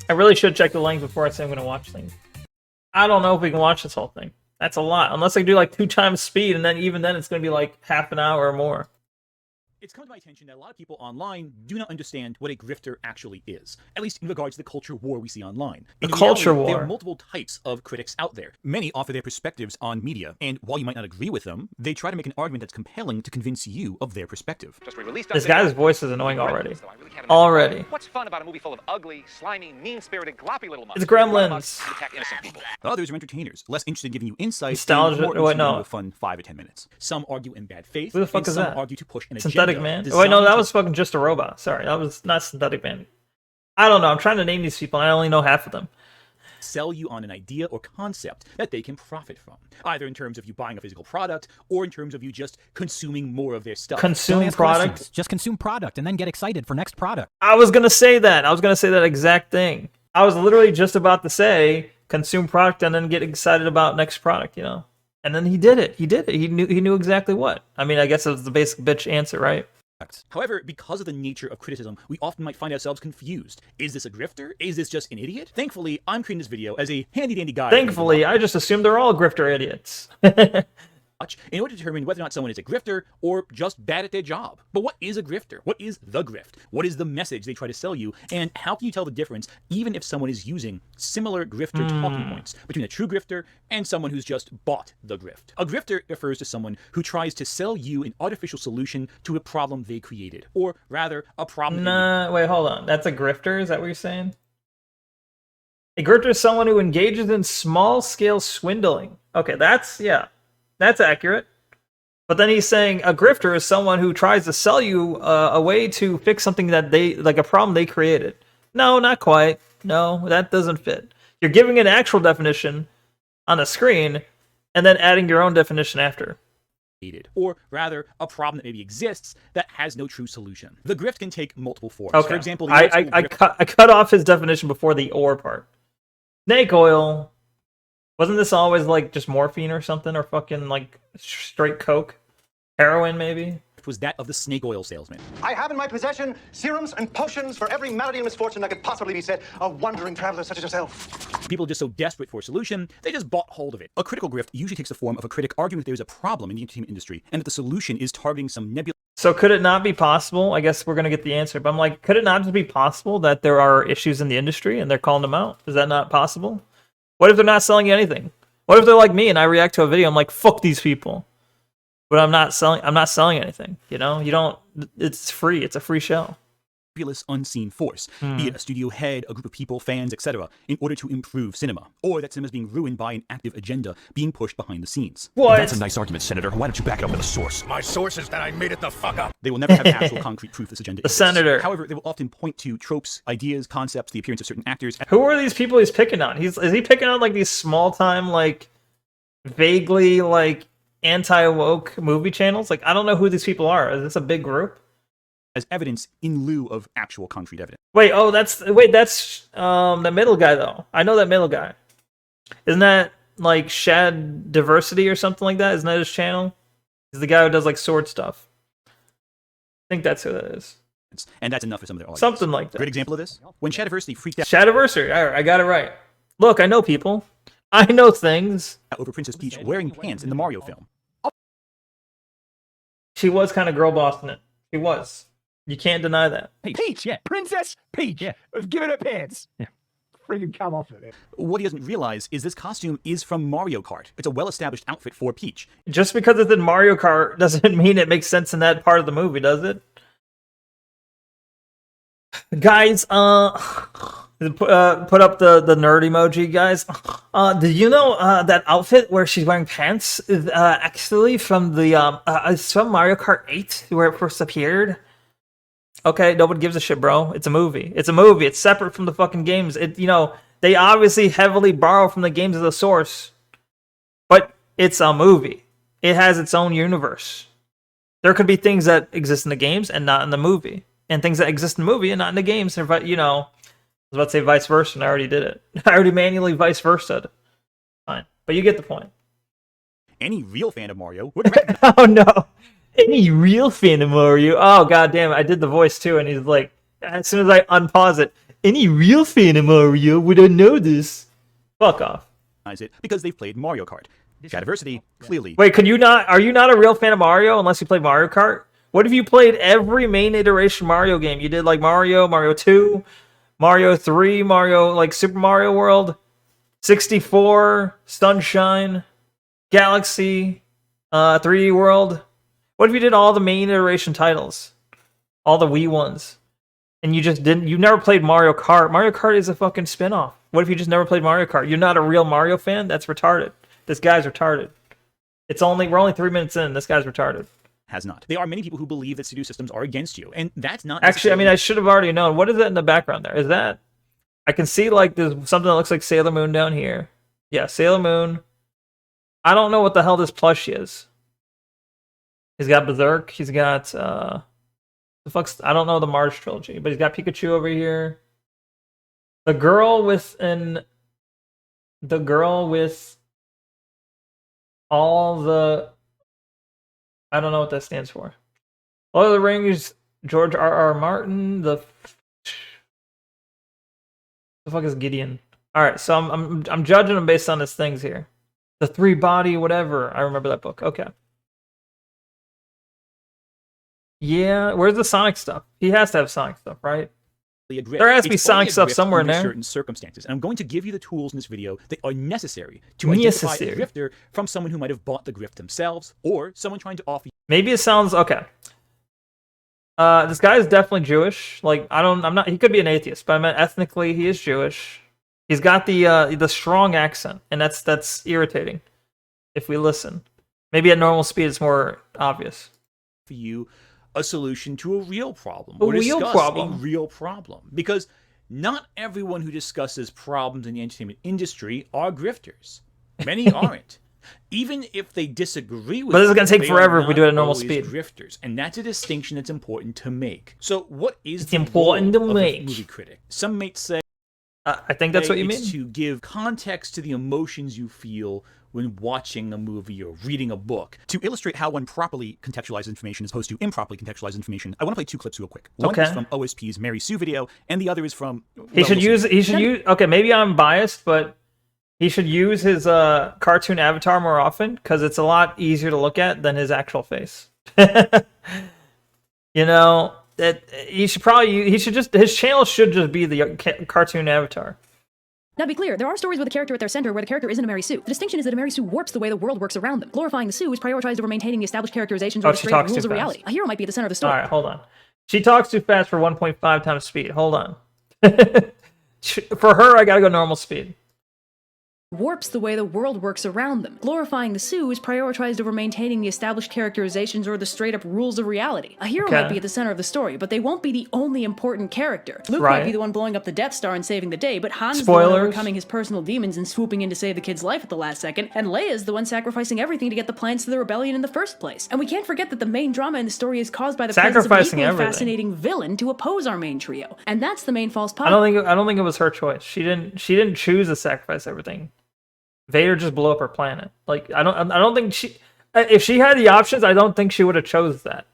I really should check the length before I say I'm going to watch things. I don't know if we can watch this whole thing. That's a lot. Unless I do like 2 times speed, and then even then it's going to be like half an hour or more. It's come to my attention that a lot of people online do not understand what a grifter actually is, at least in regards to the culture war we see online. The culture war. There are multiple types of critics out there. Many offer their perspectives on media, and while you might not agree with them, they try to make an argument that's compelling to convince you of their perspective. This guy's voice is annoying already. Already. What's fun about a movie full of ugly, slimy, mean-spirited, gloppy little It's Gremlins. Others are entertainers, less interested in giving you insight, Nostalgia. and more Wait, interested in no. giving you a fun 5 or 10 minutes. Some argue in bad faith, Who the fuck and is some that? argue to push an Synthetic agenda. Man? Oh, wait, no, that was fucking just a robot. Sorry, that was not Synthetic Man. I don't know. I'm trying to name these people, and I only know half of them. Sell you on an idea or concept that they can profit from, either in terms of you buying a physical product or in terms of you just consuming more of their stuff. Consume product? Just consume product and then get excited for next product. I was going to say that. I was going to say that exact thing. I was literally just about to say consume product and then get excited about next product, you know? And then he did it. He did it. He knew exactly what. I mean, I guess it was the basic bitch answer, right? However, because of the nature of criticism, we often might find ourselves confused. Is this a grifter? Is this just an idiot? Thankfully, I'm creating this video as a handy-dandy guide. Thankfully, I just assumed they're all grifter idiots. In order to determine whether or not someone is a grifter or just bad at their job. But what is a grifter? What is the grift? What is the message they try to sell you? And how can you tell the difference, even if someone is using similar grifter talking points, between a true grifter and someone who's just bought the grift? A grifter refers to someone who tries to sell you an artificial solution to a problem they created. Or rather, a problem... Nah, wait, hold on. That's a grifter? Is that what you're saying? A grifter is someone who engages in small-scale swindling. Okay, that's accurate. But then he's saying a grifter is someone who tries to sell you a way to fix something that like a problem they created. No, not quite. No, that doesn't fit. You're giving an actual definition on the screen and then adding your own definition after. Or rather, a problem that maybe exists that has no true solution. The grift can take multiple forms. Okay. For example, I cut off his definition before the or part. Snake oil. Wasn't this always like just morphine or something, or fucking like straight coke? Heroin, maybe? It was that of the snake oil salesman. I have in my possession serums and potions for every malady and misfortune that could possibly be said. A wandering traveler such as yourself. People are just so desperate for a solution, they just bought hold of it. A critical grift usually takes the form of a critic arguing that there's a problem in the entertainment industry, and that the solution is targeting some nebulous... So could it not be possible? I guess we're going to get the answer, but I'm like, could it not just be possible that there are issues in the industry and they're calling them out? Is that not possible? What if they're not selling you anything? What if they're like me and I react to a video, I'm like, fuck these people. But I'm not selling anything, you know? You don't, it's free, it's a free show. Unseen force, be it a studio head, a group of people, fans, etc., in order to improve cinema, or that cinema is being ruined by an active agenda being pushed behind the scenes. What? That's a nice argument, Senator. Why don't you back it up with a source? My source is that I made it the fuck up. They will never have actual concrete proof this agenda exists. Senator. However, they will often point to tropes, ideas, concepts, the appearance of certain actors. Who are these people he's picking on? Is he picking on like these small time, like vaguely like anti-woke movie channels? Like, I don't know who these people are. Is this a big group? As evidence in lieu of actual concrete evidence. Wait, that's the middle guy though. I know that middle guy. Isn't that like Shad Diversity or something like that? Isn't that his channel? He's the guy who does like sword stuff. I think that's who that is. And that's enough for some of their audience. Something like that. Great example of this: when Shadiversity freaked out. Shadiversary. All right, I got it right. Look, I know people. I know things. Over Princess Peach wearing pants in the Mario film. She was kind of girl boss in it. She was. You can't deny that. Peach, yeah. Princess Peach. Yeah. Give it her pants. Yeah. Freaking come off of it. What he doesn't realize is this costume is from Mario Kart. It's a well-established outfit for Peach. Just because it's in Mario Kart doesn't mean it makes sense in that part of the movie, does it? Guys, put up the nerd emoji, guys. Do you know that outfit where she's wearing pants is actually from the it's from Mario Kart 8 where it first appeared? Okay, nobody gives a shit, bro. It's a movie. It's a movie. It's separate from the fucking games. They obviously heavily borrow from the games as a source, but it's a movie. It has its own universe. There could be things that exist in the games and not in the movie, and things that exist in the movie and not in the games. I was about to say vice versa, and I already did it. I already manually vice versa. Fine, but you get the point. Any real fan of Mario would recognize. Oh no. Any real fan of Mario? Oh god damn it! I did the voice too, and he's like, as soon as I unpause it, Any real fan of Mario would know this. Fuck off. it because they've played Mario Kart. Shadiversity, clearly. Wait, could you not? Are you not a real fan of Mario unless you play Mario Kart? What if you played every main iteration Mario game? You did like Mario, Mario 2, Mario 3, Mario like Super Mario World, 64, Sunshine, Galaxy, 3D World. What if you did all the main iteration titles, all the Wii ones, and you just didn't? You never played Mario Kart. Mario Kart is a fucking spinoff. What if you just never played Mario Kart? You're not a real Mario fan. That's retarded. This guy's retarded. We're only 3 minutes in. This guy's retarded. Has not. There are many people who believe that Sudo systems are against you, and that's not actually. I mean, I should have already known. What is that in the background there? Is that? I can see like there's something that looks like Sailor Moon down here. Yeah, Sailor Moon. I don't know what the hell this plushie is. He's got Berserk. He's got the fuck's. I don't know the Mars trilogy, but he's got Pikachu over here. The girl with all the. I don't know what that stands for. Lord of the Rings, George R.R. Martin. The fuck is Gideon? All right, so I'm judging him based on his things here. The three body whatever. I remember that book. Okay. Yeah, where's the Sonic stuff? He has to have Sonic stuff, right? There has to be Sonic stuff somewhere in there. Certain circumstances, and I'm going to give you the tools in this video that are necessary to identify a grifter from someone who might have bought the grift themselves, or someone trying to offer. Maybe it sounds okay. This guy is definitely Jewish. Like I'm not. He could be an atheist, but I meant ethnically he is Jewish. He's got the strong accent, and that's irritating. If we listen, maybe at normal speed it's more obvious. For you. A solution to a real problem. A real problem. Because not everyone who discusses problems in the entertainment industry are grifters. Many aren't. Even if they disagree with But this is going to take forever if we do it at normal speed. Grifters. And that's a distinction that's important to make. So what is it's important to make. Movie critic? Some might say I think that's what you mean. To give context to the emotions you feel when watching a movie or reading a book. To illustrate how one properly contextualizes information as opposed to improperly contextualized information, I want to play two clips real quick. One is from OSP's Mary Sue video, and the other is from... He should use... Okay, maybe I'm biased, but he should use his cartoon avatar more often, because it's a lot easier to look at than his actual face. You know, that he should probably... His channel should just be the cartoon avatar. Now, to be clear, there are stories with a character at their center where the character isn't a Mary Sue. The distinction is that a Mary Sue warps the way the world works around them. Glorifying the Sue is prioritized over maintaining the established characterizations or the straight rules of reality. A hero might be at the center of the story. All right, hold on. She talks too fast for 1.5 times speed. Hold on. For her, I gotta go normal speed. Warps the way the world works around them. Glorifying the Sue is prioritized over maintaining the established characterizations or the straight-up rules of reality. A hero might be at the center of the story, but they won't be the only important character. Luke might be the one blowing up the Death Star and saving the day, but Han's the one overcoming his personal demons and swooping in to save the kid's life at the last second, and Leia's the one sacrificing everything to get the plans to the rebellion in the first place. And we can't forget that the main drama in the story is caused by the presence of an equally fascinating villain to oppose our main trio. And that's the main false positive. I don't think it was her choice. She didn't choose to sacrifice everything. Vader just blew up her planet. Like I don't think she. If she had the options, I don't think she would have chose that.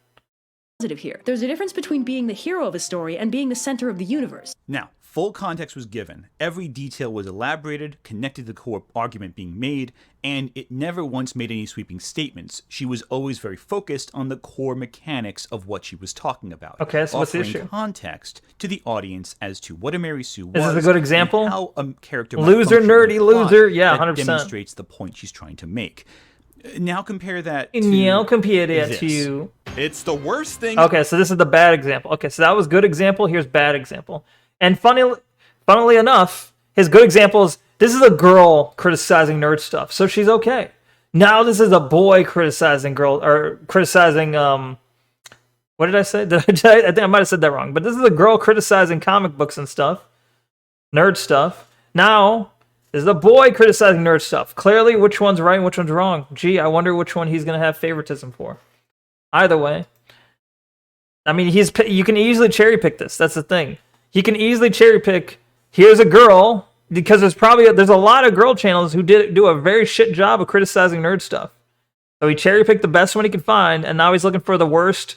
Here, there's a difference between being the hero of a story and being the center of the universe. Now, full context was given. Every detail was elaborated, connected to the core argument being made, and it never once made any sweeping statements. She was always very focused on the core mechanics of what she was talking about. Okay, so what's the issue? Context to the audience as to what a Mary Sue was. Is this a good example? How a character loser, nerdy loser. Yeah, 100%. Demonstrates the point she's trying to make. Now compare that to to It's the worst thing. Okay, so this is the bad example. Okay, so that was good example. Here's bad example. And funnily enough, his good example is this is a girl criticizing nerd stuff, so she's okay. Now this is a boy criticizing girl or criticizing what did I say? I think I might have said that wrong. But this is a girl criticizing comic books and stuff, nerd stuff. Now this is a boy criticizing nerd stuff. Clearly, which one's right and which one's wrong? Gee, I wonder which one he's gonna have favoritism for. Either way, I mean, you can easily cherry pick this. That's the thing. He can easily cherry pick. Here's a girl because there's a lot of girl channels who do a very shit job of criticizing nerd stuff. So he cherry picked the best one he could find, and now he's looking for the worst,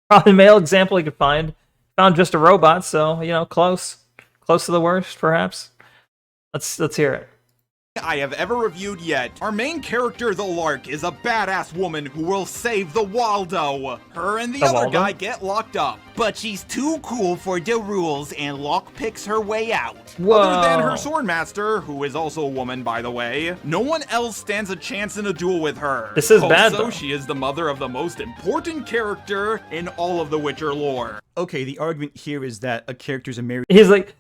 probably male example he could find. Found just a robot, so close Close to the worst, perhaps. Let's hear it. I have ever reviewed yet. Our main character, the Lark, is a badass woman who will save the Waldo. Her and the other Waldo? guy get locked up, but she's too cool for the rules and lock picks her way out. Whoa. Other than her swordmaster, who is also a woman, by the way, no one else stands a chance in a duel with her. This is bad, Also, though. she is the mother of the most important character in all of the Witcher lore. Okay, the argument here is that a character's a married. He's like,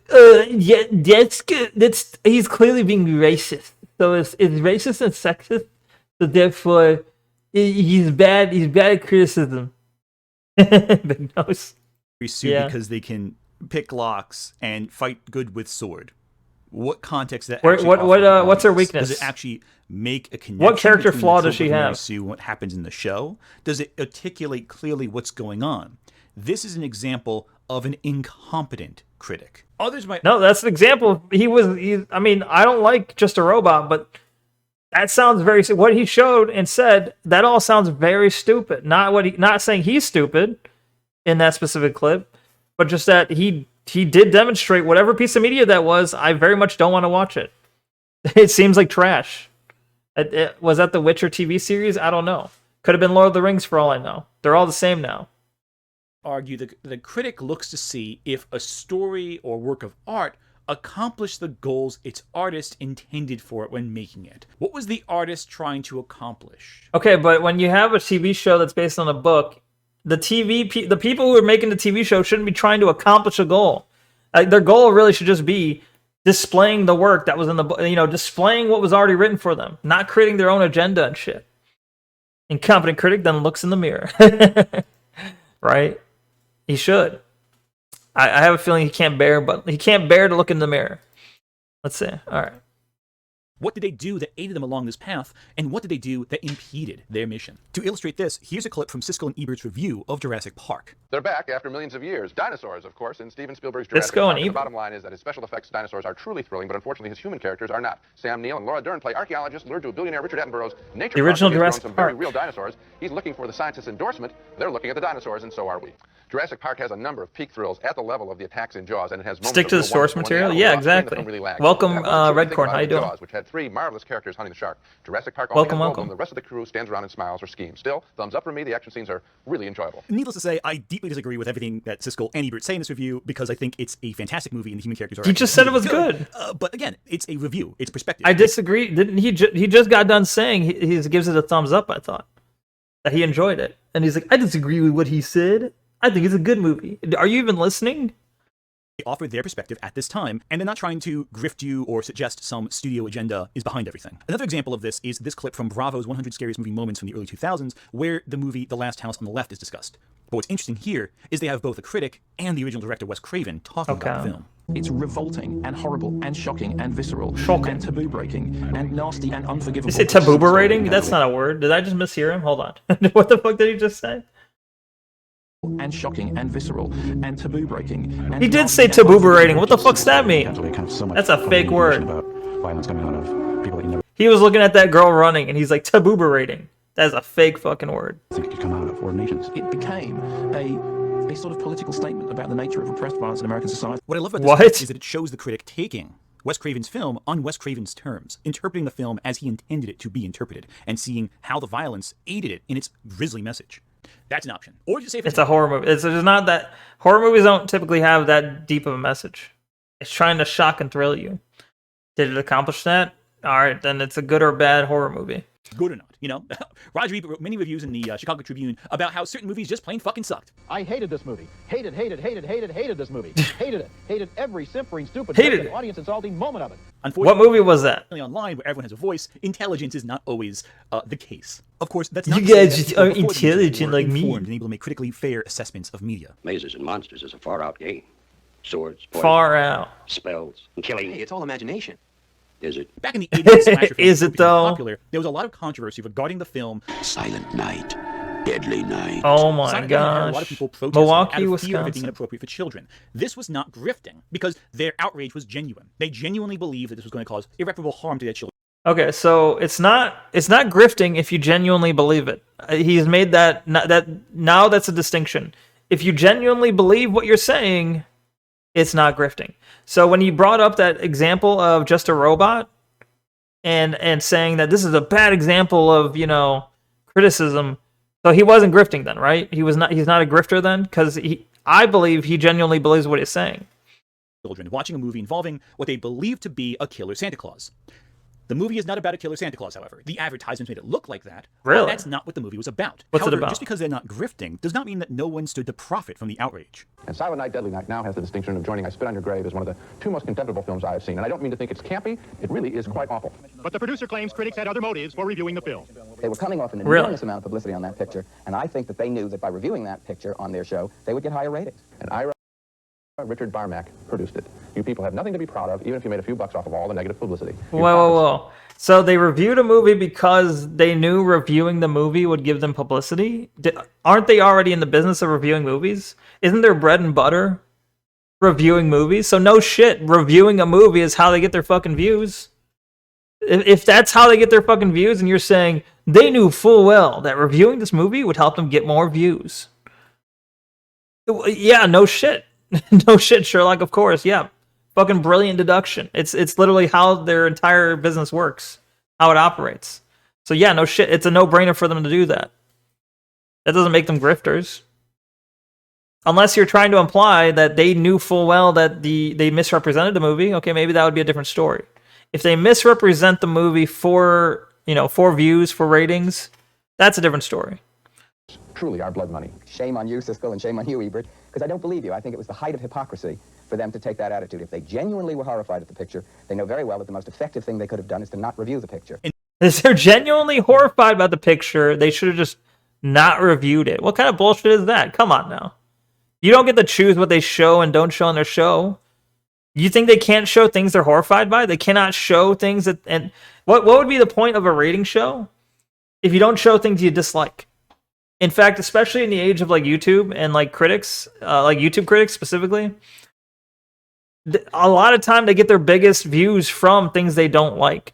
yeah, that's good. He's clearly being racist. So it's racist and sexist. So therefore, he's bad. He's bad at criticism. Big nose. Suit Yeah. because they can pick locks and fight good with sword. What context that? Where- actually what- offer to the what's her audience? weakness? Does it actually make a connection? What character between flaw the does she trope of Mary have? Sue and what happens in the show? Does it articulate clearly what's going on? This is an example of an incompetent critic. Others might. No, that's an example. I mean, I don't like Just a Robot, but that sounds very. What he showed and said, that all sounds very stupid. Not saying he's stupid in that specific clip, but just that he did demonstrate whatever piece of media that was. I very much don't want to watch it. It seems like trash. Was that the Witcher TV series? I don't know. Could have been Lord of the Rings for all I know. They're all the same now. Argue the critic looks to see if a story or work of art accomplished the goals its artist intended for it when making it. What was the artist trying to accomplish? Okay, but when you have a TV show that's based on a book, the people who are making the TV show shouldn't be trying to accomplish a goal. Their goal really should just be displaying the work that was in the book, displaying what was already written for them, not creating their own agenda and shit. Incompetent critic then looks in the mirror. Right? He should. I have a feeling he can't bear to look in the mirror. Let's see. All right. What did they do that aided them along this path, and what did they do that impeded their mission? To illustrate this, here's a clip from Siskel and Ebert's review of Jurassic Park. They're back after millions of years. Dinosaurs, of course, in Steven Spielberg's Siskel Jurassic and Park. The Ebert. bottom line is that his special effects dinosaurs are truly thrilling, but unfortunately his human characters are not. Sam Neill and Laura Dern play archaeologists lured to a billionaire Richard Attenborough's nature The original park where he's Jurassic grown some very Park. real dinosaurs. He's looking for the scientists' endorsement. They're looking at the dinosaurs, and so are we. Jurassic Park has a number of peak thrills at the level of the attacks in Jaws, and it has moments Stick to of the real source wonderful material? when the Yeah, animals are lost, exactly. the film really lags. Welcome, And that's what Red you think Corn. about How you doing? Jaws, which had three marvelous characters hunting the shark. Jurassic Park only Welcome, has welcome. Goldblum. The rest of the crew stands around and smiles or schemes. Still, thumbs up for me. The action scenes are really enjoyable. Needless to say, I deeply disagree with everything that Siskel and Ebert say in this review because I think it's a fantastic movie and the human characters are. He just said it was good. But again, it's a review. It's perspective. I disagree. Didn't he? He just got done saying he gives it a thumbs up. I thought that he enjoyed it, and he's like, I disagree with what he said. I think it's a good movie. Are you even listening? They offer their perspective at this time, and they're not trying to grift you or suggest some studio agenda is behind everything. Another example of this is this clip from Bravo's 100 Scariest Movie Moments from the early 2000s, where the movie The Last House on the Left is discussed. But what's interesting here is they have both a critic and the original director Wes Craven talking about the film. It's revolting and horrible and shocking and visceral and taboo-breaking and nasty and unforgivable. You say taboo-berating? That's not a word. Did I just mishear him? Hold on. What the fuck did he just say? And shocking and visceral and taboo-breaking. He did say taboo-berating. What the fuck's that mean? That's a fake word. He was looking at that girl running, and he's like, taboo-berating. That is a fake fucking word. It became a sort of political statement about the nature of repressed violence in American society. What I love about this is that it shows the critic taking Wes Craven's film on Wes Craven's terms, interpreting the film as he intended it to be interpreted, and seeing how the violence aided it in its grisly message. That's an option. Or just say it's a horror movie. It's not that horror movies don't typically have that deep of a message. It's trying to shock and thrill you. Did it accomplish that? All right, then it's a good or bad horror movie. Good or not, you know? Roger Ebert wrote many reviews in the Chicago Tribune about how certain movies just plain fucking sucked. I hated this movie. Hated this movie. Hated it. Hated every simpering, stupid, Hated it. audience insulting moment of it. What movie was that? Online, where everyone has a voice, intelligence is not always the case. Of course, that's not You to say guys that are people before the internet intelligent were like me. informed and able to make critically fair assessments of media. Mazes and monsters is a far-out game. Swords, poison, Far out. spells, and killing. Hey, it's all imagination. Is it? Back in the 80s, slasher films Is it became though? popular, there was a lot of controversy regarding the film Silent Night, Deadly Night. Oh my Silent Night had a lot gosh. of people protesting Milwaukee, out of fear of it being Wisconsin. inappropriate for children. This was not grifting because their outrage was genuine. They genuinely believed that this was going to cause irreparable harm to their children. Okay, so it's not grifting if you genuinely believe it. He's made that now that's a distinction. If you genuinely believe what you're saying, it's not grifting. So when you brought up that example of just a robot and saying that this is a bad example of, you know, criticism, so he wasn't grifting then, right? He's not a grifter then, because I believe he genuinely believes what he's saying. Children watching a movie involving what they believe to be a killer Santa Claus. The movie is not about a killer Santa Claus, however. The advertisements made it look like that. Really? But that's not what the movie was about. What's However, it about? Just because they're not grifting does not mean that no one stood to profit from the outrage. And Silent Night, Deadly Night now has the distinction of joining I Spit on Your Grave as one of the 2 most contemptible films I have seen. And I don't mean to think it's campy. It really is quite awful. But the producer claims critics had other motives for reviewing the film. They were coming off an Really? enormous amount of publicity on that picture, and I think that they knew that by reviewing that picture on their show, they would get higher ratings. And Richard Barmack produced it. You people have nothing to be proud of, even if you made a few bucks off of all the negative publicity. Whoa. So they reviewed a movie because they knew reviewing the movie would give them publicity? Aren't they already in the business of reviewing movies? Isn't their bread and butter reviewing movies? So no shit, reviewing a movie is how they get their fucking views. If that's how they get their fucking views, and you're saying they knew full well that reviewing this movie would help them get more views. Yeah, no shit. No shit, Sherlock, of course, yeah. Fucking brilliant deduction. It's literally how their entire business works, how it operates. So yeah, no shit. It's a no-brainer for them to do that. That doesn't make them grifters. Unless you're trying to imply that they knew full well that they misrepresented the movie, okay, maybe that would be a different story. If they misrepresent the movie for views, for ratings, that's a different story. Truly our blood money. Shame on you, Siskel, and shame on you, Ebert, because I don't believe you. I think it was the height of hypocrisy for them to take that attitude. If they genuinely were horrified at the picture, they know very well that the most effective thing they could have done is to not review the picture. If they're genuinely horrified about the picture, they should have just not reviewed it. What kind of bullshit is that? Come on now. You don't get to choose what they show and don't show on their show. You think they can't show things they're horrified by? They cannot show things that... And what would be the point of a rating show if you don't show things you dislike? In fact, especially in the age of like YouTube and like critics, like YouTube critics specifically, a lot of time they get their biggest views from things they don't like.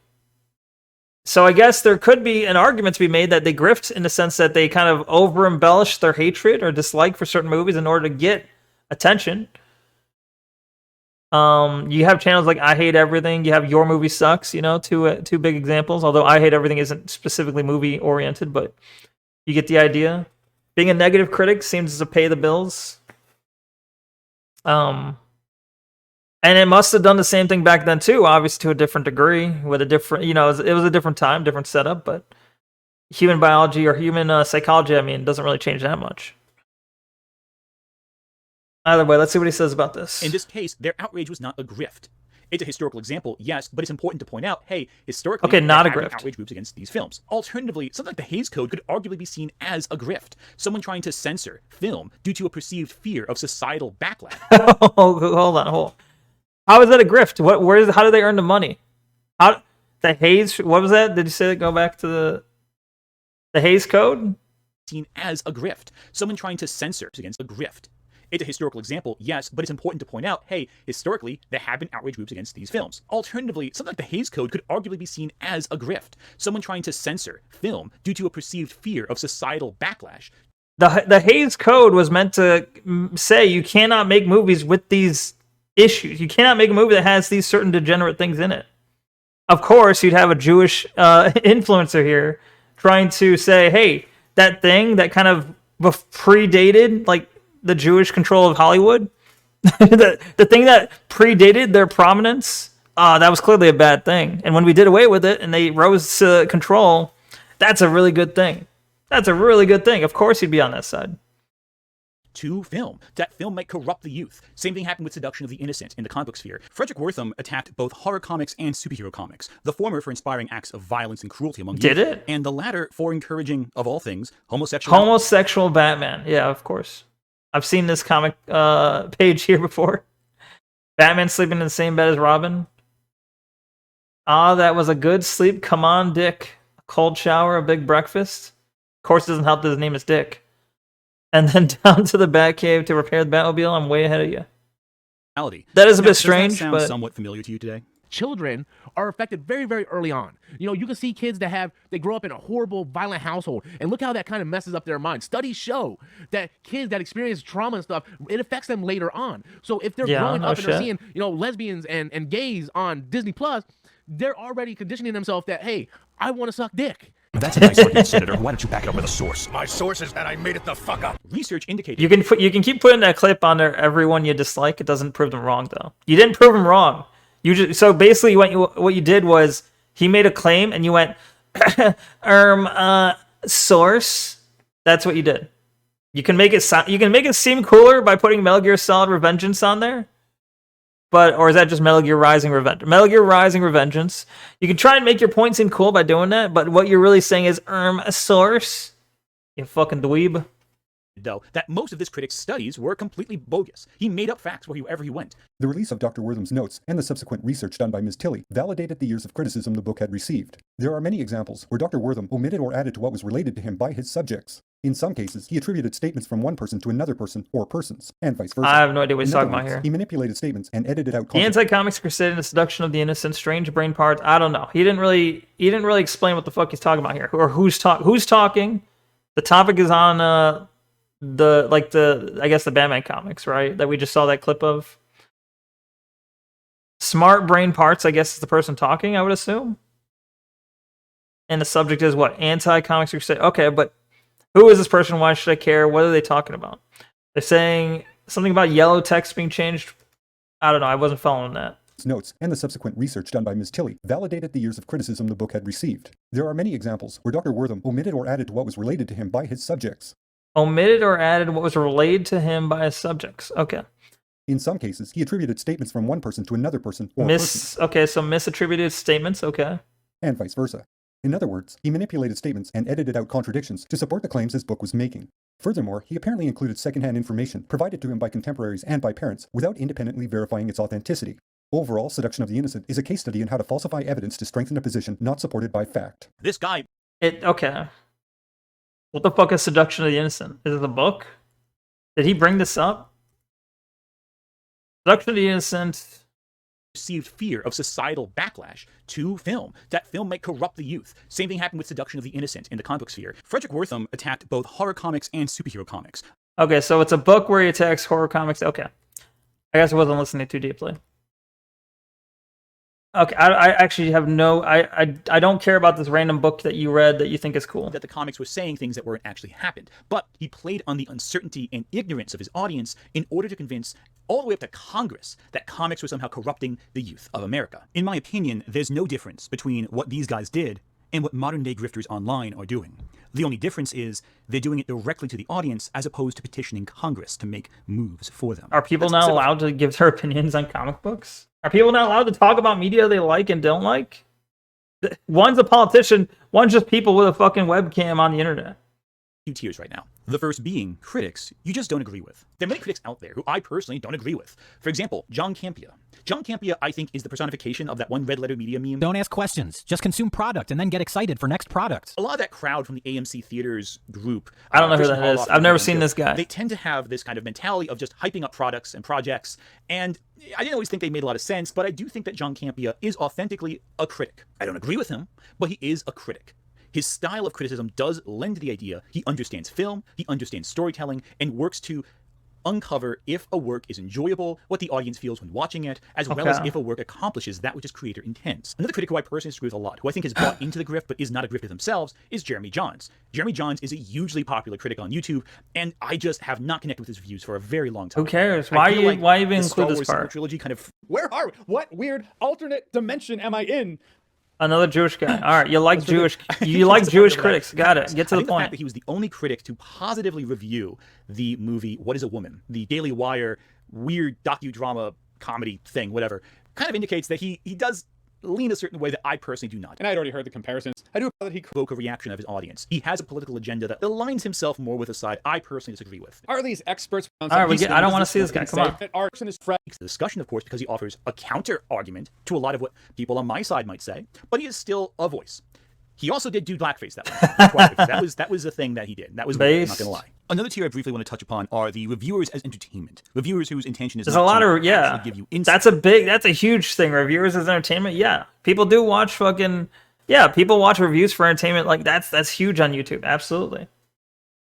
So I guess there could be an argument to be made that they grift in the sense that they kind of over-embellish their hatred or dislike for certain movies in order to get attention. You have channels like I Hate Everything, you have Your Movie Sucks, you know, two big examples, although I Hate Everything isn't specifically movie-oriented, but you get the idea. Being a negative critic seems to pay the bills. And it must have done the same thing back then too, obviously to a different degree, with a different, you know, it was a different time, different setup, but human biology or human psychology, I mean, doesn't really change that much. Either way, let's see what he says about this. In this case, their outrage was not a grift. It's a historical example, yes, but it's important to point out, hey, historically, okay, not a there have grift. been outrage groups against these films. Alternatively, something like the Hays Code could arguably be seen as a grift. Someone trying to censor film due to a perceived fear of societal backlash. Hold on. How is that a grift? How do they earn the money? How the Hays? What was that? Did you say go back to the Hays Code? Seen as a grift. Someone trying to censor against a grift. It's a historical example, yes, but it's important to point out, hey, historically, there have been outrage groups against these films. Alternatively, something like the Hays Code could arguably be seen as a grift. Someone trying to censor film due to a perceived fear of societal backlash. The Hays Code was meant to say you cannot make movies with these issues. You cannot make a movie that has these certain degenerate things in it. Of course, you'd have a Jewish influencer here trying to say, hey, that thing that kind of predated, like, the Jewish control of Hollywood, the thing that predated their prominence, that was clearly a bad thing. And when we did away with it and they rose to control, that's a really good thing. That's a really good thing. Of course you'd be on that side. To film. That film might corrupt the youth. Same thing happened with Seduction of the Innocent in the comic book sphere. Frederick Wortham attacked both horror comics and superhero comics. The former for inspiring acts of violence and cruelty among youth. Did it? And the latter for encouraging, of all things, homosexuality. Homosexual Batman. Yeah, of course. I've seen this comic page here before. Batman sleeping in the same bed as Robin. That was a good sleep. Come on, Dick. A cold shower, a big breakfast. Of course, it doesn't help that his name is Dick. And then down to the Batcave to repair the Batmobile. I'm way ahead of you. That is a bit strange, does that sound but somewhat familiar to you today? children are affected very, very early on. You know, you can see kids that they grow up in a horrible, violent household, and look how that kind of messes up their mind. Studies show that kids that experience trauma and stuff, it affects them later on. So if they're growing up and they're seeing, you know, lesbians and gays on Disney Plus, they're already conditioning themselves that, hey, I want to suck dick. That's a nice argument, Senator. Why don't you back it up with a source? My source is that I made it the fuck up. Research indicated you can keep putting that clip on there. Everyone you dislike, it doesn't prove them wrong though. You didn't prove them wrong. You just so basically what you did was he made a claim and you went source. That's what you did. You can make it seem cooler by putting Metal Gear Solid Revengeance on there. Or is that just Metal Gear Rising Revenge? Metal Gear Rising Revengeance. You can try and make your point seem cool by doing that, but what you're really saying is a source. You fucking dweeb. Though that most of this critic's studies were completely bogus. He made up facts wherever he went. The release of Dr. Wortham's notes and the subsequent research done by Ms. Tilley validated the years of criticism the book had received. There are many examples where Dr. Wortham omitted or added to what was related to him by his subjects. In some cases, he attributed statements from one person to another person or persons, and vice versa. I have no idea what he's talking about here. He manipulated statements and edited out The anti-comics crusade and the seduction of the innocent, strange brain parts. I don't know. He didn't really explain what the fuck he's talking about here, or who's talking. The topic is on I guess the Batman comics, right? That we just saw that clip of. Smart brain parts, I guess, is the person talking, I would assume. And the subject is what? Anti-comics crusade. Okay, but who is this person? Why should I care? What are they talking about? They're saying something about yellow text being changed. I don't know. I wasn't following that. Notes and the subsequent research done by Ms. Tilley validated the years of criticism the book had received. There are many examples where Dr. Wortham omitted or added to what was related to him by his subjects. Omitted or added what was relayed to him by his subjects. Okay. In some cases, he attributed statements from one person to another person or persons. Okay, so misattributed statements. Okay. And vice versa. In other words, he manipulated statements and edited out contradictions to support the claims his book was making. Furthermore, he apparently included secondhand information provided to him by contemporaries and by parents without independently verifying its authenticity. Overall, Seduction of the Innocent is a case study in how to falsify evidence to strengthen a position not supported by fact. This guy... Okay. What the fuck is Seduction of the Innocent? Is it a book? Did he bring this up? Seduction of the Innocent... received fear of societal backlash to film. That film might corrupt the youth. Same thing happened with Seduction of the Innocent in the comic book sphere. Frederick Wortham attacked both horror comics and superhero comics. Okay, so it's a book where he attacks horror comics. Okay. I guess I wasn't listening too deeply. Okay, I actually have no... I don't care about this random book that you read that you think is cool. That the comics were saying things that weren't actually happened. But he played on the uncertainty and ignorance of his audience in order to convince all the way up to Congress that comics were somehow corrupting the youth of America. In my opinion, there's no difference between what these guys did and what modern-day grifters online are doing. The only difference is they're doing it directly to the audience as opposed to petitioning Congress to make moves for them. Are people not allowed to give their opinions on comic books? Are people not allowed to talk about media they like and don't like? One's a politician, one's just people with a fucking webcam on the internet. Two tiers right now. The first being critics you just don't agree with. There are many critics out there who I personally don't agree with. For example, John Campea. John Campea, I think, is the personification of that one red letter media meme. Don't ask questions. Just consume product and then get excited for next product. A lot of that crowd from the AMC Theaters group. I don't know who that is. I've never seen this guy. They tend to have this kind of mentality of just hyping up products and projects. And I didn't always think they made a lot of sense, but I do think that John Campea is authentically a critic. I don't agree with him, but he is a critic. His style of criticism does lend to the idea he understands film, he understands storytelling, and works to uncover if a work is enjoyable, what the audience feels when watching it, as well as if a work accomplishes that which its creator intends. Another critic who I personally disagree with a lot, who I think has bought into the grift but is not a grifter themselves, is Jeremy Johns. Jeremy Johns is a hugely popular critic on YouTube, and I just have not connected with his views for a very long time. Who cares? Why even include this part? Trilogy kind of... Where are we? What weird alternate dimension am I in? Another Jewish guy. All right, you like Jewish critics. Got it. Get to the point. The fact that he was the only critic to positively review the movie What is a Woman, the Daily Wire weird docudrama comedy thing, whatever, kind of indicates that he does lean a certain way that I personally do not. And I'd already heard the comparisons. I do that he provoke a reaction of his audience. He has a political agenda that aligns himself more with a side I personally disagree with. Are these experts? All right, I don't want to see this guy. Come on. The discussion, of course, because he offers a counter argument to a lot of what people on my side might say, but he is still a voice. He also did do blackface that one. that was a thing that he did. That was weird, I'm not gonna lie. Another tier I briefly want to touch upon are the reviewers as entertainment. Reviewers whose intention is there's not a lot to of actually give you insight. that's a huge thing. Reviewers as entertainment. Yeah, people do watch people watch reviews for entertainment. Like that's huge on YouTube. Absolutely.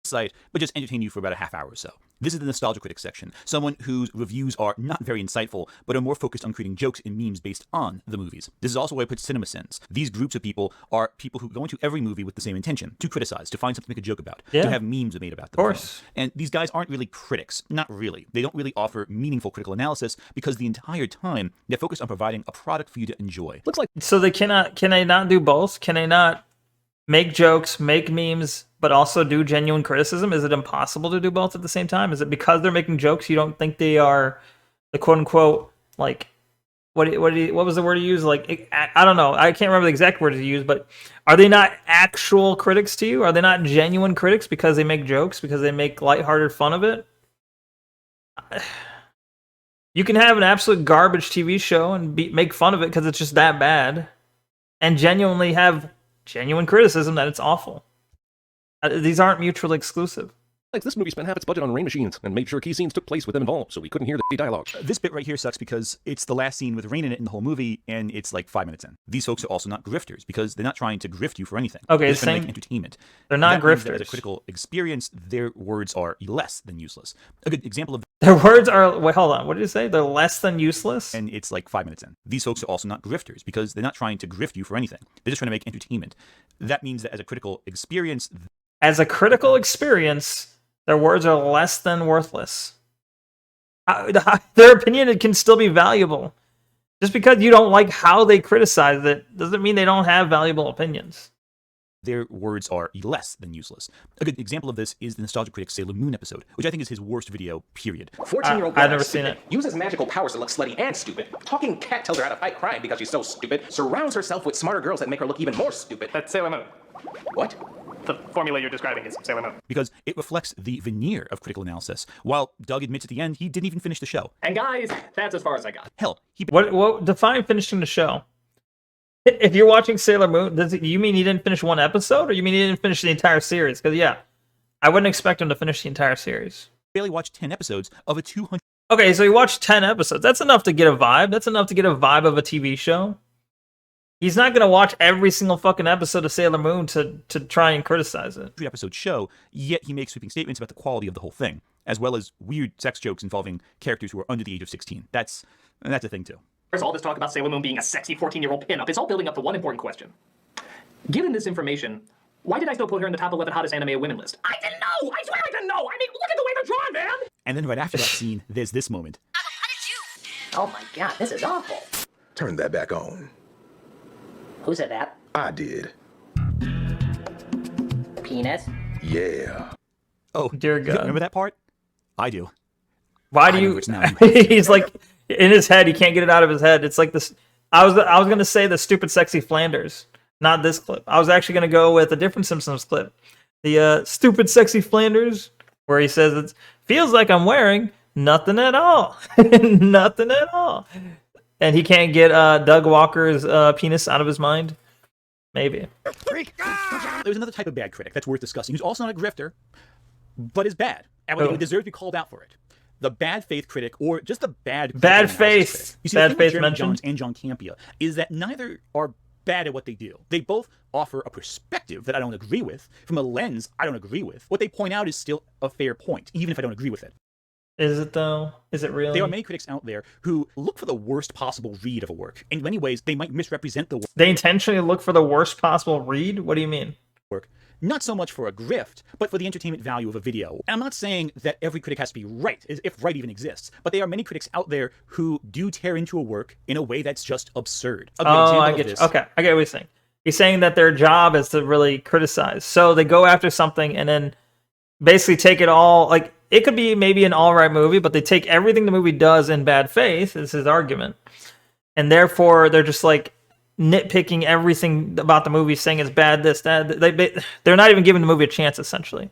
Site, but just entertain you for about a half hour or so. This is the Nostalgia Critic section. Someone whose reviews are not very insightful, but are more focused on creating jokes and memes based on the movies. This is also where I put CinemaSins. These groups of people are people who go into every movie with the same intention, to criticize, to find something to make a joke about, to have memes made about them. Of course. And these guys aren't really critics. Not really. They don't really offer meaningful critical analysis because the entire time they're focused on providing a product for you to enjoy. Looks like so can they not do both? Can they not make jokes, make memes, but also do genuine criticism? Is it impossible to do both at the same time? Is it because they're making jokes you don't think they are the quote unquote like what was the word you used? Like I don't know. I can't remember the exact words you used, but are they not actual critics to you? Are they not genuine critics because they make jokes, because they make lighthearted fun of it? You can have an absolute garbage TV show and make fun of it because it's just that bad, and genuinely have genuine criticism that it's awful. These aren't mutually exclusive. Like this movie spent half its budget on rain machines and made sure key scenes took place with them involved, so we couldn't hear the dialogue. This bit right here sucks because it's the last scene with rain in it in the whole movie, and it's like 5 minutes in. These folks are also not grifters because they're not trying to grift you for anything. Okay, they're just trying to make entertainment. They're not grifters. As a critical experience, their words are less than useless. A good example of their words are. Wait, hold on. What did you say? They're less than useless. And it's like 5 minutes in. These folks are also not grifters because they're not trying to grift you for anything. They're just trying to make entertainment. That means that as a critical experience. As a critical experience, their words are less than worthless. Their opinion can still be valuable. Just because you don't like how they criticize it doesn't mean they don't have valuable opinions. Their words are less than useless. A good example of this is the Nostalgia Critic Sailor Moon episode, which I think is his worst video, period. 14-year-old I've never seen it. Uses magical powers to look slutty and stupid. Talking cat tells her how to fight crime because she's so stupid. Surrounds herself with smarter girls that make her look even more stupid. That's Sailor Moon. What? The formula you're describing is Sailor Moon. Because it reflects the veneer of critical analysis, while Doug admits at the end he didn't even finish the show. And guys, that's as far as I got. Hell, What define finishing the show? If you're watching Sailor Moon, you mean he didn't finish one episode, or you mean he didn't finish the entire series? Because yeah, I wouldn't expect him to finish the entire series. Barely watched 10 episodes of a 200. Okay, so he watched 10 episodes. That's enough to get a vibe. That's enough to get a vibe of a TV show. He's not gonna watch every single fucking episode of Sailor Moon to try and criticize it. 3-episode show, yet he makes sweeping statements about the quality of the whole thing, as well as weird sex jokes involving characters who are under the age of 16. That's a thing too. There's all this talk about Sailor Moon being a sexy 14-year-old pinup. It's all building up to one important question. Given this information, why did I still put her in the top 11 hottest anime women list? I didn't know! I swear I didn't know! I mean, look at the way they're drawn, man! And then right after that scene, there's this moment. Oh my god, this is awful. Turn that back on. Who said that? I did. Penis? Yeah. Oh, dear God. Remember that part? I do. Why do you? He's like in his head. He can't get it out of his head. It's like this. I was gonna say the stupid sexy Flanders, not this clip. I was actually gonna go with a different Simpsons clip, the stupid sexy Flanders, where he says it feels like I'm wearing nothing at all, nothing at all, and he can't get Doug Walker's penis out of his mind. Maybe. There's another type of bad critic that's worth discussing, who's also not a grifter, but is bad, and would deserve to be called out for it. The bad faith critic, or just the bad faith. You see, bad the thing faith with Jeremy mentioned. Jones and John Campea is that neither are bad at what they do. They both offer a perspective that I don't agree with, from a lens I don't agree with. What they point out is still a fair point, even if I don't agree with it. Is it though? Is it really? There are many critics out there who look for the worst possible read of a work. In many ways, they might misrepresent the work. They intentionally look for the worst possible read? What do you mean? Work. Not so much for a grift, but for the entertainment value of a video. And I'm not saying that every critic has to be right, if right even exists, but there are many critics out there who do tear into a work in a way that's just absurd. I get you. Okay, I get what he's saying. He's saying that their job is to really criticize. So they go after something and then basically take it all, like, it could be maybe an all-right movie, but they take everything the movie does in bad faith, is his argument. And therefore, they're just like nitpicking everything about the movie, saying it's bad, this, that. They're not even giving the movie a chance, essentially.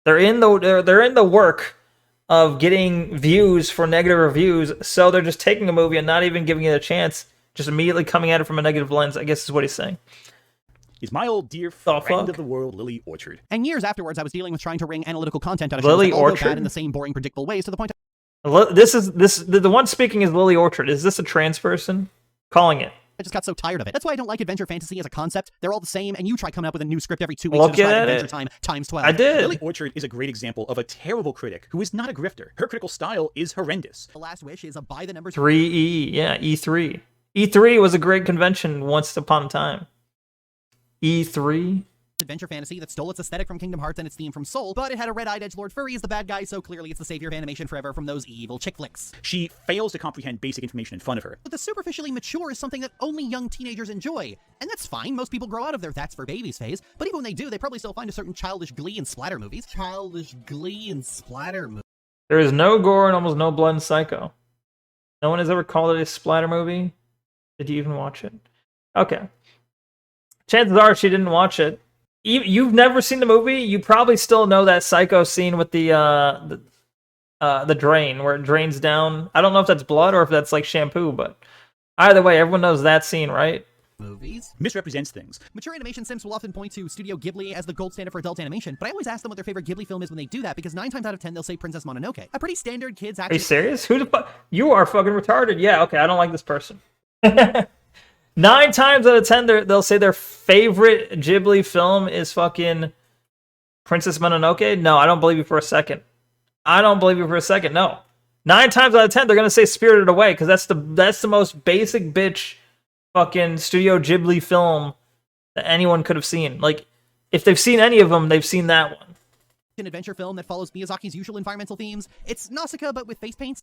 They're in the work of getting views for negative reviews, so they're just taking a movie and not even giving it a chance, just immediately coming at it from a negative lens, I guess is what he's saying. is my old dear friend of the world, Lily Orchard. And years afterwards, I was dealing with trying to wring analytical content out of Lily shows that all go Orchard? bad in the same boring, predictable ways to the point. The one speaking is Lily Orchard. Is this a trans person? Calling it. I just got so tired of it. That's why I don't like adventure fantasy as a concept. They're all the same, and you try coming up with a new script every 2 weeks Look to describe at Adventure it. Time times 12. I did. Lily Orchard is a great example of a terrible critic who is not a grifter. Her critical style is horrendous. The last wish is a by the numbers 3E, yeah, E3. E3 was a great convention once upon a time. E3. adventure fantasy that stole its aesthetic from Kingdom Hearts and its theme from Soul, but it had a red-eyed edgelord furry as the bad guy, so clearly it's the savior of animation forever from those evil chick flicks. She fails to comprehend basic information in front of her. But the superficially mature is something that only young teenagers enjoy, and that's fine. Most people grow out of their that's for babies phase, but even when they do, they probably still find a certain childish glee in splatter movies. Childish glee in splatter movies. There is no gore and almost no blood in Psycho. No one has ever called it a splatter movie. Did you even watch it? Okay. Chances are she didn't watch it. You've never seen the movie. You probably still know that Psycho scene with the drain where it drains down. I don't know if that's blood or if that's like shampoo, but either way, everyone knows that scene, right? Movies misrepresents things. Mature animation sims will often point to Studio Ghibli as the gold standard for adult animation, but I always ask them what their favorite Ghibli film is when they do that, because 9 times out of 10 they'll say Princess Mononoke. A pretty standard kids action. Are you serious? Who the fuck? You are fucking retarded. Yeah, okay, I don't like this person. 9 times out of 10 they'll say their favorite Ghibli film is fucking Princess Mononoke. No, I don't believe you for a second. I don't believe you for a second. No. 9 times out of 10 they're gonna say Spirited Away, because that's the most basic bitch fucking Studio Ghibli film that anyone could have seen. Like, if they've seen any of them, they've seen that one. An adventure film that follows Miyazaki's usual environmental themes. It's Nausicaa, but with face paints.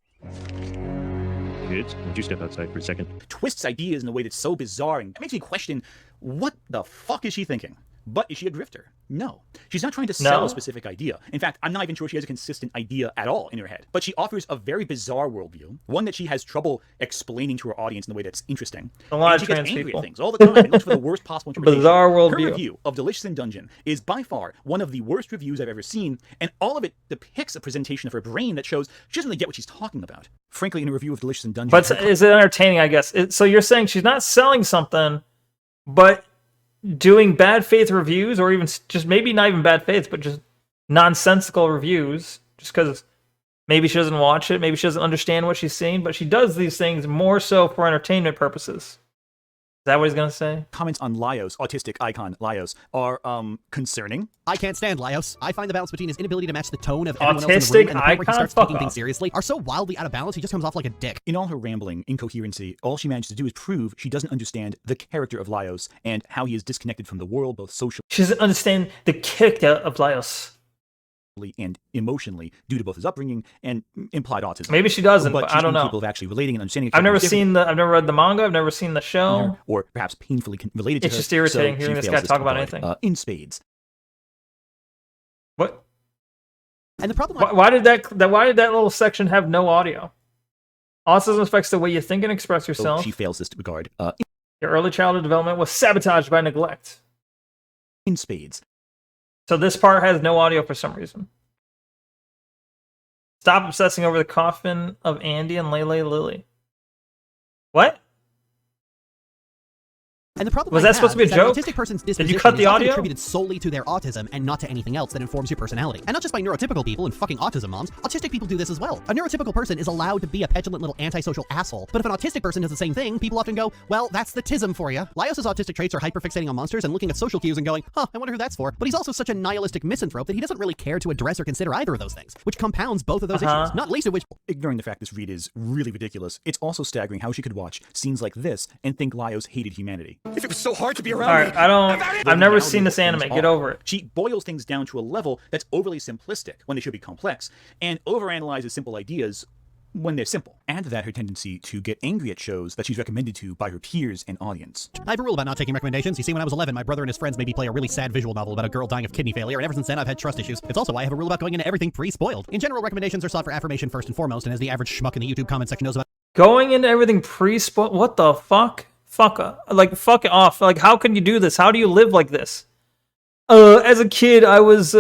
Kids, would you step outside for a second? Twists ideas in a way that's so bizarre, and it makes me question, what the fuck is she thinking? But is she a grifter? No. She's not trying to sell a specific idea. In fact, I'm not even sure she has a consistent idea at all in her head. But she offers a very bizarre worldview, one that she has trouble explaining to her audience in a way that's interesting. A lot and of she gets trans angry people. at things all the time and looks for the worst possible interpretation. Bizarre worldview. Her review of Delicious in Dungeon is by far one of the worst reviews I've ever seen, and all of it depicts a presentation of her brain that shows she doesn't really get what she's talking about. Frankly, in a review of Delicious in Dungeon... But is it entertaining, I guess? So you're saying she's not selling something, but doing bad faith reviews, or even just maybe not even bad faith, but just nonsensical reviews, just because maybe she doesn't watch it, maybe she doesn't understand what she's seeing, but she does these things more so for entertainment purposes. Is that what he's gonna say? Comments on Laios, autistic icon Laios, are concerning. I can't stand Laios. I find the balance between his inability to match the tone of everyone else in the room Autistic and the point where he icon? starts Fuck taking off. things seriously are so wildly out of balance, he just comes off like a dick. In all her rambling incoherency, all she managed to do is prove she doesn't understand the character of Laios and how he is disconnected from the world, both socially She doesn't understand the character of Laios. and emotionally, due to both his upbringing and implied autism. Maybe she doesn't, but she's I don't been know. capable of actually relating and understanding. I've never read the manga, I've never seen the show. Or perhaps painfully related to It's her. just irritating so hearing she this fails guy talk about regard, anything. in spades. What? And the problem Why did that little section have no audio? Autism affects the way you think and express yourself. She fails this regard. Your early childhood development was sabotaged by neglect. In spades. So this part has no audio for some reason. Stop obsessing over the coffin of Andy and Lele Lily. What? And the problem Was that supposed to be a is that joke? An autistic person's Did you disposition cut the is often audio? attributed solely to their autism and not to anything else that informs your personality. And not just by neurotypical people and fucking autism moms, autistic people do this as well. A neurotypical person is allowed to be a petulant little antisocial asshole, but if an autistic person does the same thing, people often go, well, that's the tism for you. Laios' autistic traits are hyperfixating on monsters and looking at social cues and going, huh, I wonder who that's for. But he's also such a nihilistic misanthrope that he doesn't really care to address or consider either of those things, which compounds both of those issues, not least of which... Ignoring the fact this read is really ridiculous, it's also staggering how she could watch scenes like this and think Laios hated humanity. If it was so hard to be around Alright, I've never seen this anime. Get over it. She boils things down to a level that's overly simplistic when they should be complex, and overanalyzes simple ideas when they're simple. Add to that her tendency to get angry at shows that she's recommended to by her peers and audience. I have a rule about not taking recommendations. You see, when I was 11, my brother and his friends made me play a really sad visual novel about a girl dying of kidney failure, and ever since then I've had trust issues. It's also why I have a rule about going into everything pre-spoiled. In general, recommendations are sought for affirmation first and foremost, and as the average schmuck in the YouTube comment section knows about... Going into everything pre-spoiled? What the fuck? Fuck it off. Like, how can you do this? How do you live like this? As a kid, I was,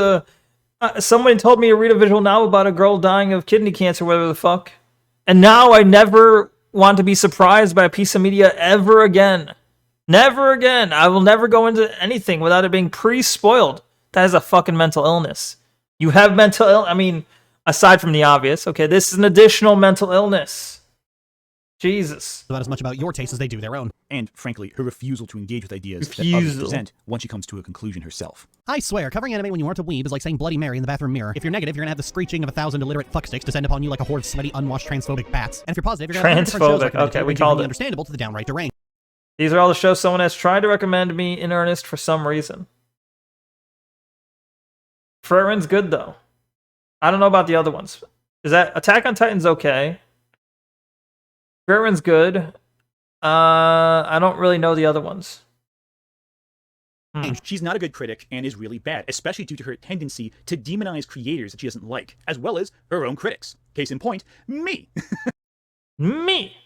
someone told me to read a visual novel about a girl dying of kidney cancer, whatever the fuck. And now I never want to be surprised by a piece of media ever again. Never again. I will never go into anything without it being pre-spoiled. That is a fucking mental illness. You have mental I mean, aside from the obvious, okay, this is an additional mental illness. Jesus. About as much about your taste as they do their own. And frankly, her refusal to engage with ideas that others present once she comes to a conclusion herself. I swear, covering anime when you aren't a weeb is like saying Bloody Mary in the bathroom mirror. If you're negative, you're gonna have the screeching of 1,000 illiterate fucksticks descend upon you like a horde of sweaty, unwashed, transphobic bats. And if you're positive, you're gonna have different shows recommended okay, we called it. Understandable to the downright deranged. These are all the shows someone has tried to recommend me in earnest for some reason. Frierin's good though. I don't know about the other ones. Is that Attack on Titan's okay? Frierin's good. I don't really know the other ones. She's not a good critic and is really bad, especially due to her tendency to demonize creators that she doesn't like, as well as her own critics. Case in point, me. Me.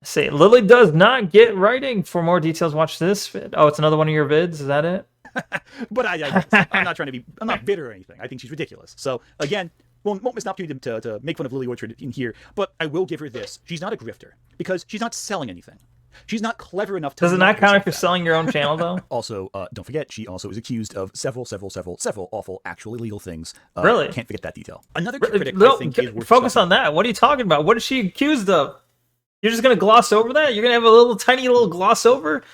Say, Lily does not get writing. For more details, watch this vid. Oh, it's another one of your vids. Is that it? But I'm not trying to be. I'm not bitter or anything. I think she's ridiculous. So again, won't miss an opportunity to make fun of Lily Orchard in here. But I will give her this: she's not a grifter because she's not selling anything. She's not clever enough to. Does it not count if you're selling your own channel though? Also, don't forget, she also is accused of several awful, actual illegal things. Really? Can't forget that detail. Another critic I think is worth focus on that. What are you talking about? What is she accused of? You're just gonna gloss over that? You're gonna have a little tiny little gloss over?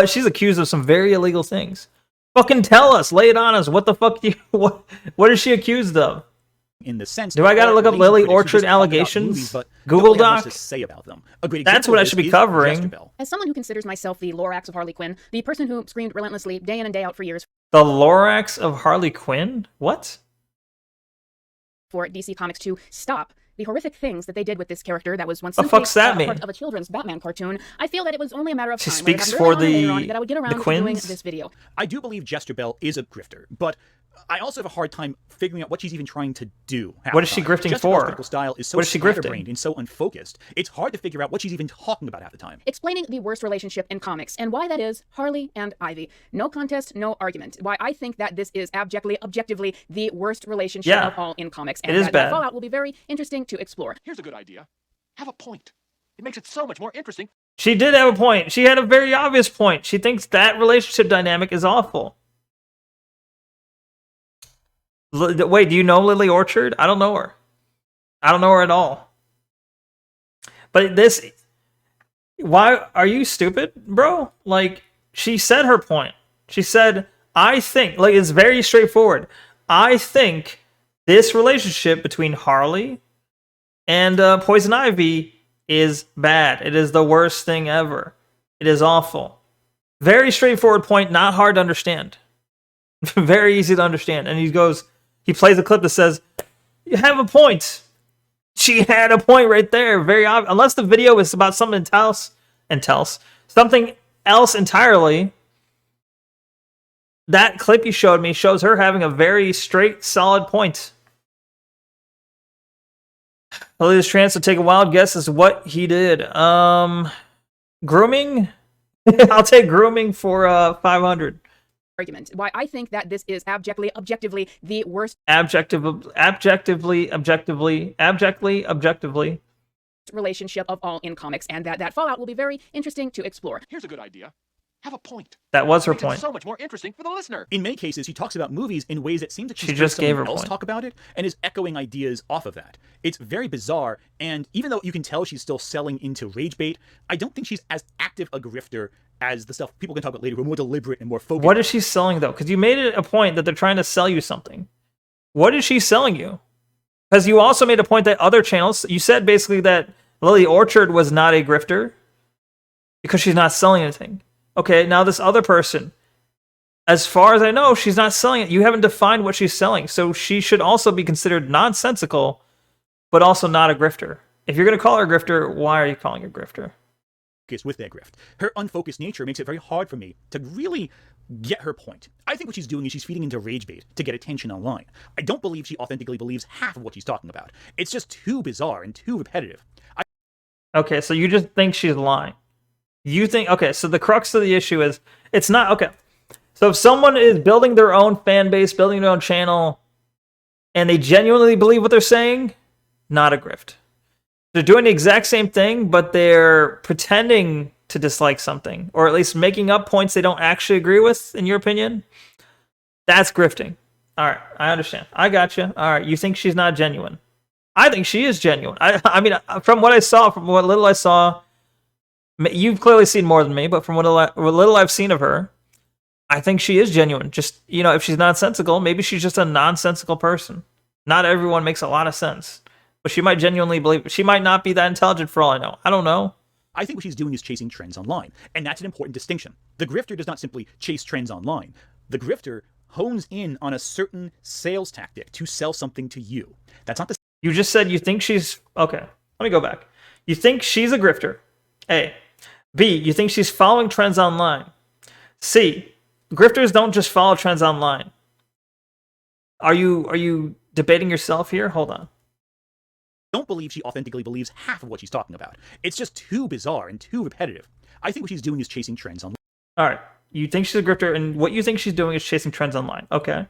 She's accused of some very illegal things. Fucking tell us, lay it on us. What the fuck do you? What is she accused of? In the sense, do I gotta look up Lily Orchard allegations? Google Doc. To say about them. That's what I should be covering. As someone who considers myself the Lorax of Harley Quinn, the person who screamed relentlessly day in and day out for years. The Lorax of Harley Quinn? What? For DC Comics to stop the horrific things that they did with this character that was once the fuck's that mean? Part of a children's Batman cartoon, I feel that it was only a matter of time. She speaks for that I would get around to doing this video. I do believe Jester Bell is a grifter, but I also have a hard time figuring out what she's even trying to do. What is she grifting for? Critical style is so what is she grifting? Scatterbrained and so unfocused. It's hard to figure out what she's even talking about half the time. Explaining the worst relationship in comics and why that is Harley and Ivy. No contest, no argument. Why I think that this is objectively the worst relationship of all in comics, and that fallout will be very interesting to explore. Here's a good idea. Have a point. It makes it so much more interesting. She did have a point. She had a very obvious point. She thinks that relationship dynamic is awful. Wait, do you know Lily Orchard? I don't know her. I don't know her at all. But this... Why are you stupid, bro? Like, she said her point. She said, I think... Like, it's very straightforward. I think this relationship between Harley and Poison Ivy is bad. It is the worst thing ever. It is awful. Very straightforward point, not hard to understand. Very easy to understand. And he plays a clip that says, you have a point. She had a point right there. Very obvious. Unless the video is about something else entirely. That clip you showed me shows her having a very straight, solid point. Lily's chance to take a wild guess as what he did. Grooming? I'll take grooming for 500. Argument. Why I think that this is objectively the worst. Objectively. Relationship of all in comics, and that fallout will be very interesting to explore. Here's a good idea. Have a point. That was her point. It's so much more interesting for the listener. In many cases, she talks about movies in ways that seems like she just gave her else point. Talk about it and is echoing ideas off of that. It's very bizarre, and even though you can tell she's still selling into rage bait, I don't think she's as active a grifter as the stuff people can talk about later, who are more deliberate and more focused. What is she selling though? Because you made it a point that they're trying to sell you something. What is she selling you? Because you also made a point that other channels, you said basically that Lily Orchard was not a grifter because she's not selling anything. Okay, now this other person, as far as I know, she's not selling it. You haven't defined what she's selling, so she should also be considered nonsensical, but also not a grifter. If you're going to call her a grifter, why are you calling her a grifter? With their grift. Her unfocused nature makes it very hard for me to really get her point. I think what she's doing is she's feeding into rage bait to get attention online. I don't believe she authentically believes half of what she's talking about. It's just too bizarre and too repetitive. Okay, so you just think she's lying. You think, okay, so the crux of the issue is, it's not, okay. So if someone is building their own fan base, building their own channel, and they genuinely believe what they're saying, not a grift. They're doing the exact same thing, but they're pretending to dislike something, or at least making up points they don't actually agree with, in your opinion, that's grifting. All right, I understand. I got you. All right, you think she's not genuine. I think she is genuine. I mean, from what I saw, from what little I saw, you've clearly seen more than me, but from what little I've seen of her, I think she is genuine. Just, you know, if she's nonsensical, maybe she's just a nonsensical person. Not everyone makes a lot of sense. But she might genuinely believe, she might not be that intelligent for all I know. I don't know. I think what she's doing is chasing trends online, and that's an important distinction. The grifter does not simply chase trends online. The grifter hones in on a certain sales tactic to sell something to you. That's not the... You just said you think she's... Okay, let me go back. You think she's a grifter. A. B. You think she's following trends online. C. Grifters don't just follow trends online. Are you debating yourself here? Hold on. Don't believe she authentically believes half of what she's talking about. It's just too bizarre and too repetitive. I think what she's doing is chasing trends online. All right. You think she's a grifter, and what you think she's doing is chasing trends online. Okay.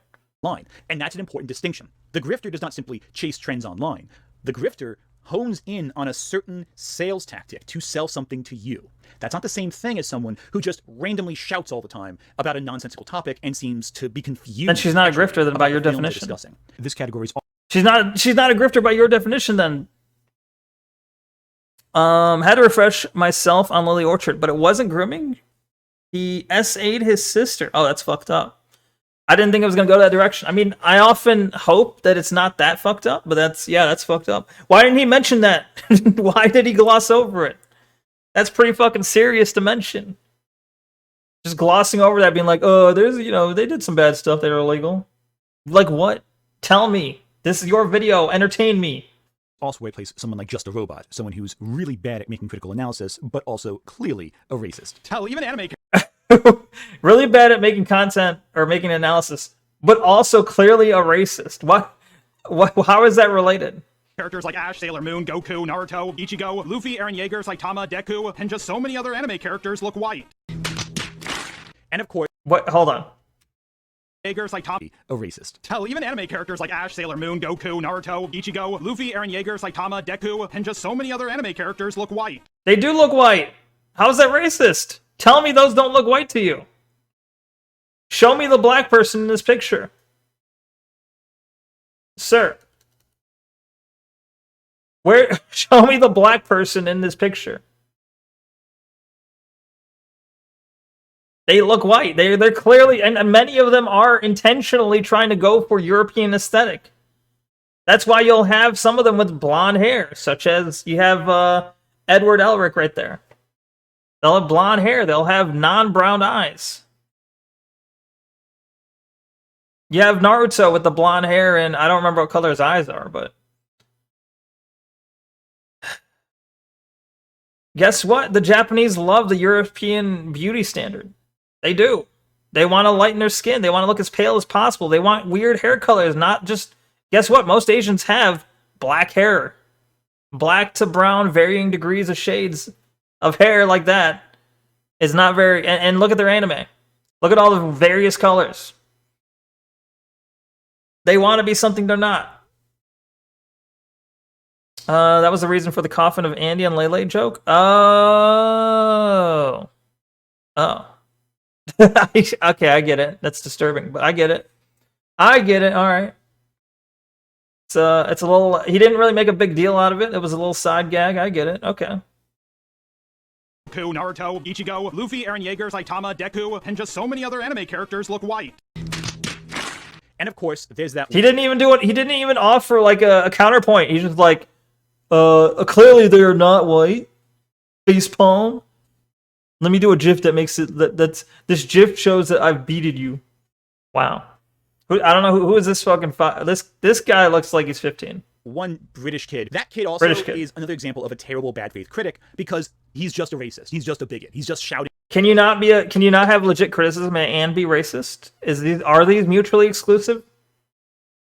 And that's an important distinction. The grifter does not simply chase trends online. The grifter hones in on a certain sales tactic to sell something to you. That's not the same thing as someone who just randomly shouts all the time about a nonsensical topic and seams to be confused. Then she's not a grifter, then, by your definition. Discussing. This category is... She's not a grifter by your definition, then. Had to refresh myself on Lily Orchard, but it wasn't grooming. He SA'd his sister. Oh, that's fucked up. I didn't think it was going to go that direction. I mean, I often hope that it's not that fucked up, but that's fucked up. Why didn't he mention that? Why did he gloss over it? That's pretty fucking serious to mention. Just glossing over that, being like, oh, there's, you know, they did some bad stuff that are illegal. Like what? Tell me. This is your video. Entertain me. Also where it plays someone like Just a Robot, someone who's really bad at making critical analysis, but also clearly a racist. Hell, even anime really bad at making content or making analysis, but also clearly a racist. What? How is that related? Characters like Ash, Sailor Moon, Goku, Naruto, Ichigo, Luffy, Eren Yeager, Saitama, Deku, and just so many other anime characters look white. And of course... What? Hold on. Yeager, Saitama, a racist. Hell, even anime characters like Ash, Sailor Moon, Goku, Naruto, Ichigo, Luffy, Eren Yeager, Saitama, Deku, and just so many other anime characters look white. They do look white. How is that racist? Tell me those don't look white to you. Show me the black person in this picture. Sir. Show me the black person in this picture. They look white. They're clearly, and many of them are intentionally trying to go for European aesthetic. That's why you'll have some of them with blonde hair, such as you have Edward Elric right there. They'll have blonde hair. They'll have non-brown eyes. You have Naruto with the blonde hair, and I don't remember what color his eyes are, but... Guess what? The Japanese love the European beauty standard. They do. They want to lighten their skin. They want to look as pale as possible. They want weird hair colors, not just... Guess what? Most Asians have black hair. Black to brown, varying degrees of shades of hair like that is not very... And look at their anime. Look at all the various colors. They want to be something they're not. That was the reason for the coffin of Andy and Lele joke? Oh. Okay, I get it. That's disturbing, but I get it. All right. It's a little... He didn't really make a big deal out of it. It was a little side gag. I get it. Okay. Goku, Naruto, Ichigo, Luffy, Eren Yeager, Saitama, Deku, and just so many other anime characters look white. And of course, there's that... He didn't even do it. He didn't even offer like a counterpoint. He's just like, clearly they are not white. Facepalm. Let me do a GIF that makes it... This GIF shows that I've beated you. Wow. I don't know who is this fucking... This guy looks like he's 15. One British kid. That kid also is another example of a terrible bad faith critic because he's just a racist. He's just a bigot. He's just shouting. Can you not have legit criticism and be racist? Are these mutually exclusive?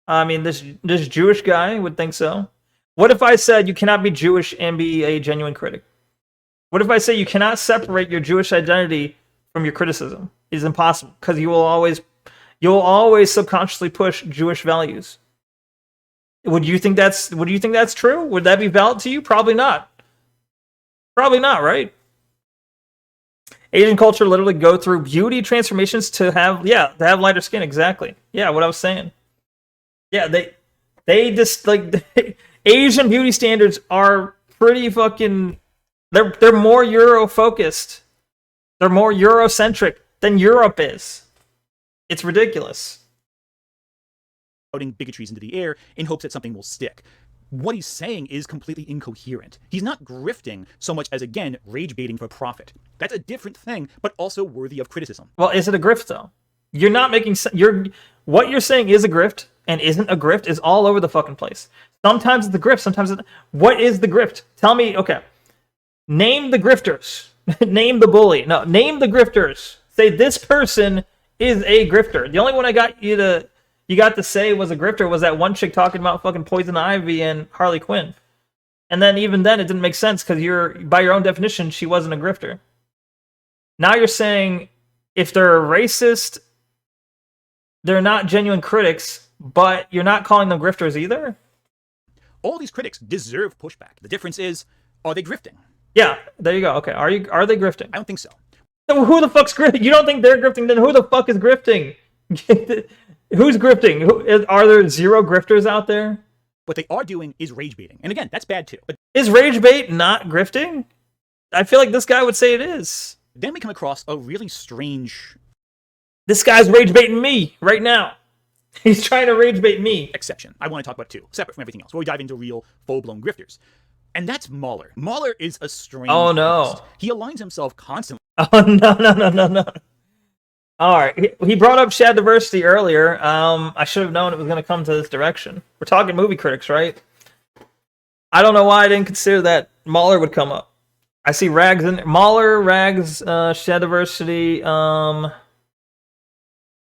I mean, this Jewish guy would think so. What if I said you cannot be Jewish and be a genuine critic? What if I say you cannot separate your Jewish identity from your criticism? It is impossible because you'll always subconsciously push Jewish values. Would you think that's true? Would that be valid to you? Probably not. Probably not, right? Asian culture literally go through beauty transformations to have lighter skin. Exactly. Yeah, what I was saying. Yeah, they just like Asian beauty standards are pretty fucking. They're more Euro focused. They're more Eurocentric than Europe is. It's ridiculous. Putting bigotries into the air in hopes that something will stick. What he's saying is completely incoherent. He's not grifting so much as, again, rage baiting for profit. That's a different thing, but also worthy of criticism. Well, is it a grift though? You're not making what you're saying is a grift and isn't a grift is all over the fucking place. Sometimes it's a grift, sometimes it's... What is the grift? Tell me, okay. Name the grifters. Name the bully. No, name the grifters. Say this person is a grifter. The only one I got you got to say was a grifter was that one chick talking about fucking Poison Ivy and Harley Quinn. And then even then it didn't make sense because by your own definition, she wasn't a grifter. Now you're saying if they're racist, they're not genuine critics, but you're not calling them grifters either? All these critics deserve pushback. The difference is, are they grifting? Yeah, there you go. Okay, are they grifting? I don't think so. So who the fuck's grifting? You don't think they're grifting? Then who the fuck is grifting? Who's grifting? Are there zero grifters out there? What they are doing is rage baiting. And again, that's bad too. But is rage bait not grifting? I feel like this guy would say it is. Then we come across a really strange... This guy's rage baiting me right now. He's trying to rage bait me. Exception. I want to talk about two, separate from everything else, where we dive into real, full-blown grifters. And that's Mahler. Mahler is a strange... Oh, no. Artist. He aligns himself constantly... Oh, no. All right. He brought up Shad diversity earlier. I should have known it was going to come to this direction. We're talking movie critics, right? I don't know why I didn't consider that Mahler would come up. I see Rags in there. Mahler, Rags, Shad diversity.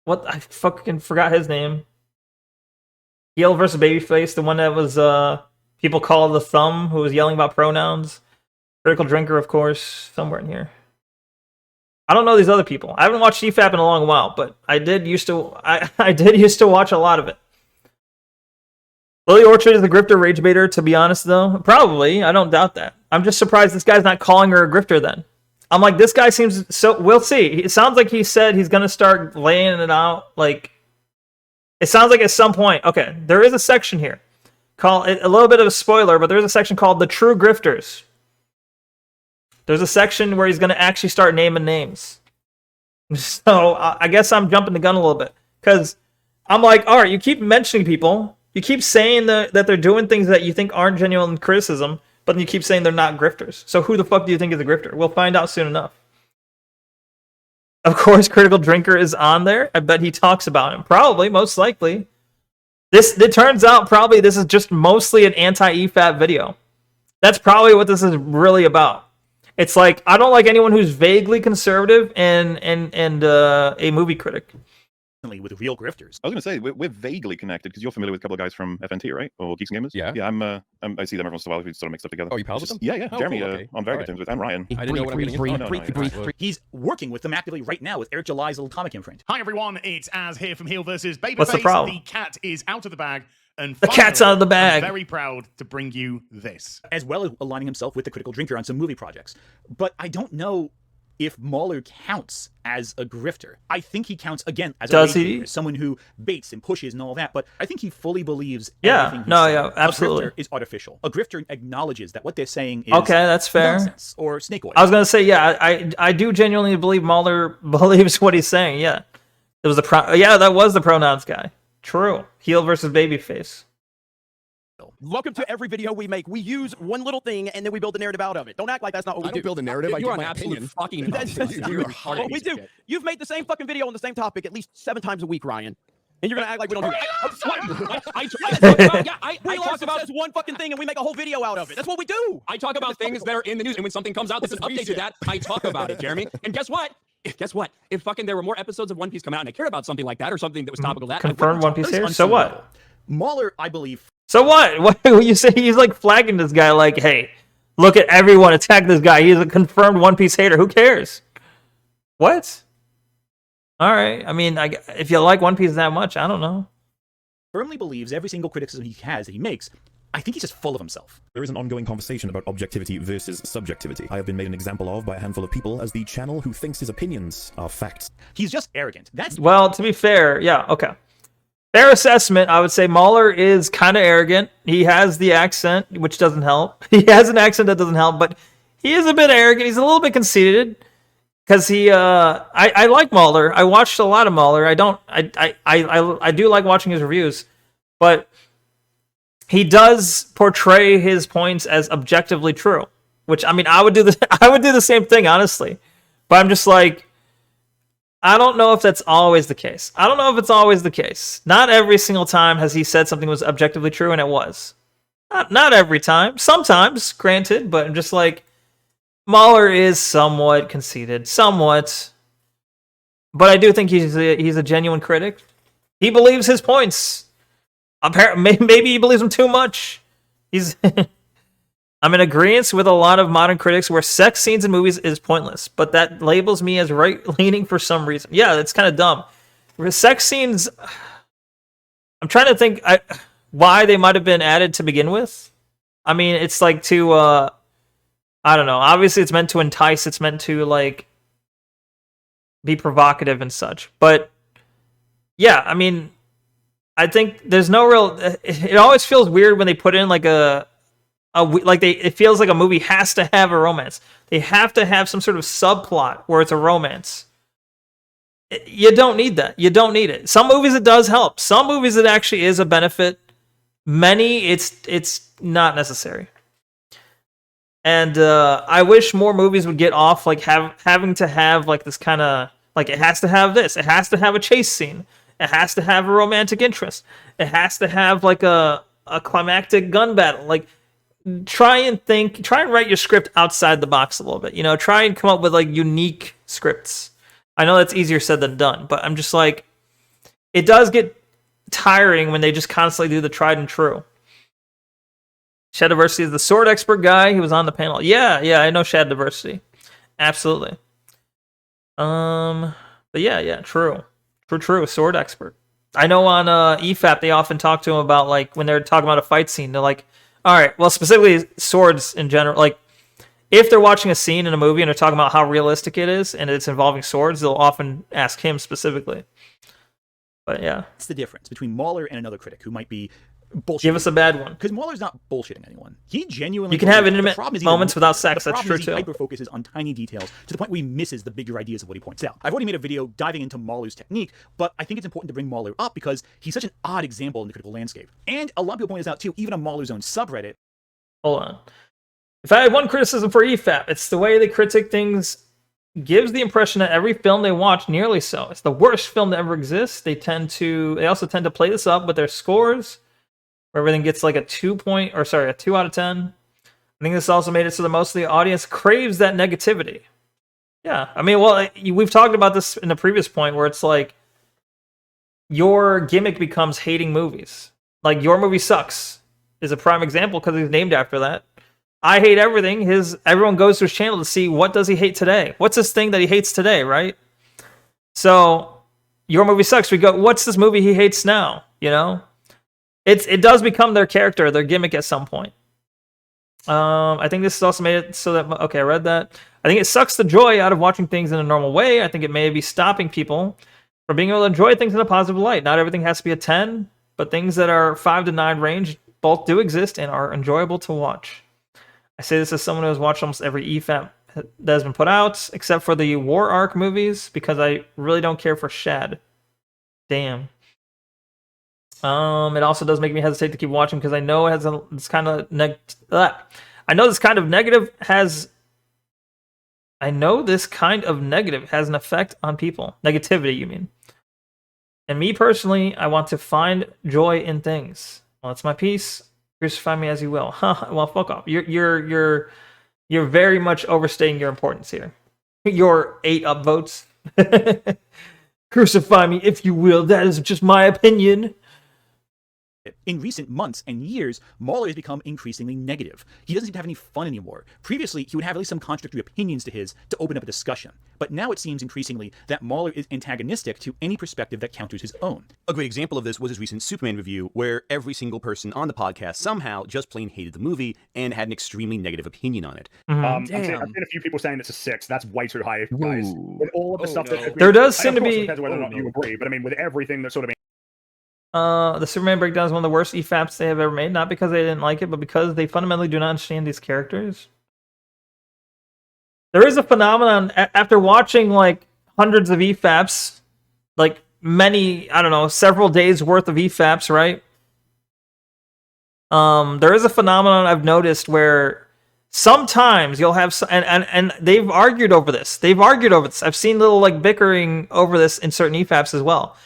What? I fucking forgot his name. Heel versus Babyface, the one that was people call the Thumb, who was yelling about pronouns. Critical Drinker, of course, somewhere in here. I don't know these other people. I haven't watched EFAP in a long while, but I did used to watch a lot of it. Lily Orchard is a grifter rage baiter, to be honest, though. Probably. I don't doubt that. I'm just surprised this guy's not calling her a grifter then. I'm like, this guy seems so... We'll see. It sounds like he said he's going to start laying it out. Like, it sounds like at some point... Okay, there is a section here. Call it a little bit of a spoiler, but there's a section called The True Grifters. There's a section where he's going to actually start naming names. So I guess I'm jumping the gun a little bit. Because I'm like, all right, you keep mentioning people. You keep saying that they're doing things that you think aren't genuine criticism, but then you keep saying they're not grifters. So who the fuck do you think is a grifter? We'll find out soon enough. Of course, Critical Drinker is on there. I bet he talks about him. Probably, most likely. It turns out probably this is just mostly an anti-EFAP video. That's probably what this is really about. It's like, I don't like anyone who's vaguely conservative and a movie critic. With real grifters. I was going to say, we're vaguely connected because you're familiar with a couple of guys from FNT, right? Or Geeks and Gamers? Yeah. Yeah, I see them every once in a while. We sort of make stuff together. Oh, you pals with them? Yeah. Oh, Jeremy, cool, okay. I'm very good friends with, and Ryan. I didn't know what I'm getting into. He's working with them actively right now with Eric July's little comic imprint. Hi everyone, it's Az here from Heel versus Babyface. What's the problem? The cat is out of the bag. And the cat's out of the bag. I'm very proud to bring you this. As well as aligning himself with the Critical Drinker on some movie projects. But I don't know if Mahler counts as a grifter. I think he counts, again, as someone who baits and pushes and all that, but I think he fully believes everything he's saying. Absolutely. A grifter is artificial. A grifter acknowledges that what they're saying is okay, that's fair. Nonsense or snake oil. I was going to say, yeah, I do genuinely believe Mahler believes what he's saying, yeah. It was that was the pronouns guy. True. Heel versus Babyface. Welcome to every video we make. We use one little thing and then we build a narrative out of it. Don't act like that's not what we do. I don't build a narrative. I give my opinion. What we do. You've made the same fucking video on the same topic at least 7 times a week, Ryan. And you're gonna act like we don't do that. We talk about one fucking thing and we make a whole video out of it. That's what we do. I talk about things that are in the news, and when something comes out that's an update to that, I talk about it, Jeremy. And guess what? If fucking there were more episodes of One Piece come out and I cared about something like that or something that was topical that confirmed One Piece here. So what? Mahler, I believe. So what? What you say? He's like flagging this guy, like, hey, look at everyone, attack this guy. He's a confirmed One Piece hater. Who cares? What? All right. I mean, if you like One Piece that much, I don't know. Firmly believes every single criticism he has that he makes I think he's just full of himself. There is an ongoing conversation about objectivity versus subjectivity. I have been made an example of by a handful of people as the channel who thinks his opinions are facts. He's just arrogant. That's Well, to be fair, yeah, okay. Fair assessment, I would say Mahler is kind of arrogant. He has the accent, which doesn't help. He has an accent that doesn't help, but he is a bit arrogant. He's a little bit conceited. Because I like Mahler. I watched a lot of Mahler. I do like watching his reviews, but he does portray his points as objectively true. Which, I mean, I would do the same thing, honestly. But I'm just like, I don't know if that's always the case. I don't know if it's always the case. Not every single time has he said something was objectively true, and it was. Not every time. Sometimes, granted, but I'm just like, Mahler is somewhat conceited. Somewhat. But I do think he's a genuine critic. He believes his points. Apparently, maybe he believes them too much. I'm in agreement with a lot of modern critics where sex scenes in movies is pointless, but that labels me as right-leaning for some reason. Yeah, that's kind of dumb. Sex scenes, I'm trying to think why they might have been added to begin with. I mean, it's like to, I don't know. Obviously, it's meant to entice. It's meant to, like, be provocative and such. But, yeah, I mean, I think there's no real... It always feels weird when they put in, like, it feels like a movie has to have a romance. They have to have some sort of subplot where it's a romance. You don't need that. You don't need it. Some movies it does help. Some movies it actually is a benefit. Many it's not necessary. And I wish more movies would get off like having to have like this kind of like it has to have this. It has to have a chase scene. It has to have a romantic interest. It has to have like a climactic gun battle. Like try and write your script outside the box a little bit. You know, try and come up with like unique scripts. I know that's easier said than done, but I'm just like, it does get tiring when they just constantly do the tried and true. Shad Diversity is the sword expert guy. He was on the panel. Yeah, I know Shad Diversity. Absolutely. But yeah, true. Sword expert. I know on EFAP they often talk to him about like when they're talking about a fight scene. They're like, all right, well, specifically swords in general. Like, if they're watching a scene in a movie and they're talking about how realistic it is and it's involving swords, they'll often ask him specifically. But yeah. What's the difference between Mahler and another critic who might be bullshitting? Give us a bad one. Because Mahler's not bullshitting anyone. He genuinely... You can have intimate moments without sex. That's true, too. He hyper-focuses on tiny details to the point where he misses the bigger ideas of what he points out. I've already made a video diving into Mahler's technique, but I think it's important to bring Mahler up because he's such an odd example in the critical landscape. And a lot of people point this out, too, even on Mahler's own subreddit. Hold on. If I had one criticism for EFAP, it's the way they critique things gives the impression that every film they watch, nearly so. It's the worst film that ever exists. They also tend to play this up with their scores, where everything gets like a 2 out of 10. I think this also made it so that most of the audience craves that negativity. Yeah, I mean, well, we've talked about this in the previous point where it's like your gimmick becomes hating movies. Like, Your Movie Sucks is a prime example because he's named after that. I hate everything. Everyone goes to his channel to see what does he hate today. What's this thing that he hates today, right? So, Your Movie Sucks. We go, what's this movie he hates now? You know, it does become their character, their gimmick at some point. I think this has also made it so that I read that. I think it sucks the joy out of watching things in a normal way. I think it may be stopping people from being able to enjoy things in a positive light. Not everything has to be a 10, but things that are 5 to 9 range both do exist and are enjoyable to watch. I say this as someone who has watched almost every EFAP that has been put out, except for the War Arc movies, because I really don't care for Shad. Damn. It also does make me hesitate to keep watching because I know it has this kind of I know this kind of negative has an effect on people. Negativity, you mean? And me personally, I want to find joy in things. Well, that's my piece. Crucify me as you will. Huh, well, fuck off. You're very much overstating your importance here. Your 8 upvotes. Crucify me if you will. That is just my opinion. In recent months and years, Mahler has become increasingly negative. He doesn't seem to have any fun anymore. Previously, he would have at least some contradictory opinions to his to open up a discussion. But now it seems increasingly that Mahler is antagonistic to any perspective that counters his own. A great example of this was his recent Superman review, where every single person on the podcast somehow just plain hated the movie and had an extremely negative opinion on it. I've seen a few people saying it's a 6. That's way too high, guys. With all of the stuff that there does seem to of course, be. It depends whether or not you agree, but I mean, with everything that sort of. The Superman breakdown is one of the worst EFAPs they have ever made, not because they didn't like it, but because they fundamentally do not understand these characters. There is a phenomenon, after watching like hundreds of EFAPs, like many, I don't know, several days worth of EFAPs, right? There is a phenomenon I've noticed where sometimes you'll have, and they've argued over this. I've seen little like bickering over this in certain EFAPs as well.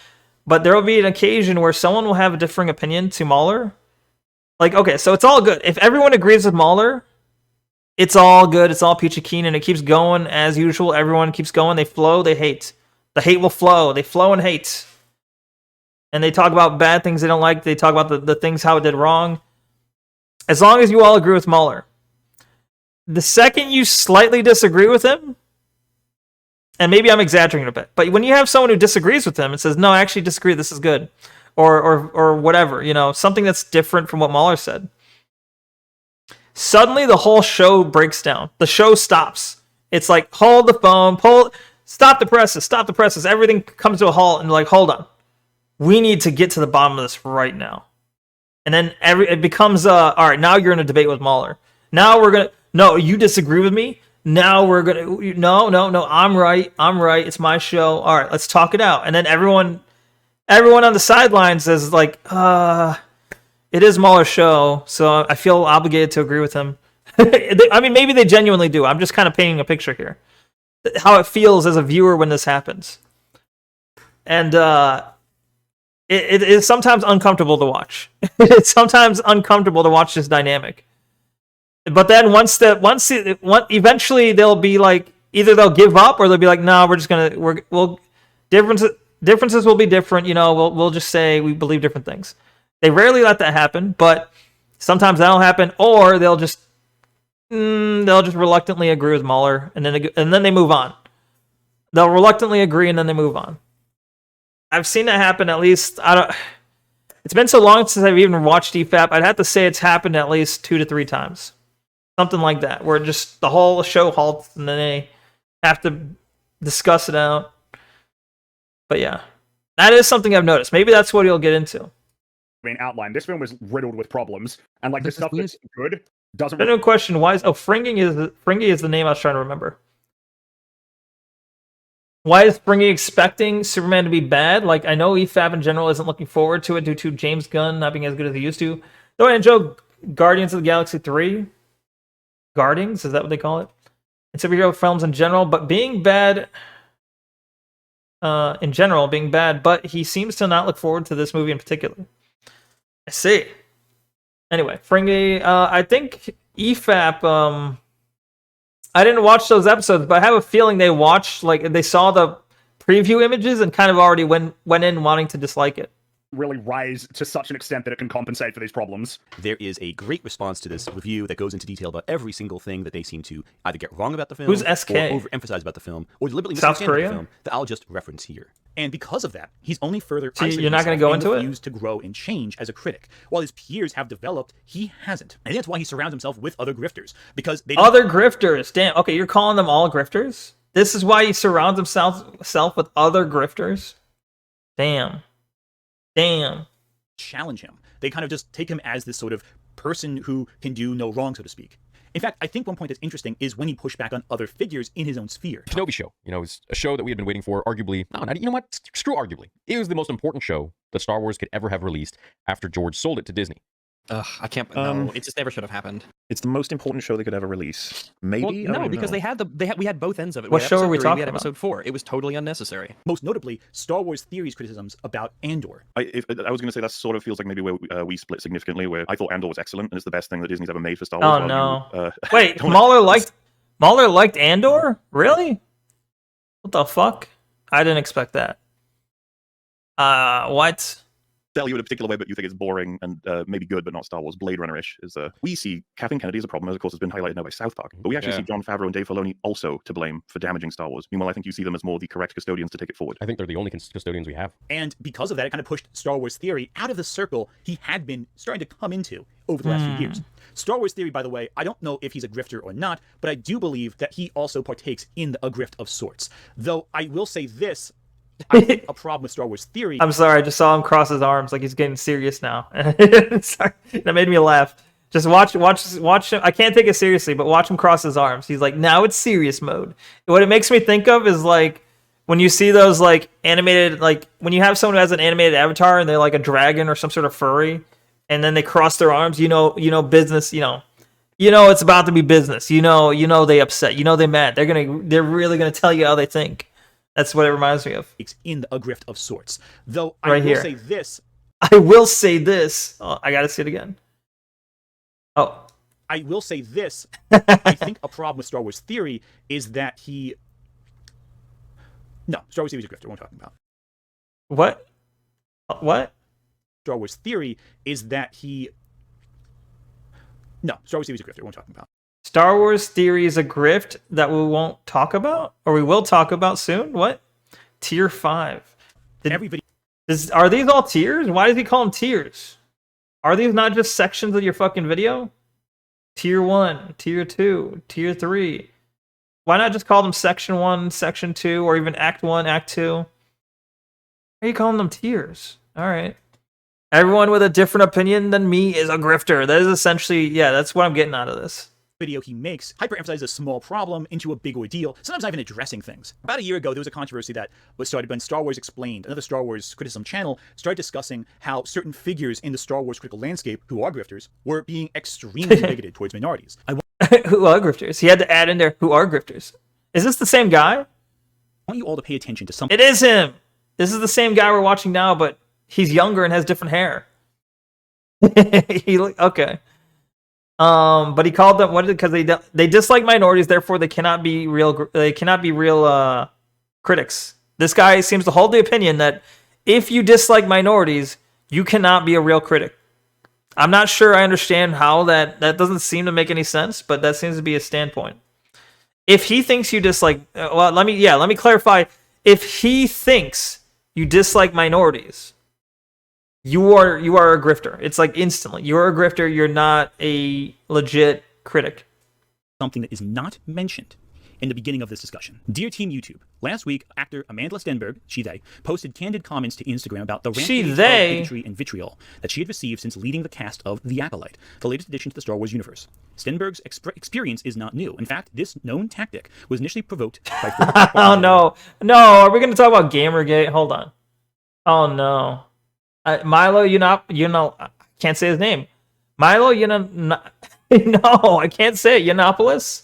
But there will be an occasion where someone will have a differing opinion to Mahler. Like, okay, so it's all good. If everyone agrees with Mahler, it's all good. It's all peachy keen, and it keeps going as usual. Everyone keeps going. They flow, they hate. The hate will flow. They flow and hate. And they talk about bad things they don't like. They talk about the things how it did wrong. As long as you all agree with Mahler. The second you slightly disagree with him, and maybe I'm exaggerating a bit, but when you have someone who disagrees with him and says, no, I actually disagree, this is good, or whatever, you know, something that's different from what Mahler said, suddenly the whole show breaks down. The show stops. It's like, hold the phone, stop the presses. Everything comes to a halt, and like, hold on. We need to get to the bottom of this right now. And then it becomes, all right, now you're in a debate with Mahler. Now no, you disagree with me? Now we're gonna no, I'm right. It's my show. All right, let's talk it out. And then everyone on the sidelines is like, it is Mahler's show, so I feel obligated to agree with him. I mean, maybe they genuinely do. I'm just kind of painting a picture here, how it feels as a viewer when this happens, and it is sometimes uncomfortable to watch. It's sometimes uncomfortable to watch this dynamic. But then eventually they'll be like, either they'll give up or they'll be like, no, differences will be different. You know, we'll just say we believe different things. They rarely let that happen, but sometimes that'll happen, or they'll just reluctantly agree with Mahler, and then they move on. They'll reluctantly agree and then they move on. I've seen that happen at least. It's been so long since I've even watched EFAP. I'd have to say it's happened at least 2 to 3 times. Something like that, where just the whole show halts and then they have to discuss it out. But yeah, that is something I've noticed. Maybe that's what he'll get into. Outline. This film was riddled with problems, and like the stuff that's good doesn't. No question. Why is Fringy is the name I was trying to remember. Why is Fringy expecting Superman to be bad? Like, I know EFAP in general isn't looking forward to it due to James Gunn not being as good as he used to. Though I enjoy Guardians of the Galaxy 3. Guardians, is that what they call it? And superhero films in general, but being bad, but he seems to not look forward to this movie in particular. I see. Anyway, Fringy, I think EFAP, I didn't watch those episodes, but I have a feeling they watched, like, they saw the preview images and kind of already went in wanting to dislike it. Really rise to such an extent that it can compensate for these problems. There is a great response to this review that goes into detail about every single thing that they seem to either get wrong about the film, Who's SK? or overemphasize about the film, or deliberately South misunderstand Korea? the film that I'll just reference here. And because of that, he's only further So isolated you're not going to go himself into and it? refused to grow and change as a critic. While his peers have developed, he hasn't. And that's why he surrounds himself with other grifters, because they Other grifters. Damn. Okay, you're calling them all grifters? This is why he surrounds himself with other grifters? Damn. challenge him. They kind of just take him as this sort of person who can do no wrong, so to speak. In fact, I think one point that's interesting is when he pushed back on other figures in his own sphere. Kenobi show, you know, is a show that we had been waiting for, arguably, you know what, screw arguably. It was the most important show that Star Wars could ever have released after George sold it to Disney. I can't. No, it just never should have happened. It's the most important show they could ever release. Maybe. Well, no, because we had both ends of it. What We had show are episode we 3, talking we had about? episode 4. It was totally unnecessary. Most notably, Star Wars theories criticisms about Andor. I was going to say that sort of feels like maybe where we split significantly. Where I thought Andor was excellent and it's the best thing that Disney's ever made for Star Wars. Oh no! You, Wait, Mahler liked Andor? Really? What the fuck? I didn't expect that. What? sell you in a particular way, but you think it's boring and maybe good, but not Star Wars Blade Runner-ish. We see Kathleen Kennedy as a problem, as of course has been highlighted now by South Park. But we actually see Jon Favreau and Dave Filoni also to blame for damaging Star Wars. Meanwhile, I think you see them as more the correct custodians to take it forward. I think they're the only custodians we have. And because of that, it kind of pushed Star Wars Theory out of the circle he had been starting to come into over the last few years. Star Wars Theory, by the way, I don't know if he's a grifter or not, but I do believe that he also partakes in a grift of sorts. Though I will say this, I think a problem with Star Wars Theory... I'm sorry, I just saw him cross his arms like he's getting serious now. Sorry, that made me laugh. Just watch him. I can't take it seriously, but watch him cross his arms. He's like, now it's serious mode. What it makes me think of is like when you see those like animated, like when you have someone who has an animated avatar and they're like a dragon or some sort of furry, and then they cross their arms. You know, business. You know, it's about to be business. You know, they upset. You know, they mad. They're really gonna tell you how they think. That's what it reminds me of. It's in a grift of sorts. Though I will say this. I will say this. Oh, I gotta see it again. Oh. I will say this. I think a problem with Star Wars Theory is that he... No, Star Wars Theory is a grifter. What I'm talking about. What? What? Star Wars Theory is that he... No, Star Wars Theory is a grifter. What I'm talking about. Star Wars Theory is a grift that we won't talk about? Or we will talk about soon? What? Tier 5. Are these all tiers? Why does he call them tiers? Are these not just sections of your fucking video? Tier 1, Tier 2, Tier 3. Why not just call them Section 1, Section 2, or even Act 1, Act 2? Why are you calling them tiers? Alright. Everyone with a different opinion than me is a grifter. That is essentially, yeah, that's what I'm getting out of this. Video he makes hyperemphasizes a small problem into a big ordeal, sometimes not even addressing things. About a year ago, there was a controversy that was started when Star Wars Explained, another Star Wars criticism channel, started discussing how certain figures in the Star Wars critical landscape, who are grifters, were being extremely bigoted towards minorities. Who are grifters? He had to add in there, who are grifters. Is this the same guy? I want you all to pay attention to something. It is him! This is the same guy we're watching now, but he's younger and has different hair. Okay. But he called them because they dislike minorities, therefore they cannot be real. They cannot be real critics. This guy seems to hold the opinion that if you dislike minorities, you cannot be a real critic. I'm not sure I understand how that doesn't seem to make any sense, but that seems to be a standpoint. If he thinks you dislike, well, let me clarify. If he thinks you dislike minorities, you are a grifter. It's like instantly. You're a grifter. You're not a legit critic. Something that is not mentioned in the beginning of this discussion. Dear Team YouTube, last week, actor Amanda Stenberg, they, posted candid comments to Instagram about the rampage of bigotry and vitriol that she had received since leading the cast of The Acolyte, the latest addition to the Star Wars universe. Stenberg's experience is not new. In fact, this known tactic was initially provoked by... Oh, no. No, are we going to talk about Gamergate? Hold on. Oh, no. Milo, I can't say his name. Milo, no, I can't say it. Yiannopoulos,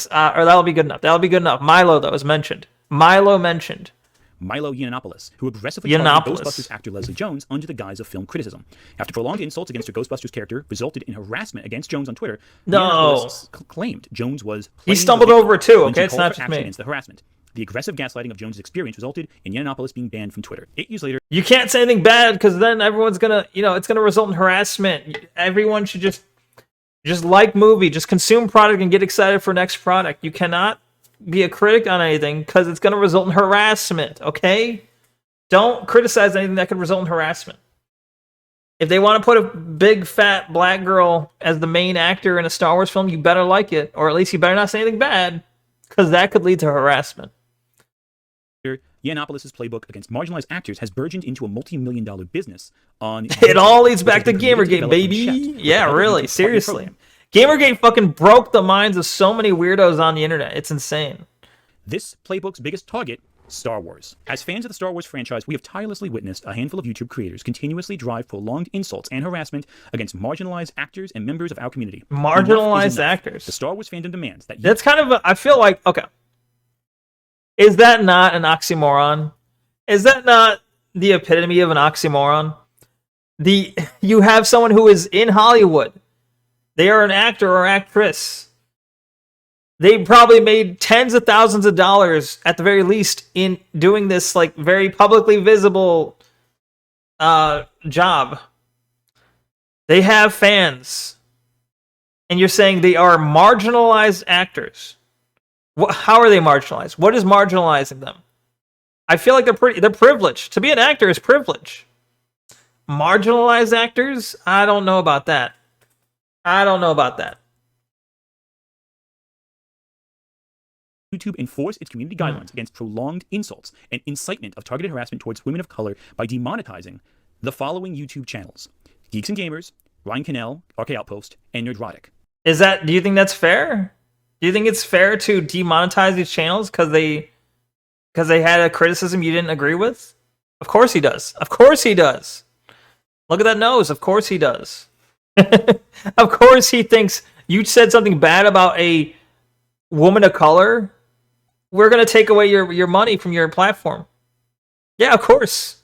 or that'll be good enough. That'll be good enough. Milo, though, is mentioned. Milo Yiannopoulos, who aggressively targeted Ghostbusters actor Leslie Jones under the guise of film criticism. After prolonged insults against her Ghostbusters character resulted in harassment against Jones on Twitter, Yiannopoulos claimed Jones was... He stumbled over it, too, okay? It's not just me. Against the harassment. The aggressive gaslighting of Jones' experience resulted in Yiannopoulos being banned from Twitter. 8 years later... You can't say anything bad, because then everyone's gonna, it's gonna result in harassment. Everyone should just like movie, just consume product and get excited for next product. You cannot be a critic on anything, because it's gonna result in harassment, okay? Don't criticize anything that could result in harassment. If they want to put a big, fat, black girl as the main actor in a Star Wars film, you better like it, or at least you better not say anything bad, because that could lead to harassment. Yiannopoulos' playbook against marginalized actors has burgeoned into a multi-million-dollar business on... It all leads back to Gamergate, baby! Yeah, really, seriously. Gamergate fucking broke the minds of so many weirdos on the internet. It's insane. This playbook's biggest target, Star Wars. As fans of the Star Wars franchise, we have tirelessly witnessed a handful of YouTube creators continuously drive prolonged insults and harassment against marginalized actors and members of our community. Marginalized actors? The Star Wars fandom demands that... That's kind of I feel like... Okay. Is that not an oxymoron? Is that not the epitome of an oxymoron? You have someone who is in Hollywood. They are an actor or actress. They probably made tens of thousands of dollars, at the very least, in doing this like very publicly visible job. They have fans. And you're saying they are marginalized actors. How are they marginalized? What is marginalizing them? I feel like they're privileged. To be an actor is privilege. Marginalized actors? I don't know about that. I don't know about that. YouTube enforce its community guidelines against prolonged insults and incitement of targeted harassment towards women of color by demonetizing the following YouTube channels: Geeks and Gamers, Ryan Cannell, RK Outpost, and Nerdrotic. Do you think that's fair? Do you think it's fair to demonetize these channels because they had a criticism you didn't agree with? Of course he does. Of course he does. Look at that nose. Of course he does. Of course he thinks you said something bad about a woman of color. We're going to take away your money from your platform. Yeah, of course.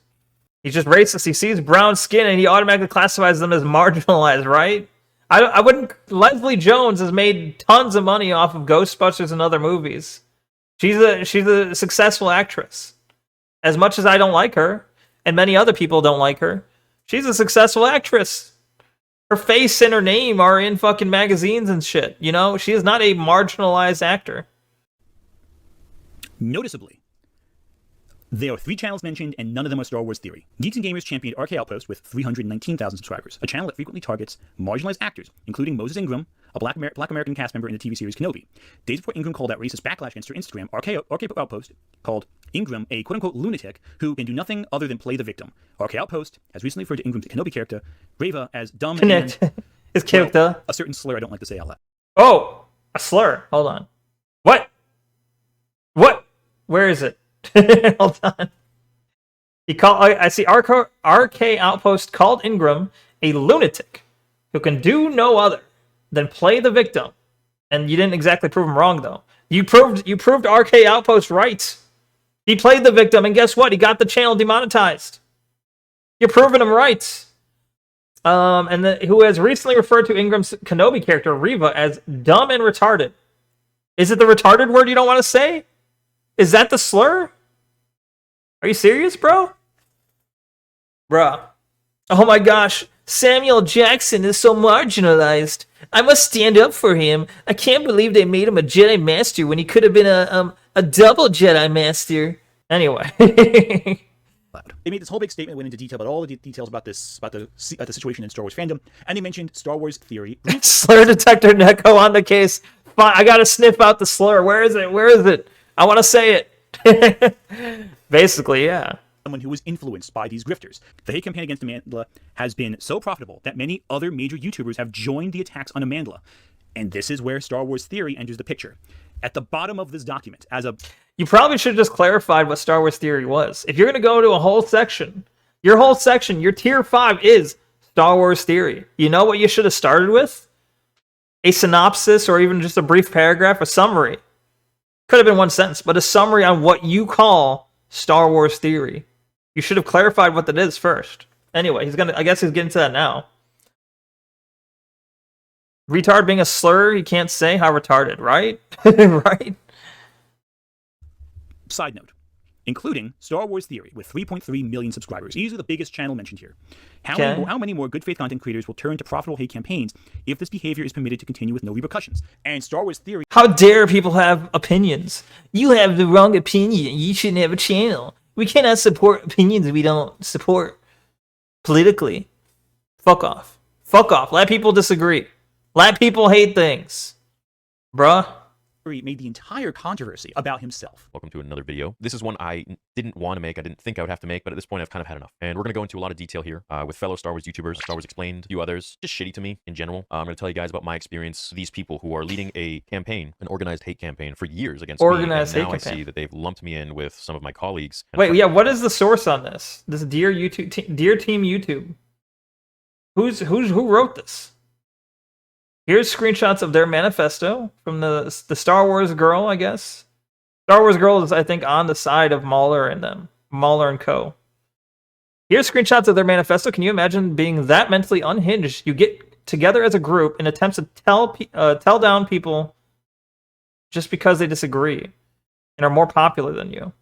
He's just racist. He sees brown skin and he automatically classifies them as marginalized, right? I wouldn't. Leslie Jones has made tons of money off of Ghostbusters and other movies. She's a successful actress. As much as I don't like her, and many other people don't like her, she's a successful actress. Her face and her name are in fucking magazines and shit. You know, she is not a marginalized actor. Noticeably, there are 3 channels mentioned, and none of them are Star Wars Theory. Geeks and Gamers championed RK Outpost with 319,000 subscribers, a channel that frequently targets marginalized actors, including Moses Ingram, a black American cast member in the TV series Kenobi. Days before Ingram called out racist backlash against her Instagram, RK Outpost called Ingram a quote-unquote lunatic who can do nothing other than play the victim. RK Outpost has recently referred to Ingram's Kenobi character, Reva, as dumb and... His character. A certain slur I don't like to say out loud. Oh! A slur. Hold on. What? What? Where is it? Hold on. I see RK Outpost called Ingram a lunatic who can do no other than play the victim. And you didn't exactly prove him wrong, though. You proved RK Outpost right. He played the victim, and guess what? He got the channel demonetized. You're proving him right. Who has recently referred to Ingram's Kenobi character, Reva, as dumb and retarded. Is it the retarded word you don't want to say? Is that the slur? Are you serious, bro? Bruh. Oh my gosh. Samuel Jackson is so marginalized. I must stand up for him. I can't believe they made him a Jedi Master when he could have been a double Jedi Master. Anyway. They made this whole big statement, went into detail about all the details about the situation in Star Wars fandom, and they mentioned Star Wars Theory. Slur detector Neko on the case. Fine, I gotta sniff out the slur. Where is it? Where is it? I want to say it. Basically, yeah. Someone who was influenced by these grifters. The hate campaign against Amandla has been so profitable that many other major YouTubers have joined the attacks on Amandla. And this is where Star Wars Theory enters the picture. At the bottom of this document, You probably should have just clarified what Star Wars Theory was. If you're going to go to a whole section, your tier 5 is Star Wars Theory. You know what you should have started with? A synopsis or even just a brief paragraph, a summary. Could have been one sentence, but a summary on what you call Star Wars Theory. You should have clarified what that is first. Anyway, I guess he's getting to that now. Retard being a slur, you can't say how retarded, right? Right? Side note, including Star Wars Theory with 3.3 million subscribers, easily the biggest channel mentioned here. How many more good faith content creators will turn to profitable hate campaigns if this behavior is permitted to continue with no repercussions? And Star Wars Theory... How dare people have opinions? You have the wrong opinion. You shouldn't have a channel. We cannot support opinions we don't support politically. Fuck off. Fuck off. Let people disagree. Let people hate things. Bruh. Made the entire controversy about himself. Welcome to another video. This is one I didn't want to make. I didn't think I would have to make, but at this point I've kind of had enough. And we're going to go into a lot of detail here with fellow Star Wars YouTubers, Star Wars Explained, a few others. Just shitty to me in general. I'm going to tell you guys about my experience. These people who are leading a campaign, an organized hate campaign for years against me. And now I see that they've lumped me in with some of my colleagues. Wait, yeah, what is the source on this? This Dear Team YouTube. Who wrote this? Here's screenshots of their manifesto from the Star Wars girl, I guess. Star Wars girl is, I think, on the side of Mauler and them. Mauler and co. Here's screenshots of their manifesto. Can you imagine being that mentally unhinged? You get together as a group in attempts to tell down people just because they disagree and are more popular than you.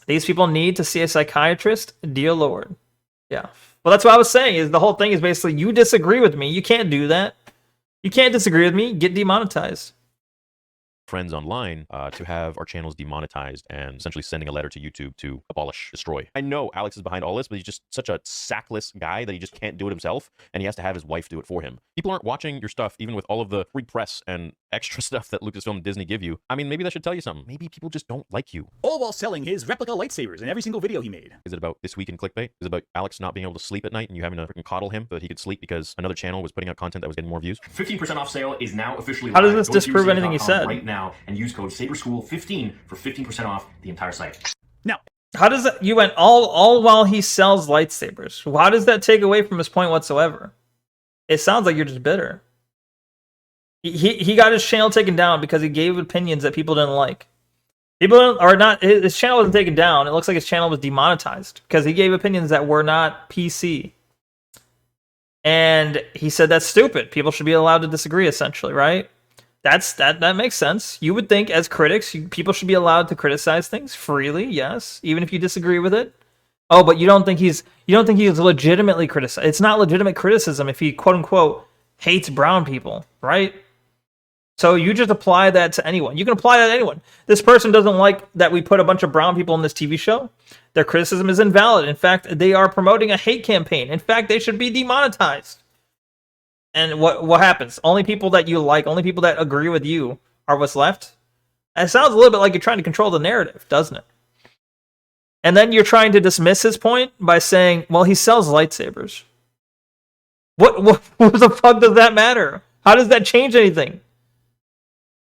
These people need to see a psychiatrist, dear Lord. Yeah. Well, that's what I was saying, is the whole thing is basically, you disagree with me. You can't do that. You can't disagree with me. Get demonetized. Friends online to have our channels demonetized and essentially sending a letter to YouTube to abolish, destroy. I know Alex is behind all this, but he's just such a sackless guy that he just can't do it himself, and he has to have his wife do it for him. People aren't watching your stuff, even with all of the free press and extra stuff that Lucasfilm and Disney give you. I mean, maybe that should tell you something. Maybe people just don't like you. All while selling his replica lightsabers in every single video he made. Is it about This Week in Clickbait? Is it about Alex not being able to sleep at night and you having to freaking coddle him so that he could sleep because another channel was putting out content that was getting more views? 15% off sale is now officially How does live. this Go to disprove anything he SaberSchool.com said? right now and use code SaberSchool15 for 15% off the entire site. Now, how does that, you went all while he sells lightsabers? How does that take away from his point whatsoever? It sounds like you're just bitter. He got his channel taken down because he gave opinions that people didn't like. People are not, his channel wasn't taken down. It looks like his channel was demonetized because he gave opinions that were not PC. And he said that's stupid. People should be allowed to disagree, essentially, right? That makes sense. You would think as critics, people should be allowed to criticize things freely, yes, even if you disagree with it. Oh, but you don't think he's legitimately criticized. It's not legitimate criticism if he quote unquote hates brown people, right? So you just apply that to anyone. You can apply that to anyone. This person doesn't like that we put a bunch of brown people in this TV show. Their criticism is invalid. In fact, they are promoting a hate campaign. In fact, they should be demonetized. And what happens? Only people that you like, only people that agree with you are what's left. And it sounds a little bit like you're trying to control the narrative, doesn't it? And then you're trying to dismiss his point by saying, well, he sells lightsabers. What the fuck does that matter? How does that change anything?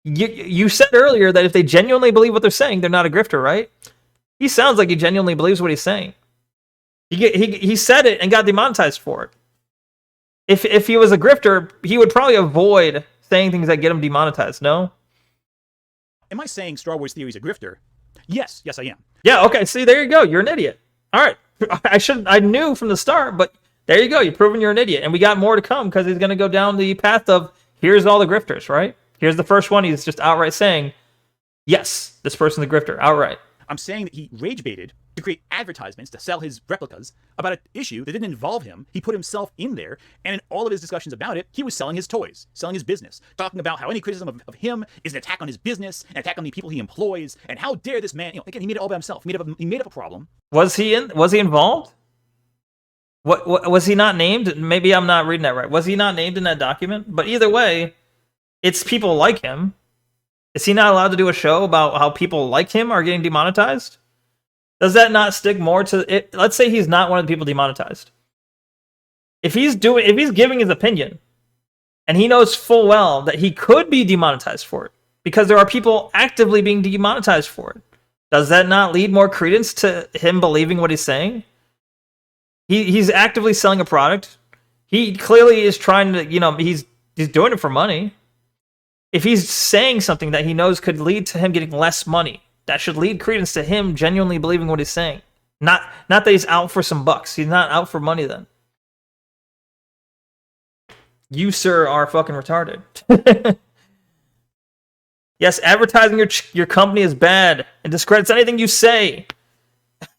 You said earlier that if they genuinely believe what they're saying, they're not a grifter, right? He sounds like he genuinely believes what he's saying. He said it and got demonetized for it. If he was a grifter, he would probably avoid saying things that get him demonetized, no? Am I saying Star Wars Theory is a grifter? Yes, I am. Yeah, okay, see, there you go. You're an idiot. All right. I knew from the start, but there you go. You've proven you're an idiot. And we got more to come because he's going to go down the path of here's all the grifters, right? Here's the first one. He's just outright saying, yes, this person's a grifter, outright. I'm saying that he rage baited to create advertisements to sell his replicas about an issue that didn't involve him. He put himself in there, and in all of his discussions about it, he was selling his toys, selling his business, talking about how any criticism of him is an attack on his business, an attack on the people he employs, and how dare this man, again, he made it all by himself. He made up a problem. Was he involved? What was he not named? Maybe I'm not reading that right. Was he not named in that document? But either way, it's people like him. Is he not allowed to do a show about how people like him are getting demonetized? Does that not stick more to it? Let's say he's not one of the people demonetized. If he's giving his opinion, and he knows full well that he could be demonetized for it, because there are people actively being demonetized for it, does that not lead more credence to him believing what he's saying? He's actively selling a product. He clearly is trying to, he's doing it for money. If he's saying something that he knows could lead to him getting less money, that should lead credence to him genuinely believing what he's saying. Not that he's out for some bucks. He's not out for money then. You, sir, are fucking retarded. Yes, advertising your company is bad and discredits anything you say.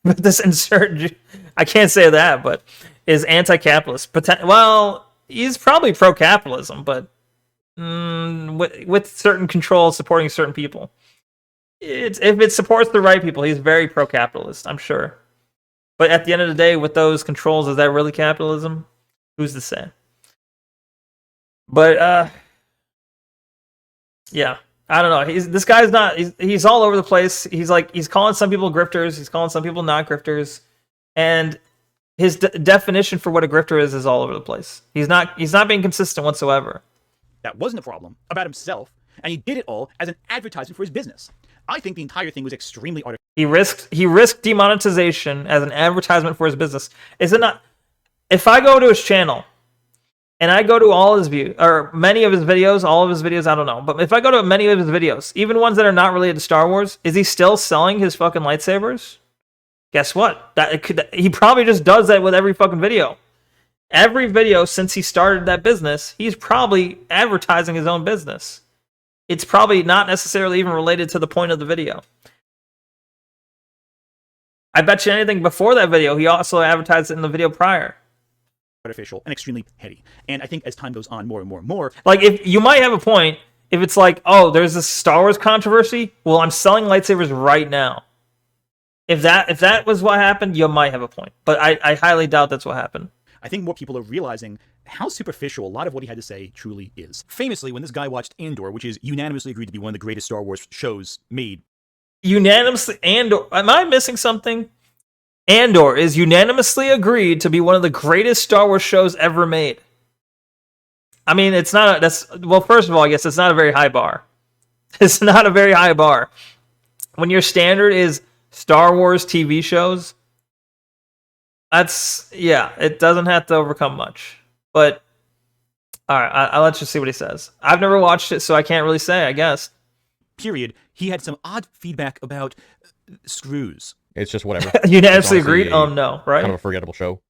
But this insert, I can't say that, but is anti-capitalist. Well, he's probably pro-capitalism, but with certain controls supporting certain people. If it supports the right people, he's very pro-capitalist, I'm sure. But at the end of the day, with those controls, is that really capitalism? Who's to say? But yeah, I don't know. This guy's not. He's all over the place. He's calling some people grifters. He's calling some people not grifters, and his definition for what a grifter is all over the place. He's not being consistent whatsoever. That wasn't a problem about himself, and he did it all as an advertisement for his business. I think the entire thing was extremely artificial. He risked demonetization as an advertisement for his business. Is it not? If I go to his channel and I go to all his views or many of his videos, all of his videos, I don't know, but if I go to many of his videos, even ones that are not related to Star Wars, is he still selling his fucking lightsabers? Guess what? He probably just does that with every fucking video. Every video since he started that business, he's probably advertising his own business. It's probably not necessarily even related to the point of the video. I bet you anything before that video, he also advertised it in the video prior. Artificial and extremely petty. And I think as time goes on more and more and more, Like, if you might have a point if it's like, oh, there's this Star Wars controversy. Well, I'm selling lightsabers right now. If that was what happened, you might have a point. But I highly doubt that's what happened. I think more people are realizing how superficial a lot of what he had to say truly is. Famously, when this guy watched Andor, which is unanimously agreed to be one of the greatest Star Wars shows made. Unanimously, Andor. Am I missing something? Andor is unanimously agreed to be one of the greatest Star Wars shows ever made. I mean, it's not. Well, first of all, I guess it's not a very high bar. It's not a very high bar. When your standard is Star Wars TV shows, it doesn't have to overcome much. But all right, I'll let you see what he says. I've never watched it, so I can't really say, I guess. Period. He had some odd feedback about screws. It's just whatever. Unanimously agreed? No, right? Kind of a forgettable show.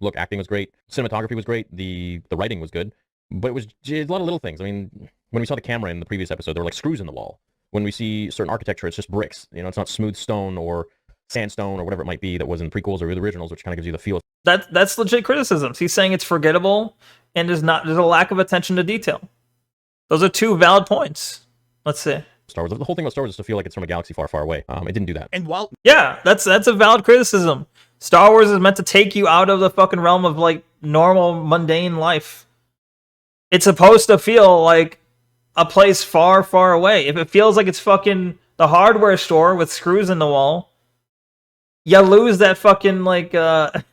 Look, acting was great. Cinematography was great. The writing was good. But it was a lot of little things. I mean, when we saw the camera in the previous episode, there were like screws in the wall. When we see certain architecture, it's just bricks. You know, it's not smooth stone or sandstone or whatever it might be that was in the prequels or the originals, which kind of gives you the feel. That's legit criticisms. He's saying it's forgettable and there's a lack of attention to detail. Those are two valid points. Let's see. Star Wars. The whole thing about Star Wars is to feel like it's from a galaxy far, far away. It didn't do that. And while that's a valid criticism. Star Wars is meant to take you out of the fucking realm of like normal mundane life. It's supposed to feel like a place far, far away. If it feels like it's fucking the hardware store with screws in the wall, you lose that fucking like that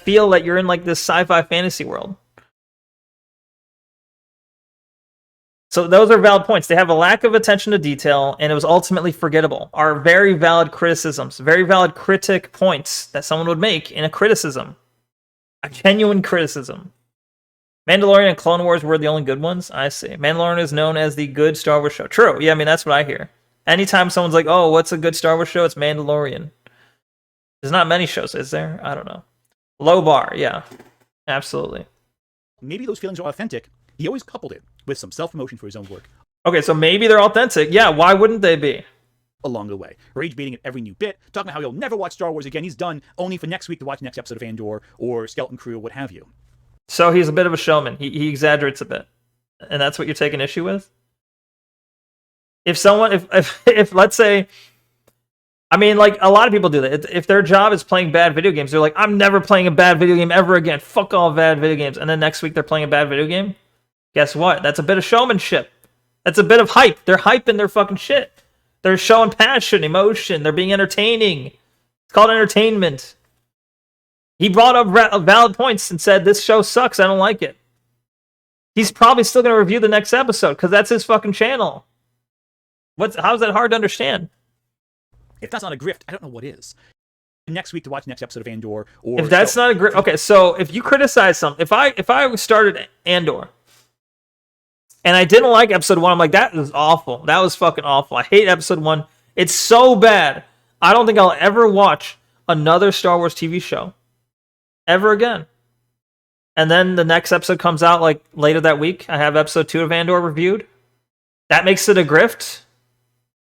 feel that you're in like this sci-fi fantasy world. So those are valid points. They have a lack of attention to detail, and it was ultimately forgettable. Are very valid criticisms, very valid critic points that someone would make in a criticism. A genuine criticism. Mandalorian and Clone Wars were the only good ones? I see. Mandalorian is known as the good Star Wars show. True. Yeah, I mean, that's what I hear. Anytime someone's like, oh, what's a good Star Wars show? It's Mandalorian. There's not many shows, is there? I don't know. Low bar, yeah. Absolutely. Maybe those feelings are authentic. He always coupled it with some self-promotion for his own work. Okay, so maybe they're authentic. Yeah, why wouldn't they be? Along the way. Rage baiting at every new bit, talking about how he'll never watch Star Wars again. He's done only for next week to watch the next episode of Andor or Skeleton Crew or what have you. So he's a bit of a showman. He exaggerates a bit. And that's what you're taking issue with? If someone, if let's say, I mean, like, a lot of people do that. If their job is playing bad video games, they're like, I'm never playing a bad video game ever again. Fuck all bad video games. And then next week they're playing a bad video game. Guess what? That's a bit of showmanship. That's a bit of hype. They're hyping their fucking shit. They're showing passion, emotion. They're being entertaining. It's called entertainment. He brought up valid points and said, this show sucks. I don't like it. He's probably still going to review the next episode because that's his fucking channel. How's that hard to understand? If that's not a grift, I don't know what is. Next week to watch the next episode of Andor, or if that's not a grift, okay. So if you criticize something, if I started Andor and I didn't like episode 1, I'm like, that was awful. That was fucking awful. I hate episode 1. It's so bad. I don't think I'll ever watch another Star Wars TV show ever again. And then the next episode comes out like later that week. I have episode 2 of Andor reviewed. That makes it a grift.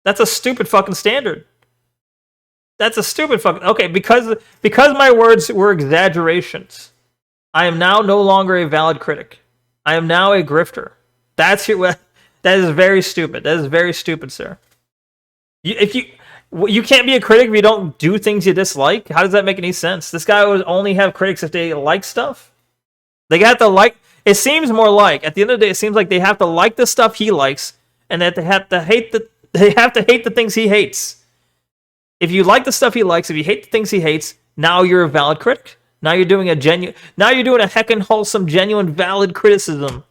That's a stupid fucking standard. That's a stupid fucking... Okay, because my words were exaggerations, I am now no longer a valid critic. I am now a grifter. That is very stupid. That is very stupid, sir. You can't be a critic if you don't do things you dislike. How does that make any sense? This guy would only have critics if they like stuff. They got to like... It seems more like, at the end of the day, it seems like they have to like the stuff he likes, and that they have to hate the things he hates. If you like the stuff he likes, if you hate the things he hates, now you're a valid critic. Now you're doing a heckin' wholesome, genuine, valid criticism.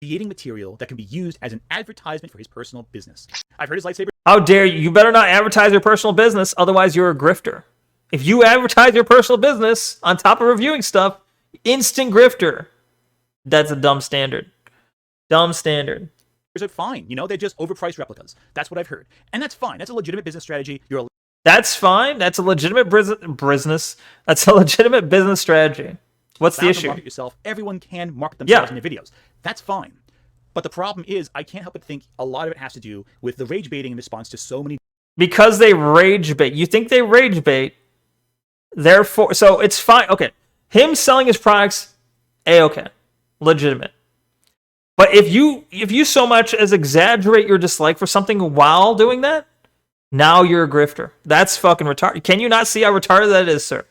Creating material that can be used as an advertisement for his personal business. I've heard his lightsaber. How dare you? You better not advertise your personal business, otherwise you're a grifter. If you advertise your personal business on top of reviewing stuff, instant grifter. That's a dumb standard. Dumb standard. Are fine, they're just overpriced replicas. That's what I've heard, and that's fine. That's a legitimate business strategy. That's fine. That's a legitimate business. That's a legitimate business strategy. What's the issue? Market yourself. Everyone can market themselves in their videos. That's fine. But the problem is, I can't help but think a lot of it has to do with the rage baiting in response to so many. because they rage bait. You think they rage bait, therefore, so it's fine. Okay, him selling his products, okay, legitimate. But if you so much as exaggerate your dislike for something while doing that, now you're a grifter. That's fucking retarded. Can you not see how retarded that is, sir?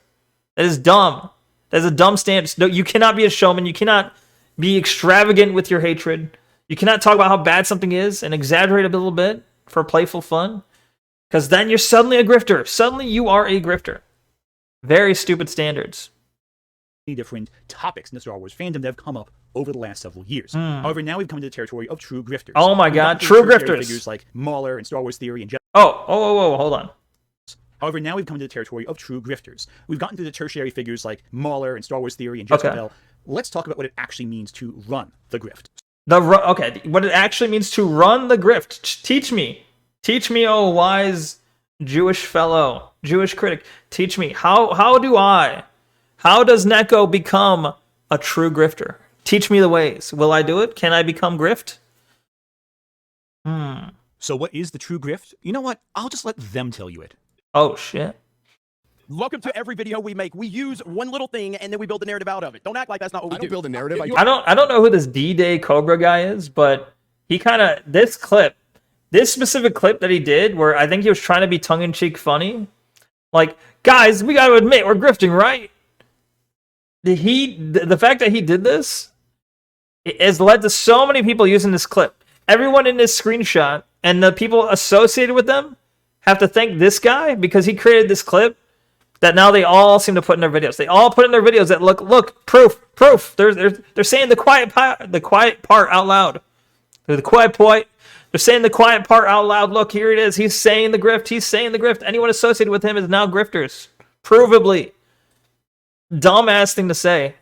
That is dumb. That is a dumb stance. No, you cannot be a showman. You cannot be extravagant with your hatred. You cannot talk about how bad something is and exaggerate a little bit for playful fun. Because then you're suddenly a grifter. Suddenly you are a grifter. Very stupid standards. Different topics in the Star Wars fandom that have come up over the last several years. However, now we've come into the territory of true grifters. Oh my god, true grifters. Figures like Mahler and Star Wars Theory and whoa, hold on. However, now we've come to the territory of true grifters. We've gotten to the tertiary figures like Mahler and Star Wars Theory and Jessica Bell. Let's talk about what it actually means to run the grift. Okay, what it actually means to run the grift. Teach me, oh wise Jewish fellow, Jewish critic. Teach me, how does Neko become a true grifter? Teach me the ways. Will I do it? Can I become grift? So what is the true grift? You know what? I'll just let them tell you it. Oh, shit. Welcome to every video we make. We use one little thing and then we build a narrative out of it. Don't act like that's not what we do. Build a narrative. I don't know who this D-Day Cobra guy is, but he kind of, this specific clip that he did, where I think he was trying to be tongue-in-cheek funny. Like, guys, we got to admit, we're grifting, right? The fact that he did this has led to so many people using this clip. Everyone in this screenshot and the people associated with them have to thank this guy because he created this clip that now they all seem to put in their videos. They all put in their videos that look, proof. They're saying the quiet part out loud. The quiet point. They're saying the quiet part out loud. Look, here it is. He's saying the grift. He's saying the grift. Anyone associated with him is now grifters. Provably. Dumbass thing to say.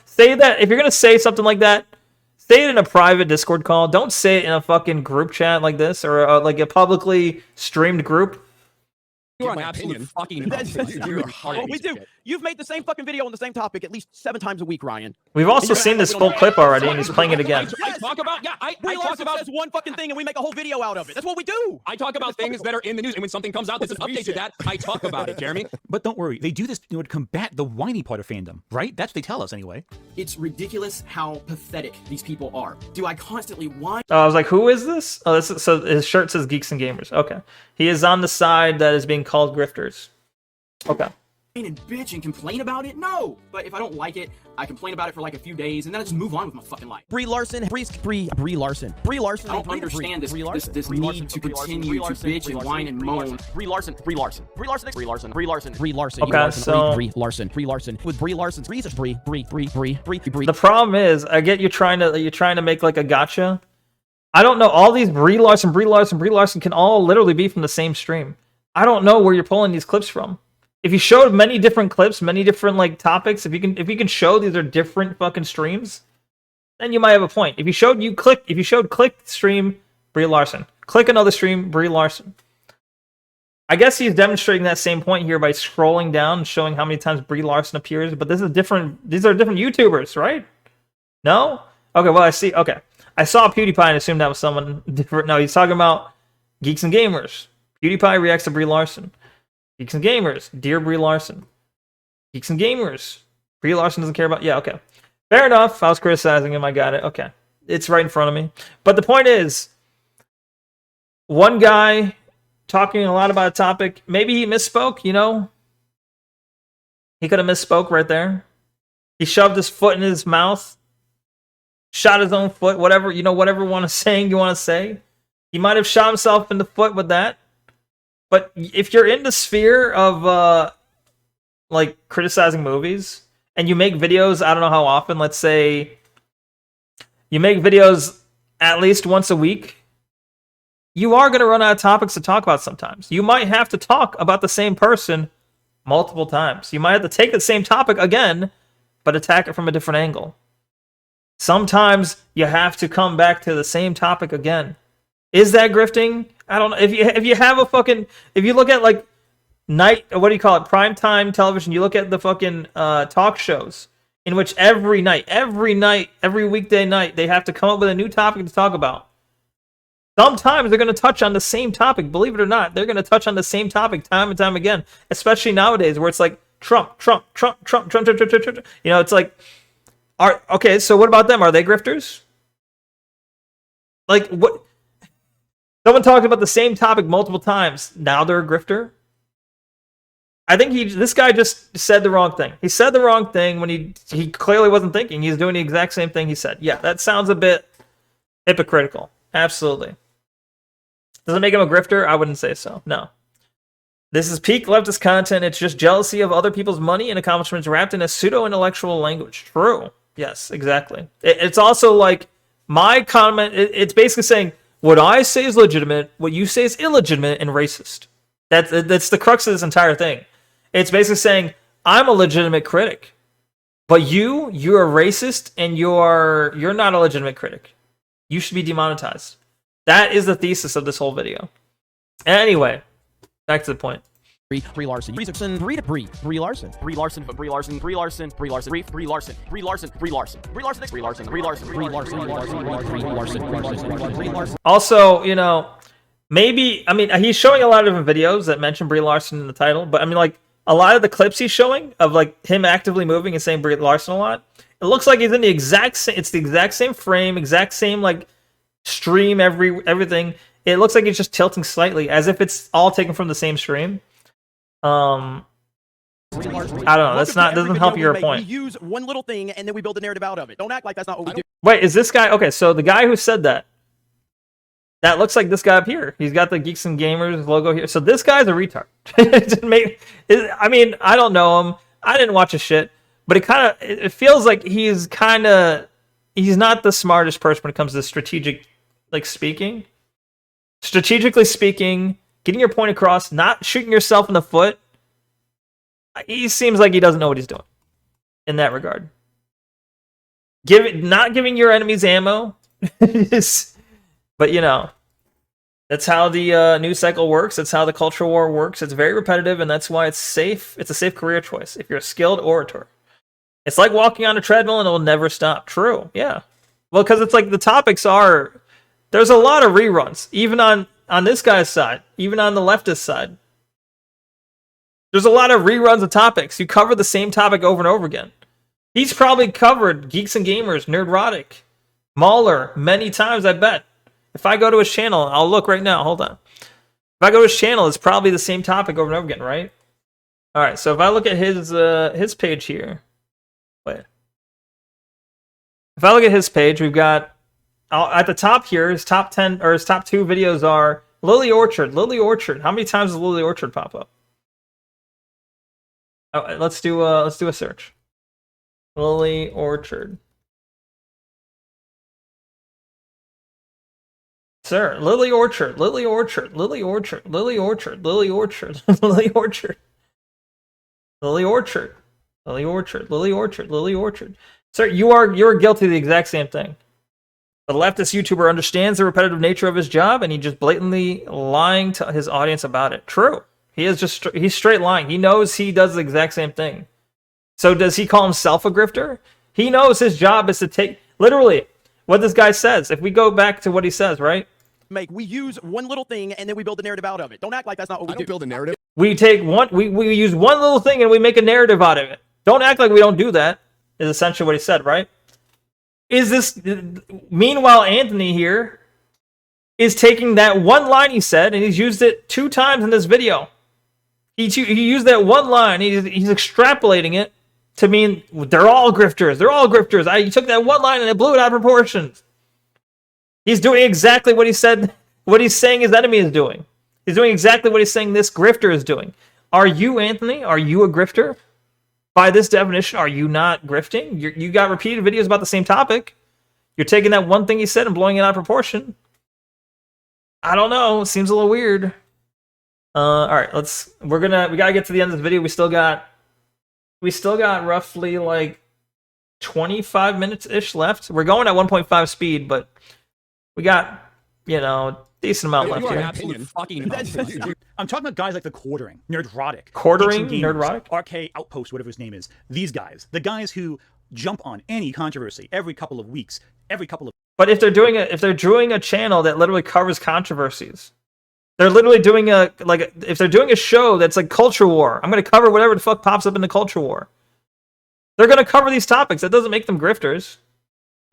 Say that. If you're going to say something like that, say it in a private Discord call. Don't say it in a fucking group chat like this or like a publicly streamed group. You're an absolute fucking what we do. You've made the same fucking video on the same topic at least 7 times a week, Ryan. We've also seen this full clip already, and he's playing it again. I talk about I talk about says one fucking thing and we make a whole video out of it. That's what we do. I talk about things that are in the news, and when something comes out that's an update to that, I talk about it, Jeremy. But don't worry, they do this in order to combat the whiny part of fandom, right? That's what they tell us anyway. It's ridiculous how pathetic these people are. Do I constantly whine? I was like, who is this? Oh, this is, so his shirt says Geeks and Gamers. Okay. He is on the side that is being called grifters. Okay. And bitch and complain about it? No! But if I don't like it, I complain about it for like a few days and then I just move on with my fucking life. Brie Larson. Brie Larson. I don't understand this need to continue to bitch and whine and moan. Brie Larson. Okay, so with Brie Larson's research. Brie. The problem is, I get you're trying to make like a gotcha. I don't know. All these Brie Larson can all literally be from the same stream. I don't know where you're pulling these clips from. If you showed many different clips, many different like topics, if you can show these are different fucking streams, then you might have a point. If you showed click stream Brie Larson, click another stream Brie Larson. I guess he's demonstrating that same point here by scrolling down and showing how many times Brie Larson appears. But these are different YouTubers, right? No? Okay, well I see. Okay, I saw PewDiePie and assumed that was someone different. No, he's talking about Geeks and Gamers. PewDiePie reacts to Brie Larson. Geeks and Gamers, dear Brie Larson. Geeks and Gamers, Brie Larson doesn't care about... Yeah, okay. Fair enough. I was criticizing him. I got it. Okay. It's right in front of me. But the point is, one guy talking a lot about a topic, maybe he misspoke, you know? He could have misspoke right there. He shoved his foot in his mouth, shot his own foot, whatever you want to say. He might have shot himself in the foot with that. But if you're in the sphere of like criticizing movies and you make videos, I don't know how often, let's say you make videos at least once a week, you are going to run out of topics to talk about sometimes. You might have to talk about the same person multiple times. You might have to take the same topic again, but attack it from a different angle. Sometimes you have to come back to the same topic again. Is that grifting? I don't know. If you have a fucking... If you look at, like, primetime television, you look at the fucking talk shows, in which every weekday night, they have to come up with a new topic to talk about. Sometimes they're going to touch on the same topic. Believe it or not, they're going to touch on the same topic time and time again, especially nowadays where it's like Trump. You know, it's like, okay, so what about them? Are they grifters? Like, what? Someone talked about the same topic multiple times. Now they're a grifter? I think this guy just said the wrong thing. He said the wrong thing when he clearly wasn't thinking. He's doing the exact same thing he said. Yeah, that sounds a bit hypocritical. Absolutely. Does it make him a grifter? I wouldn't say so. No. This is peak leftist content. It's just jealousy of other people's money and accomplishments wrapped in a pseudo-intellectual language. True. Yes, exactly. It's also like my comment. It's basically saying what I say is legitimate, what you say is illegitimate and racist. That's the crux of this entire thing. It's basically saying I'm a legitimate critic, but you're a racist and you're not a legitimate critic. You should be demonetized. That is the thesis of this whole video. Anyway, back to the point. Brie Larson. Brie Larson. Also, you know, maybe, I mean, he's showing a lot of different videos that mention Brie Larson in the title, but I mean, like, a lot of the clips he's showing of, like, him actively moving and saying Brie Larson a lot, it looks like he's in the exact same, it's the exact same frame, exact same, like, stream, everything. It looks like it's just tilting slightly, as if it's all taken from the same stream. I don't know. That's not, doesn't help your point. We use one little thing and then we build a narrative out of it. Don't act like that's not what we do. Wait, is this guy okay? So the guy who said that looks like this guy up here. He's got the Geeks and Gamers logo here. So this guy's a retard. I mean, I don't know him. I didn't watch his shit, but it feels like he's not the smartest person when it comes to strategic, like, speaking. Strategically speaking, getting your point across, not shooting yourself in the foot. He seems like he doesn't know what he's doing in that regard. Not giving your enemies ammo. But, you know, that's how the news cycle works. That's how the culture war works. It's very repetitive, and that's why it's safe. It's a safe career choice if you're a skilled orator. It's like walking on a treadmill and it will never stop. True, yeah. Well, because it's like the topics are... There's a lot of reruns, even on this guy's side, even on the leftist side. There's a lot of reruns of topics. You cover the same topic over and over again. He's probably covered Geeks and Gamers, Nerdrotic, Mauler many times, I bet. If I go to his channel, I'll look right now. Hold on. If I go to his channel, it's probably the same topic over and over again, right? All right, so if I look at his page here. Wait. If I look at his page, we've got... at the top here, his top 10 or his top 2 videos are Lily Orchard. Lily Orchard. How many times does Lily Orchard pop up? Oh, let's do a search. Lily Orchard. Sir, Lily Orchard. Lily Orchard. Lily Orchard. Lily Orchard. Lily Orchard. Lily Orchard. Lily Orchard. Lily Orchard. Lily Orchard. Lily Orchard. Sir, you're guilty of the exact same thing. The leftist YouTuber understands the repetitive nature of his job, and he's just blatantly lying to his audience about it. True. He's straight lying. He knows he does the exact same thing. So does he call himself a grifter? He knows his job is to take... Literally, what this guy says. If we go back to what he says, right? We use one little thing and then we build a narrative out of it. Don't act like that's not what we do. Don't build a narrative. We take we use one little thing and we make a narrative out of it. Don't act like we don't do that, is essentially what he said, right? Meanwhile, Anthony here is taking that one line he said, and he's used it 2 times in this video. He used that one line. He's extrapolating it to mean they're all grifters. They're all grifters. He took that one line and it blew it out of proportion. He's doing exactly what he said, what he's saying his enemy is doing. He's doing exactly what he's saying this grifter is doing. Are you, Anthony? Are you a grifter? By this definition, are you not grifting? You got repeated videos about the same topic. You're taking that one thing he said and blowing it out of proportion. I don't know. It seems a little weird. All right, we gotta get to the end of this video. We still got roughly like 25 minutes ish left. We're going at 1.5 speed, but we got, you know, decent amount left here. I'm talking about guys like the Quartering, Nerdrotic, Nerdrotic, RK Outpost, whatever his name is. These guys, the guys who jump on any controversy every couple of weeks, every couple of But if they're doing a channel that literally covers controversies, they're literally doing if they're doing a show that's like culture war, I'm gonna cover whatever the fuck pops up in the culture war. They're gonna cover these topics. That doesn't make them grifters.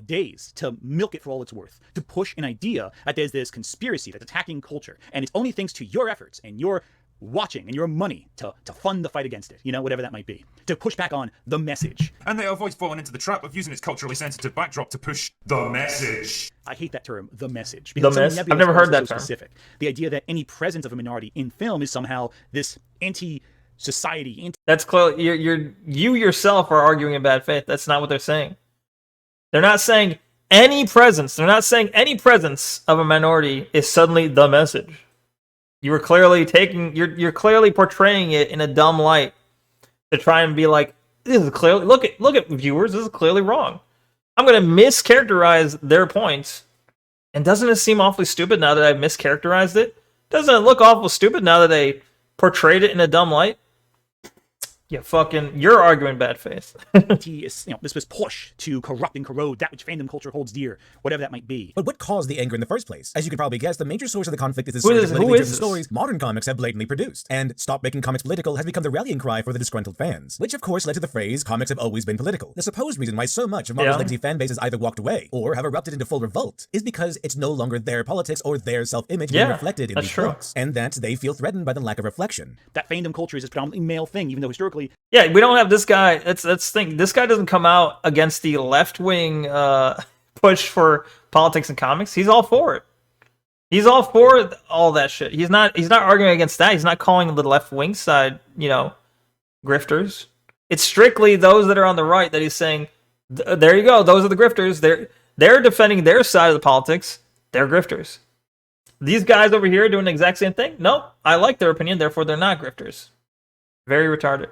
Days to milk it for all it's worth, to push an idea that there's this conspiracy that's attacking culture, and it's only thanks to your efforts and your watching and your money to fund the fight against it, you know, whatever that might be, to push back on the message. And they avoid falling into the trap of using its culturally sensitive backdrop to push the message. I hate that term, the message. The mess? I've never heard that term. Specific. The idea that any presence of a minority in film is somehow this anti-society. That's clearly you yourself are arguing in bad faith. That's not what they're saying. They're not saying any presence. They're not saying any presence of a minority is suddenly the message. You were clearly you're clearly portraying it in a dumb light to try and be like, this is clearly look at viewers, this is clearly wrong. I'm gonna mischaracterize their points. And doesn't it seem awfully stupid now that I've mischaracterized it? Doesn't it look awful stupid now that they portrayed it in a dumb light? You're arguing bad faith. This was push to corrupt and corrode that which fandom culture holds dear, whatever that might be. But what caused the anger in the first place? As you can probably guess, the major source of the conflict is the surge of politically driven stories modern comics have blatantly produced. And stop making comics political has become the rallying cry for the disgruntled fans, which of course led to the phrase, comics have always been political. The supposed reason why so much of Marvel's legacy fan base has either walked away or have erupted into full revolt is because it's no longer their politics or their self-image being reflected in these books, and that they feel threatened by the lack of reflection. That fandom culture is a predominantly male thing, even though historically... Yeah, we don't have this guy. That's the thing. This guy doesn't come out against the left-wing push for politics and comics. He's all for it. He's all for all that shit. He's not arguing against that. He's not calling the left-wing side, grifters. It's strictly those that are on the right that he's saying, there you go, those are the grifters. They're defending their side of the politics. They're grifters. These guys over here are doing the exact same thing. Nope, I like their opinion, therefore they're not grifters. Very retarded.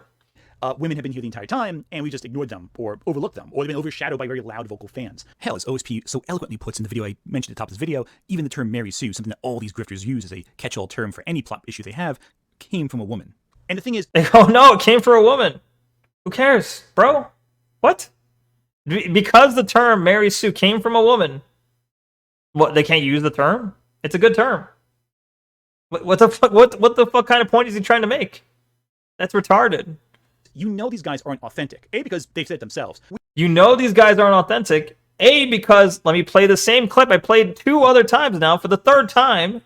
Women have been here the entire time, and we just ignored them, or overlooked them, or they've been overshadowed by very loud vocal fans. Hell, as OSP so eloquently puts in the video I mentioned at the top of this video, even the term Mary Sue, something that all these grifters use as a catch-all term for any plot issue they have, came from a woman. And the thing is... Oh no, it came from a woman. Who cares, bro? What? Because the term Mary Sue came from a woman, what, they can't use the term? It's a good term. What the fuck? What the fuck kind of point is he trying to make? That's retarded. You know these guys aren't authentic. A, because they've said it themselves. You know these guys aren't authentic. A, because let me play the same clip I played 2 other times now for the 3rd time.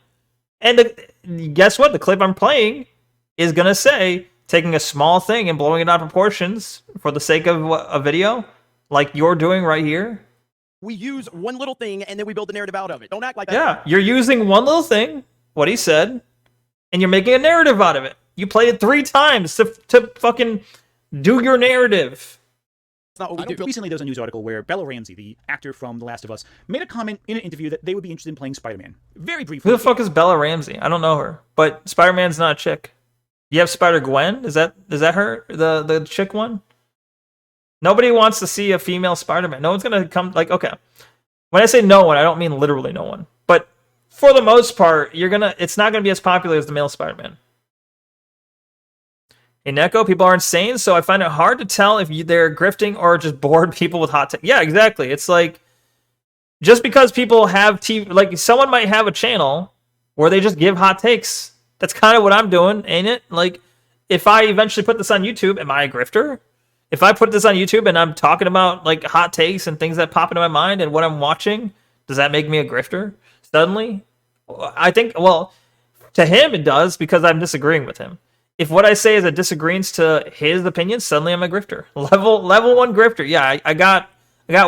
And guess what? The clip I'm playing is going to say, taking a small thing and blowing it out of proportions for the sake of a video, like you're doing right here. We use one little thing and then we build a narrative out of it. Don't act like that. Yeah, you're using one little thing, what he said, and you're making a narrative out of it. You played it 3 times to fucking do your narrative. That's not what we do. Recently, there was a news article where Bella Ramsey, the actor from The Last of Us, made a comment in an interview that they would be interested in playing Spider-Man. Very briefly. Who the fuck is Bella Ramsey? I don't know her. But Spider-Man's not a chick. You have Spider-Gwen? Is that her? The chick one? Nobody wants to see a female Spider-Man. No one's gonna come, like, okay. When I say no one, I don't mean literally no one. But for the most part, it's not gonna be as popular as the male Spider-Man. Hey, Neko, people are insane, so I find it hard to tell if they're grifting or just bored people with hot takes. Yeah, exactly. It's like, just because people have TV, like, someone might have a channel where they just give hot takes. That's kind of what I'm doing, ain't it? Like, if I eventually put this on YouTube, am I a grifter? If I put this on YouTube and I'm talking about, like, hot takes and things that pop into my mind and what I'm watching, does that make me a grifter suddenly? I think, well, to him it does, because I'm disagreeing with him. If what I say is a disagrees to his opinion, suddenly I'm a grifter. Level 1 grifter. Yeah, I got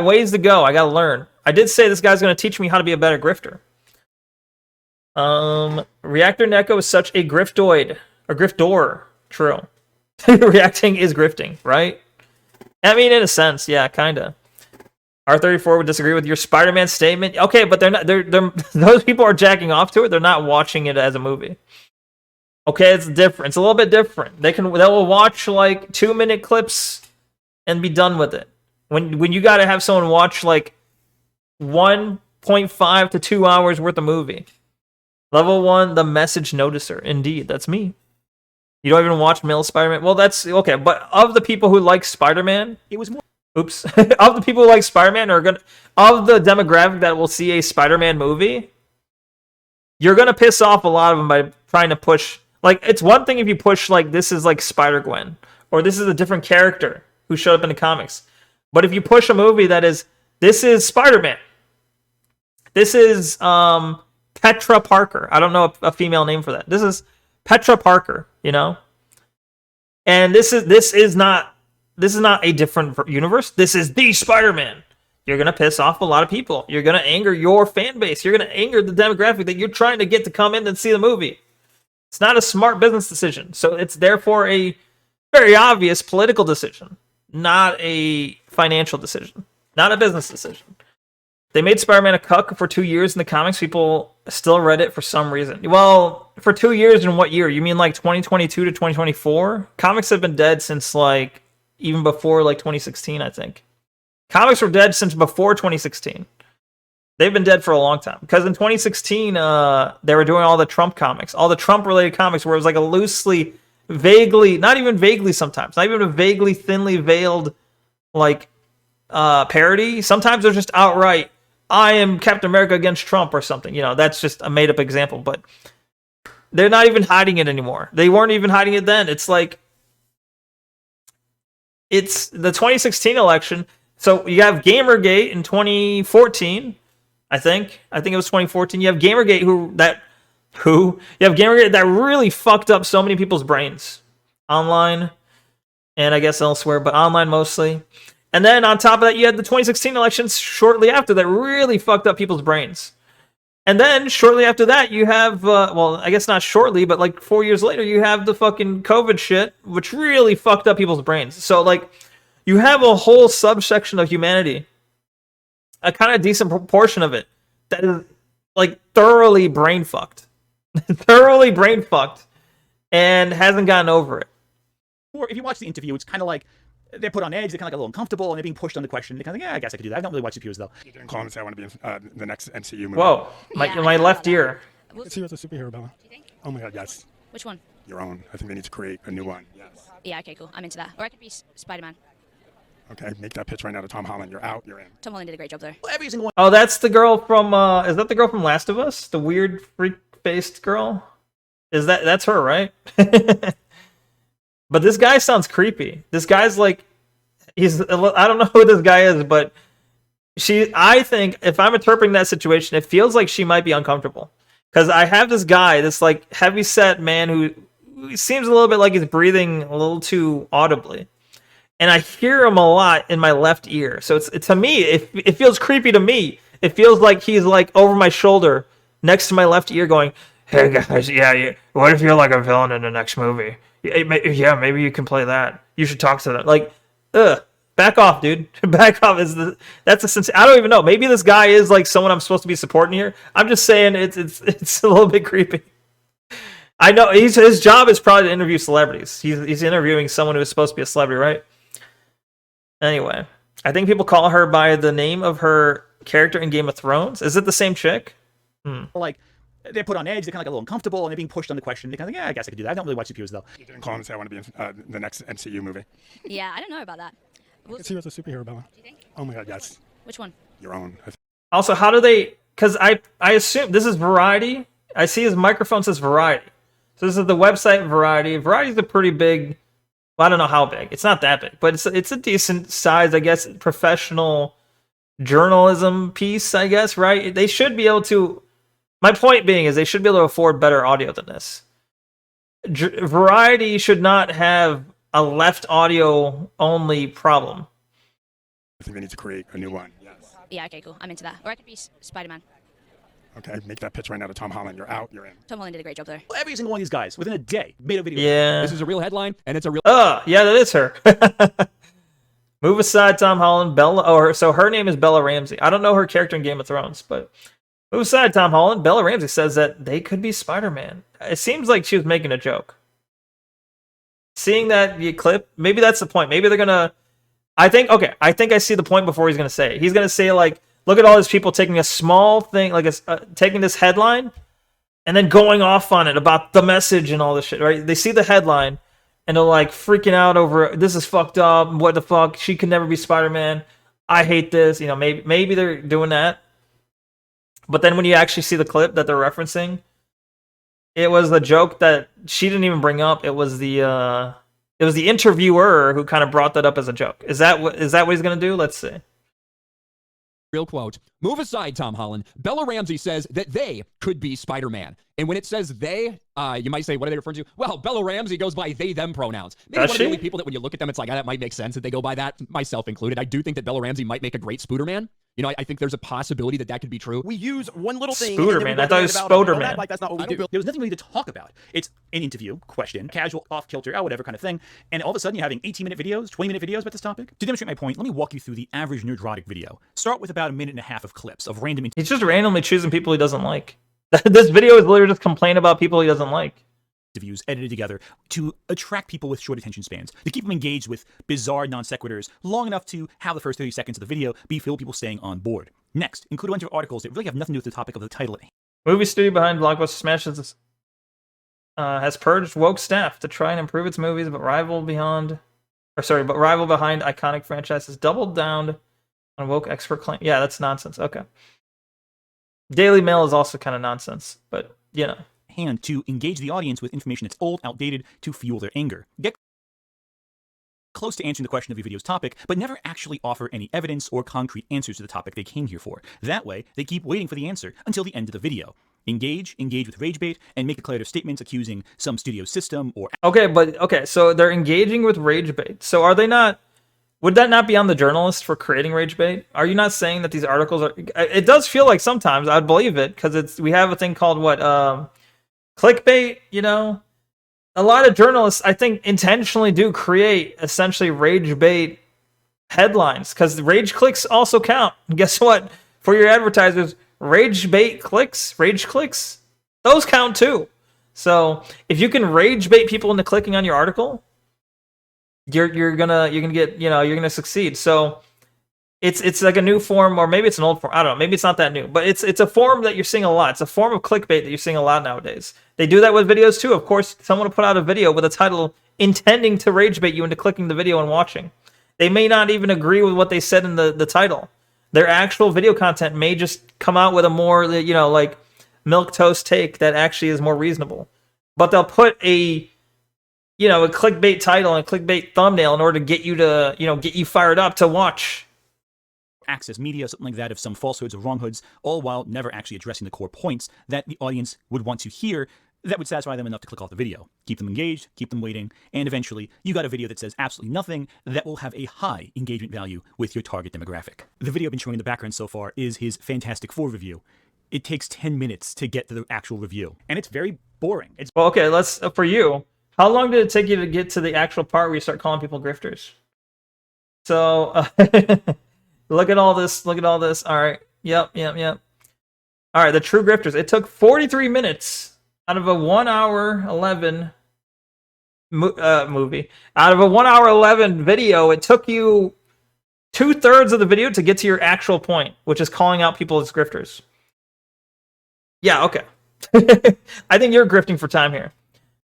ways to go. I got to learn. I did say this guy's going to teach me how to be a better grifter. Reactor Neko is such a griftoid. A griftor. True. Reacting is grifting, right? I mean, in a sense, yeah, kind of. R34 would disagree with your Spider-Man statement. Okay, but they're not. They're those people are jacking off to it. They're not watching it as a movie. Okay, it's different. It's a little bit different. They will watch like 2-minute clips and be done with it. When you got to have someone watch like 1.5 to 2 hours worth of movie. Level 1, the message noticer. Indeed, that's me. You don't even watch male Spider-Man? Well, that's okay. But of the people who like Spider-Man, it was more. Oops. Of the people who like Spider-Man are gonna, of the demographic that will see a Spider-Man movie, you're gonna piss off a lot of them by trying to push. Like, it's one thing if you push like this is like Spider-Gwen, or this is a different character who showed up in the comics. But if you push a movie that is, this is Spider-Man, this is Petra Parker. I don't know a female name for that. This is Petra Parker, you know. And this is not a different universe. This is the Spider-Man. You're gonna piss off a lot of people. You're gonna anger your fan base. You're gonna anger the demographic that you're trying to get to come in and see the movie. It's not a smart business decision. So it's therefore a very obvious political decision, not a financial decision, not a business decision. They made Spider-Man a cuck for 2 years in the comics. People still read it for some reason. Well, for 2 years in what year? You mean like 2022 to 2024? Comics have been dead since like even before like 2016, I think. Comics were dead since before 2016. They've been dead for a long time. Because in 2016, they were doing all the Trump comics, all the Trump-related comics where it was like a loosely, vaguely, not even vaguely sometimes, not even a vaguely, thinly veiled like parody. Sometimes they're just outright, I am Captain America against Trump or something. You know, that's just a made-up example. But they're not even hiding it anymore. They weren't even hiding it then. It's like, it's the 2016 election. So you have Gamergate in 2014, I think it was 2014. You have Gamergate you have Gamergate that really fucked up so many people's brains online, and I guess elsewhere, but online mostly. And then on top of that, you had the 2016 elections shortly after that really fucked up people's brains. And then shortly after that, you have, well, I guess not shortly, but like 4 years later, you have the fucking COVID shit, which really fucked up people's brains. So like, you have a whole subsection of humanity, a kind of decent proportion of it, that is like thoroughly brain fucked. Thoroughly brain fucked, and hasn't gotten over it. Or if you watch the interview, it's kind of like they're put on edge, they're kind of like a little uncomfortable, and they're being pushed on the question. They're kind of like, yeah, I guess I could do that. I don't really watch superheroes though. You didn't call and say I want to be in the next MCU movie. Whoa, my left ear. Is he as a superhero, Bella? Oh my god, yes. Which one? Your own. I think they need to create a new one. Yes. Yeah, okay, cool. I'm into that. Or I could be Spider-Man. Okay, make that pitch right now to Tom Holland. You're out, you're in. Tom Holland did a great job there. Every single one. Oh, that's the girl from, is that the girl from Last of Us? The weird freak-faced girl? That's her, right? But this guy sounds creepy. This guy's like, I don't know who this guy is, but I think if I'm interpreting that situation, it feels like she might be uncomfortable. Because I have this guy, this like heavy-set man who seems a little bit like he's breathing a little too audibly. And I hear him a lot in my left ear. So to me, it feels creepy to me. It feels like he's like over my shoulder next to my left ear going, hey guys, yeah, what if you're like a villain in the next movie? Yeah, maybe you can play that. You should talk to them. Like, back off, dude. Back off. That's a sense. I don't even know. Maybe this guy is like someone I'm supposed to be supporting here. I'm just saying it's a little bit creepy. I know his job is probably to interview celebrities. He's interviewing someone who is supposed to be a celebrity, right? Anyway, I think people call her by the name of her character in Game of Thrones. Is it the same chick? Like, they're put on edge, they're kind of like a little uncomfortable, and they're being pushed on the question. They're kind of like, yeah, I guess I could do that. I don't really watch superheroes though. You didn't call and say I want to be in the next MCU movie. Yeah, I don't know about that. Is he as a superhero, Bella? Do you think? Oh my god, yes. Which one? Your own. Also, how do they... Because I assume this is Variety. I see his microphone says Variety. So this is the website Variety. Variety's a pretty big... Well, I don't know how big. It's not that big. But it's a decent size, I guess, professional journalism piece, I guess, right? They should be able to... My point being is they should be able to afford better audio than this. Variety should not have a left audio only problem. I think they need to create a new one. Yes. Yeah, okay, cool. I'm into that. Or I could be Spider-Man. Okay, make that pitch right now to Tom Holland. You're out, you're in. Tom Holland did a great job there. Every single one of these guys, within a day, made a video. Yeah. This is a real headline, and it's a real... Yeah, that is her. Move aside, Tom Holland. So her name is Bella Ramsey. I don't know her character in Game of Thrones, but move aside, Tom Holland. Bella Ramsey says that they could be Spider-Man. It seems like she was making a joke. Seeing that clip, maybe that's the point. Maybe they're gonna... I think I see the point before he's gonna say it. He's gonna say, like, look at all these people taking a small thing, like taking this headline, and then going off on it about the message and all this shit, right? They see the headline, and they're like freaking out over this is fucked up. What the fuck? She could never be Spider-Man. I hate this. You know, maybe they're doing that. But then when you actually see the clip that they're referencing, it was the joke that she didn't even bring up. It was the interviewer who kind of brought that up as a joke. Is that what he's gonna do? Let's see. Real quote. Move aside, Tom Holland. Bella Ramsey says that they could be Spider-Man. And when it says they, you might say, what are they referring to? Well, Bella Ramsey goes by they, them pronouns. Maybe one of the only people that when you look at them, it's like, that might make sense that they go by that, myself included. I do think that Bella Ramsey might make a great Spooderman. You know, I think there's a possibility that could be true. We use one little thing. Spooderman. I thought it was Spoderman. Like that's not what we do. There was nothing really to talk about. It's an interview, question, casual, off-kilter, whatever kind of thing. And all of a sudden, you're having 18-minute videos, 20-minute videos about this topic. To demonstrate my point, let me walk you through the average nerdrotic video. Start with about 1.5 minutes of clips of random... He's just randomly choosing people he doesn't like. This video is literally just complain about people he doesn't like. Interviews edited together to attract people with short attention spans, to keep them engaged with bizarre non sequiturs long enough to have the first 30 seconds of the video be filled with people staying on board. Next, include a bunch of articles that really have nothing to do with the topic of the title. Movie studio behind Blockbuster Smashes has purged woke staff to try and improve its movies, but rival behind iconic franchises doubled down on woke expert claim. Yeah, that's nonsense. Okay. Daily Mail is also kind of nonsense, but you know. Hand to engage the audience with information that's old, outdated, to fuel their anger. Get close to answering the question of your video's topic, but never actually offer any evidence or concrete answers to the topic they came here for. That way, they keep waiting for the answer until the end of the video. Engage with rage bait, and make declarative statements accusing some studio system or... Okay, so they're engaging with rage bait. So are they not... Would that not be on the journalist for creating rage bait? Are you not saying that these articles are... It does feel like sometimes, I'd believe it, because we have a thing called, clickbait, you know? A lot of journalists, I think, intentionally do create essentially rage bait headlines, because rage clicks also count. And guess what? For your advertisers, rage clicks, those count too. So if you can rage bait people into clicking on your article, you're gonna succeed. So it's like a new form, or maybe it's an old form. I don't know. Maybe it's not that new, but it's a form that you're seeing a lot. It's a form of clickbait that you're seeing a lot nowadays. They do that with videos too. Of course, someone will put out a video with a title intending to rage bait you into clicking the video and watching. They may not even agree with what they said in the title. Their actual video content may just come out with a more, like milquetoast take that actually is more reasonable. But they'll put a clickbait title and a clickbait thumbnail in order to get you to, get you fired up to watch. Access media, something like that, of some falsehoods or wronghoods, all while never actually addressing the core points that the audience would want to hear that would satisfy them enough to click off the video. Keep them engaged, keep them waiting, and eventually you got a video that says absolutely nothing that will have a high engagement value with your target demographic. The video I've been showing in the background so far is his Fantastic Four review. It takes 10 minutes to get to the actual review, and it's very boring. Well, okay, let's for you. How long did it take you to get to the actual part where you start calling people grifters? So, look at all this. Look at all this. All right. Yep. All right, the true grifters. It took 43 minutes out of a 1 hour 11 movie. Out of a 1 hour 11 video, it took you 2/3 of the video to get to your actual point, which is calling out people as grifters. Yeah, okay. I think you're grifting for time here.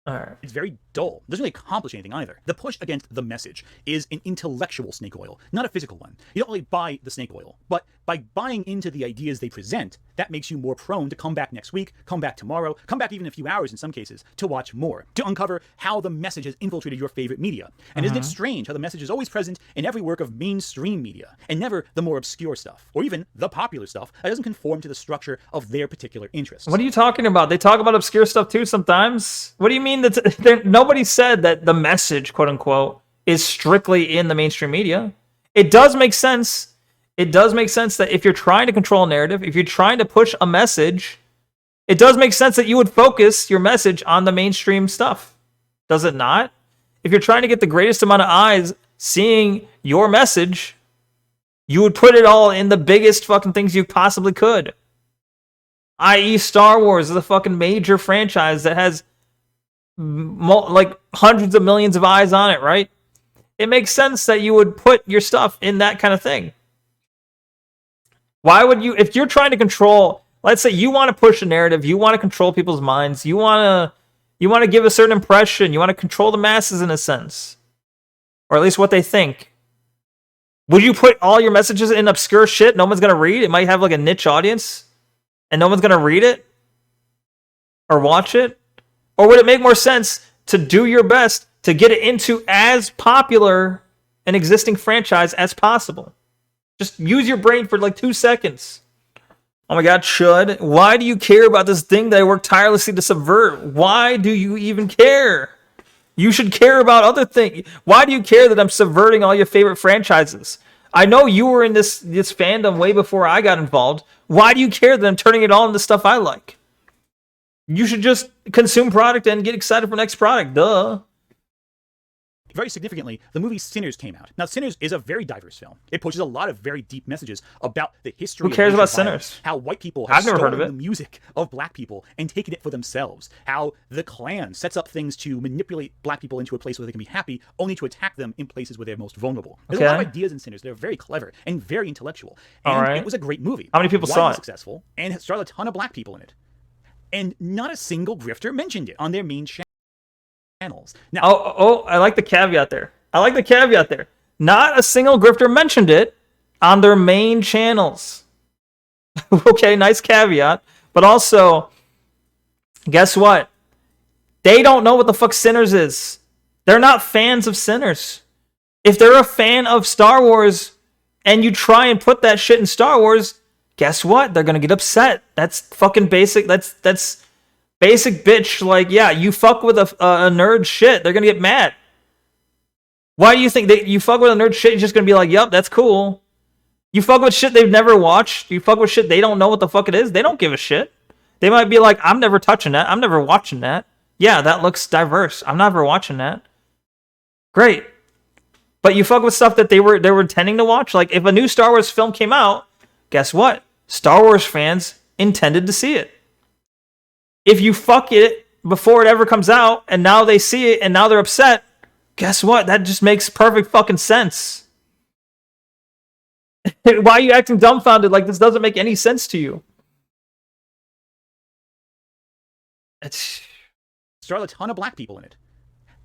All right. It's very dull. It doesn't really accomplish anything either. The push against the message is an intellectual snake oil, not a physical one. You don't really buy the snake oil, but by buying into the ideas they present, that makes you more prone to come back next week, come back tomorrow, come back even a few hours in some cases, to watch more, to uncover how the message has infiltrated your favorite media. And isn't it strange how the message is always present in every work of mainstream media, and never the more obscure stuff, or even the popular stuff that doesn't conform to the structure of their particular interests? What are you talking about? They talk about obscure stuff too sometimes. What do you mean that nobody said that the message, quote unquote, is strictly in the mainstream media? It does make sense. It does make sense that if you're trying to control a narrative, if you're trying to push a message, it does make sense that you would focus your message on the mainstream stuff. Does it not? If you're trying to get the greatest amount of eyes seeing your message, you would put it all in the biggest fucking things you possibly could. I.e. Star Wars is a fucking major franchise that has like hundreds of millions of eyes on it, right? It makes sense that you would put your stuff in that kind of thing. Why would you, if you're trying to control, let's say you want to push a narrative, you want to control people's minds, you want to, You want to give a certain impression. You want to control the masses in a sense. Or at least what they think. Would you put all your messages in obscure shit no one's going to read? It might have like a niche audience. And no one's going to read it? Or watch it? Or would it make more sense to do your best to get it into as popular an existing franchise as possible? Just use your brain for like 2 seconds. Oh my god, should. Why do you care about this thing that I work tirelessly to subvert? Why do you even care? You should care about other things. Why do you care that I'm subverting all your favorite franchises? I know you were in this fandom way before I got involved. Why do you care that I'm turning it all into stuff I like? You should just consume product and get excited for next product. Duh. Very significantly, the movie Sinners came out. Now, Sinners is a very diverse film. It pushes a lot of very deep messages about the history. Who cares of about violence, Sinners? How white people have I've never heard stolen of it. the music of black people and taken it for themselves. How the Klan sets up things to manipulate black people into a place where they can be happy, only to attack them in places where they're most vulnerable. There's a lot of Okay. ideas in Sinners that are very clever and very intellectual. And All right. it was a great movie. How many people saw Widely it? Successful, and it starred a ton of black people in it. And not a single grifter mentioned it on their main channels. Now, I like the caveat there. Not a single grifter mentioned it on their main channels. Okay, nice caveat. But also, guess what? They don't know what the fuck Sinners is. They're not fans of Sinners. If they're a fan of Star Wars and you try and put that shit in Star Wars, guess what? They're gonna get upset. That's fucking basic. That's basic bitch. Like, yeah, you fuck with a nerd shit, they're gonna get mad. Why do you think you fuck with a nerd shit? You're just gonna be like, yup, that's cool. You fuck with shit they've never watched. You fuck with shit they don't know what the fuck it is. They don't give a shit. They might be like, I'm never touching that. I'm never watching that. Yeah, that looks diverse. I'm never watching that. Great. But you fuck with stuff that they were intending to watch. Like, if a new Star Wars film came out, guess what? Star Wars fans intended to see it. If you fuck it before it ever comes out, and now they see it, and now they're upset, guess what? That just makes perfect fucking sense. Why are you acting dumbfounded like this doesn't make any sense to you? starred a ton of black people in it.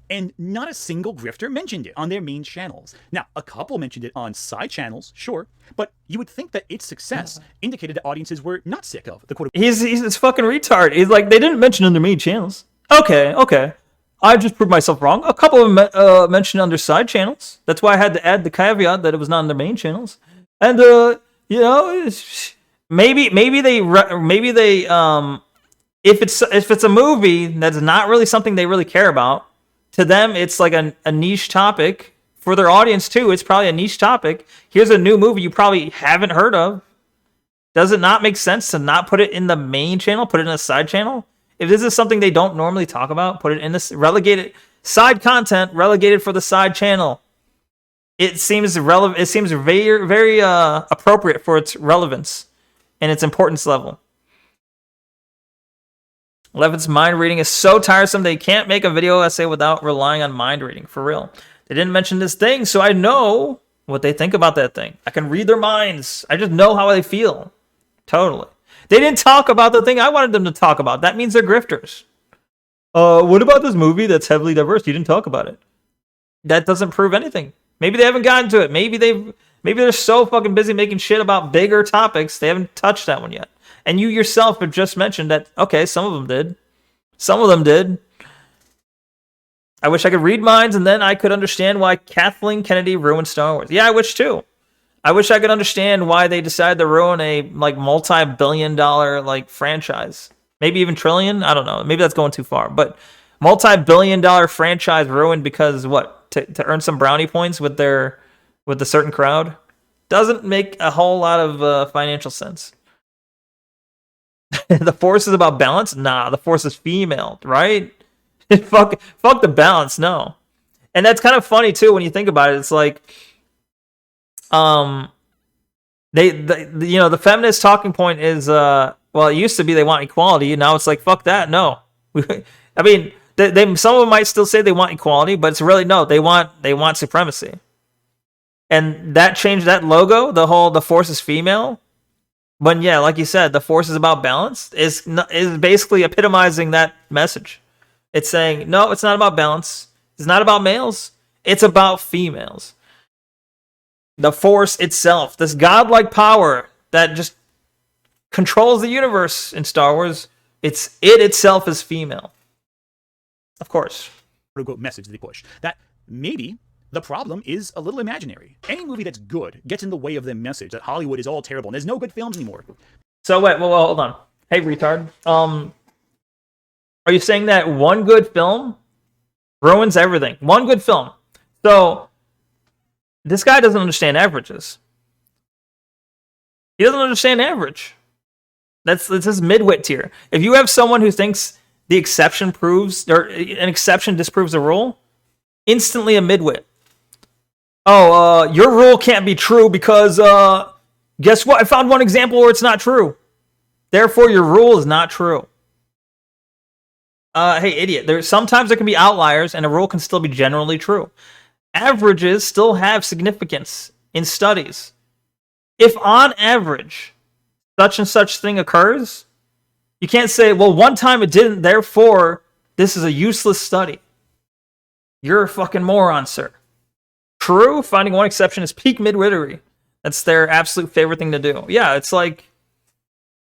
And not a single grifter mentioned it on their main channels. Now, a couple mentioned it on side channels, sure, but you would think that its success indicated that audiences were not sick of the quote. He's this fucking retard. He's like, they didn't mention it on their main channels. Okay. I just proved myself wrong. A couple of them mentioned on their side channels. That's why I had to add the caveat that it was not on their main channels. And you know, maybe they if it's a movie that's not really something they really care about, to them it's like a niche topic. For their audience too, it's probably a niche topic. Here's a new movie you probably haven't heard of. Does it not make sense to not put it in the main channel, put it in a side channel? If this is something they don't normally talk about, put it in this relegated side content, relegated for the side channel. It seems relevant. It seems very, very appropriate for its relevance and its importance level. Levin's mind reading is so tiresome they can't make a video essay without relying on mind reading. For real. They didn't mention this thing, so I know what they think about that thing. I can read their minds. I just know how they feel. Totally. They didn't talk about the thing I wanted them to talk about. That means they're grifters. What about this movie that's heavily diverse? You didn't talk about it. That doesn't prove anything. Maybe they haven't gotten to it. Maybe they're so fucking busy making shit about bigger topics, they haven't touched that one yet. And you yourself have just mentioned that, okay, some of them did. Some of them did. I wish I could read minds, and then I could understand why Kathleen Kennedy ruined Star Wars. Yeah, I wish too. I wish I could understand why they decided to ruin a multi-billion-dollar franchise. Maybe even trillion. I don't know. Maybe that's going too far. But multi-billion-dollar franchise ruined because what? To earn some brownie points with a certain crowd doesn't make a whole lot of financial sense. The Force is about balance. Nah, the Force is female, right? fuck the balance. No, and that's kind of funny too when you think about it. It's like. The feminist talking point is well, it used to be they want equality, and now it's like fuck that. No, I mean some of them might still say they want equality, but it's really no, they want supremacy. And that changed that logo, the Force is female. When like you said, the Force is about balance is basically epitomizing that message. It's saying, no, it's not about balance. It's not about males. It's about females. The Force itself, this godlike power that just controls the universe in Star Wars, it itself is female. Of course. Quote-unquote message they push. That maybe the problem is a little imaginary. Any movie that's good gets in the way of the message that Hollywood is all terrible and there's no good films anymore. So wait, well, hold on. Hey, retard. Are you saying that one good film ruins everything? One good film. So this guy doesn't understand averages. He doesn't understand average. That's his midwit tier. If you have someone who thinks the exception proves, or an exception disproves the rule, instantly a midwit. Oh, your rule can't be true because, guess what? I found one example where it's not true. Therefore, your rule is not true. Hey, idiot. Sometimes there can be outliers, and a rule can still be generally true. Averages still have significance in studies. If on average, such and such thing occurs, you can't say, well, one time it didn't, therefore, this is a useless study. You're a fucking moron, sir. True, finding one exception is peak midwittery. That's their absolute favorite thing to do. Yeah, it's like,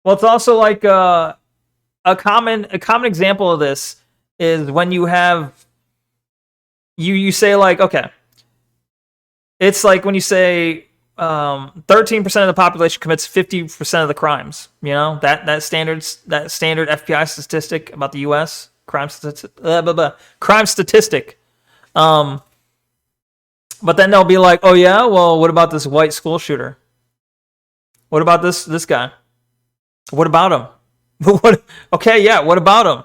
well, it's also like a common example of this is when you have, you say like, okay, it's like when you say 13% of the population commits 50% of the crimes. You know, that standard FBI statistic about the U.S. crime statistic. But then they'll be like, oh yeah, well, what about this white school shooter? What about this guy? What about him? What? Okay, yeah, what about him?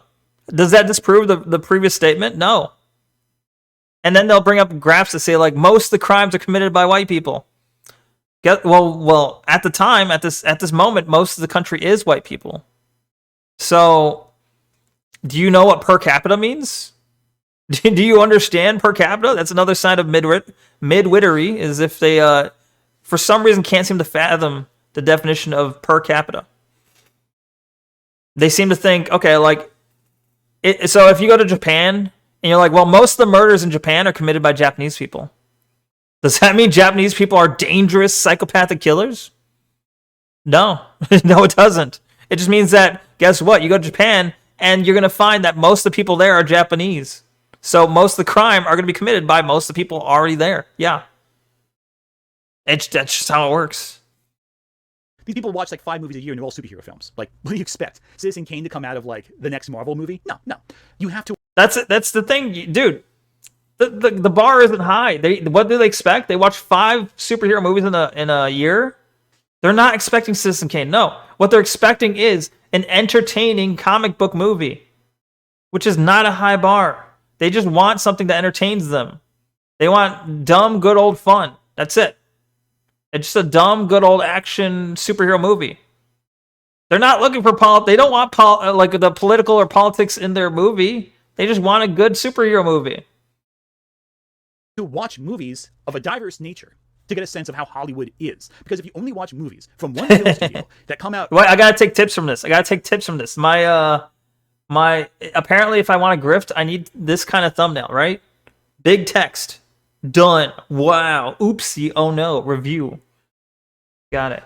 Does that disprove the previous statement? No. And then they'll bring up graphs that say like most of the crimes are committed by white people. Well, at the time, at this moment, most of the country is white people. So, do you know what per capita means? Do you understand per capita? That's another sign of midwittery, is if they, for some reason, can't seem to fathom the definition of per capita. They seem to think, okay, like, so if you go to Japan, and you're like, well, most of the murders in Japan are committed by Japanese people. Does that mean Japanese people are dangerous, psychopathic killers? No. No, it doesn't. It just means that, guess what? You go to Japan, and you're going to find that most of the people there are Japanese. So most of the crime are going to be committed by most of the people already there. Yeah. That's just how it works. These people watch like 5 movies a year and they're all superhero films. Like, what do you expect? Citizen Kane to come out of like the next Marvel movie? No. You have to. That's it. That's the thing, dude. The bar isn't high. What do they expect? They watch 5 superhero movies in a year. They're not expecting Citizen Kane. No, what they're expecting is an entertaining comic book movie, which is not a high bar. They just want something that entertains them. They want dumb, good old fun. That's it. It's just a dumb, good old action superhero movie. They're not looking for they don't want like the political or politics in their movie. They just want a good superhero movie. To watch movies of a diverse nature to get a sense of how Hollywood is. Because if you only watch movies from one film studio that come out... Well, I gotta take tips from this. My apparently, if I want to grift, I need this kind of thumbnail, right? Big text. Done. Wow. Oopsie. Oh no. Review. Got it.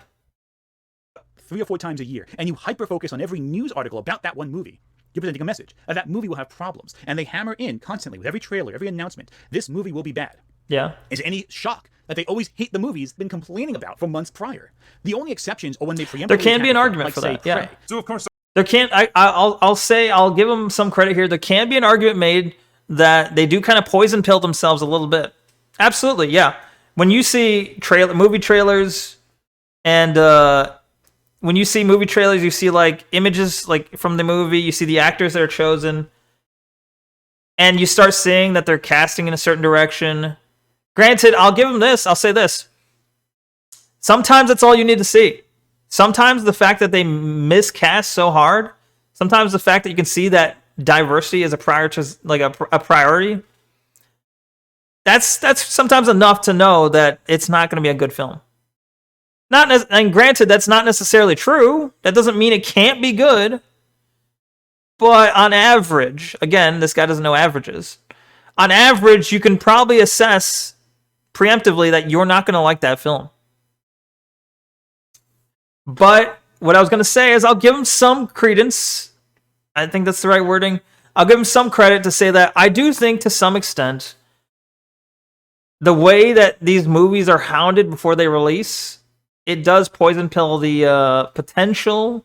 3 or 4 times a year, and you hyper-focus on every news article about that one movie. You're presenting a message. That movie will have problems. And they hammer in constantly with every trailer, every announcement. This movie will be bad. Yeah. Is any shock that they always hate the movies they've been complaining about for months prior? The only exceptions are when they preemptively... There can be an argument for that, yeah. So, of course... There can't... I'll give them some credit here. There can be an argument made that they do kind of poison pill themselves a little bit. Absolutely, yeah. When you see movie trailers and... when you see movie trailers, you see like images like from the movie, you see the actors that are chosen, and you start seeing that they're casting in a certain direction. Granted, I'll give them this. I'll say this. Sometimes that's all you need to see. Sometimes the fact that they miscast so hard, sometimes the fact that you can see that diversity is a priority, that's sometimes enough to know that it's not going to be a good film. And granted, that's not necessarily true. That doesn't mean it can't be good. But on average, again, this guy doesn't know averages. On average, you can probably assess preemptively that you're not going to like that film. But what I was going to say is I'll give him some credence. I think that's the right wording. I'll give him some credit to say that I do think to some extent the way that these movies are hounded before they release, it does poison pill the potential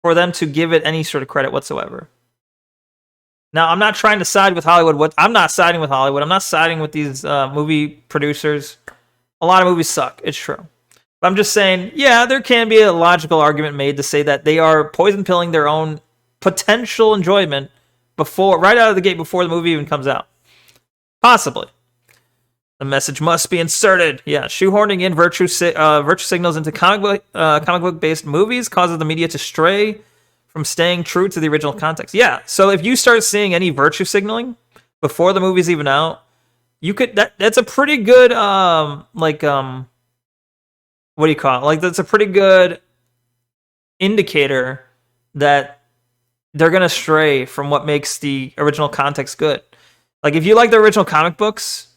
for them to give it any sort of credit whatsoever. Now, I'm not trying to side with Hollywood. I'm not siding with Hollywood. I'm not siding with these movie producers. A lot of movies suck. It's true. But I'm just saying, yeah, there can be a logical argument made to say that they are poison pilling their own potential enjoyment right out of the gate before the movie even comes out. Possibly. The message must be inserted. Yeah, shoehorning in virtue signals into comic book-based movies causes the media to stray from staying true to the original context. Yeah, so if you start seeing any virtue signaling before the movie's even out, you could that's a pretty good what do you call it? Like, that's a pretty good indicator that they're gonna stray from what makes the original context good. Like, if you like the original comic books,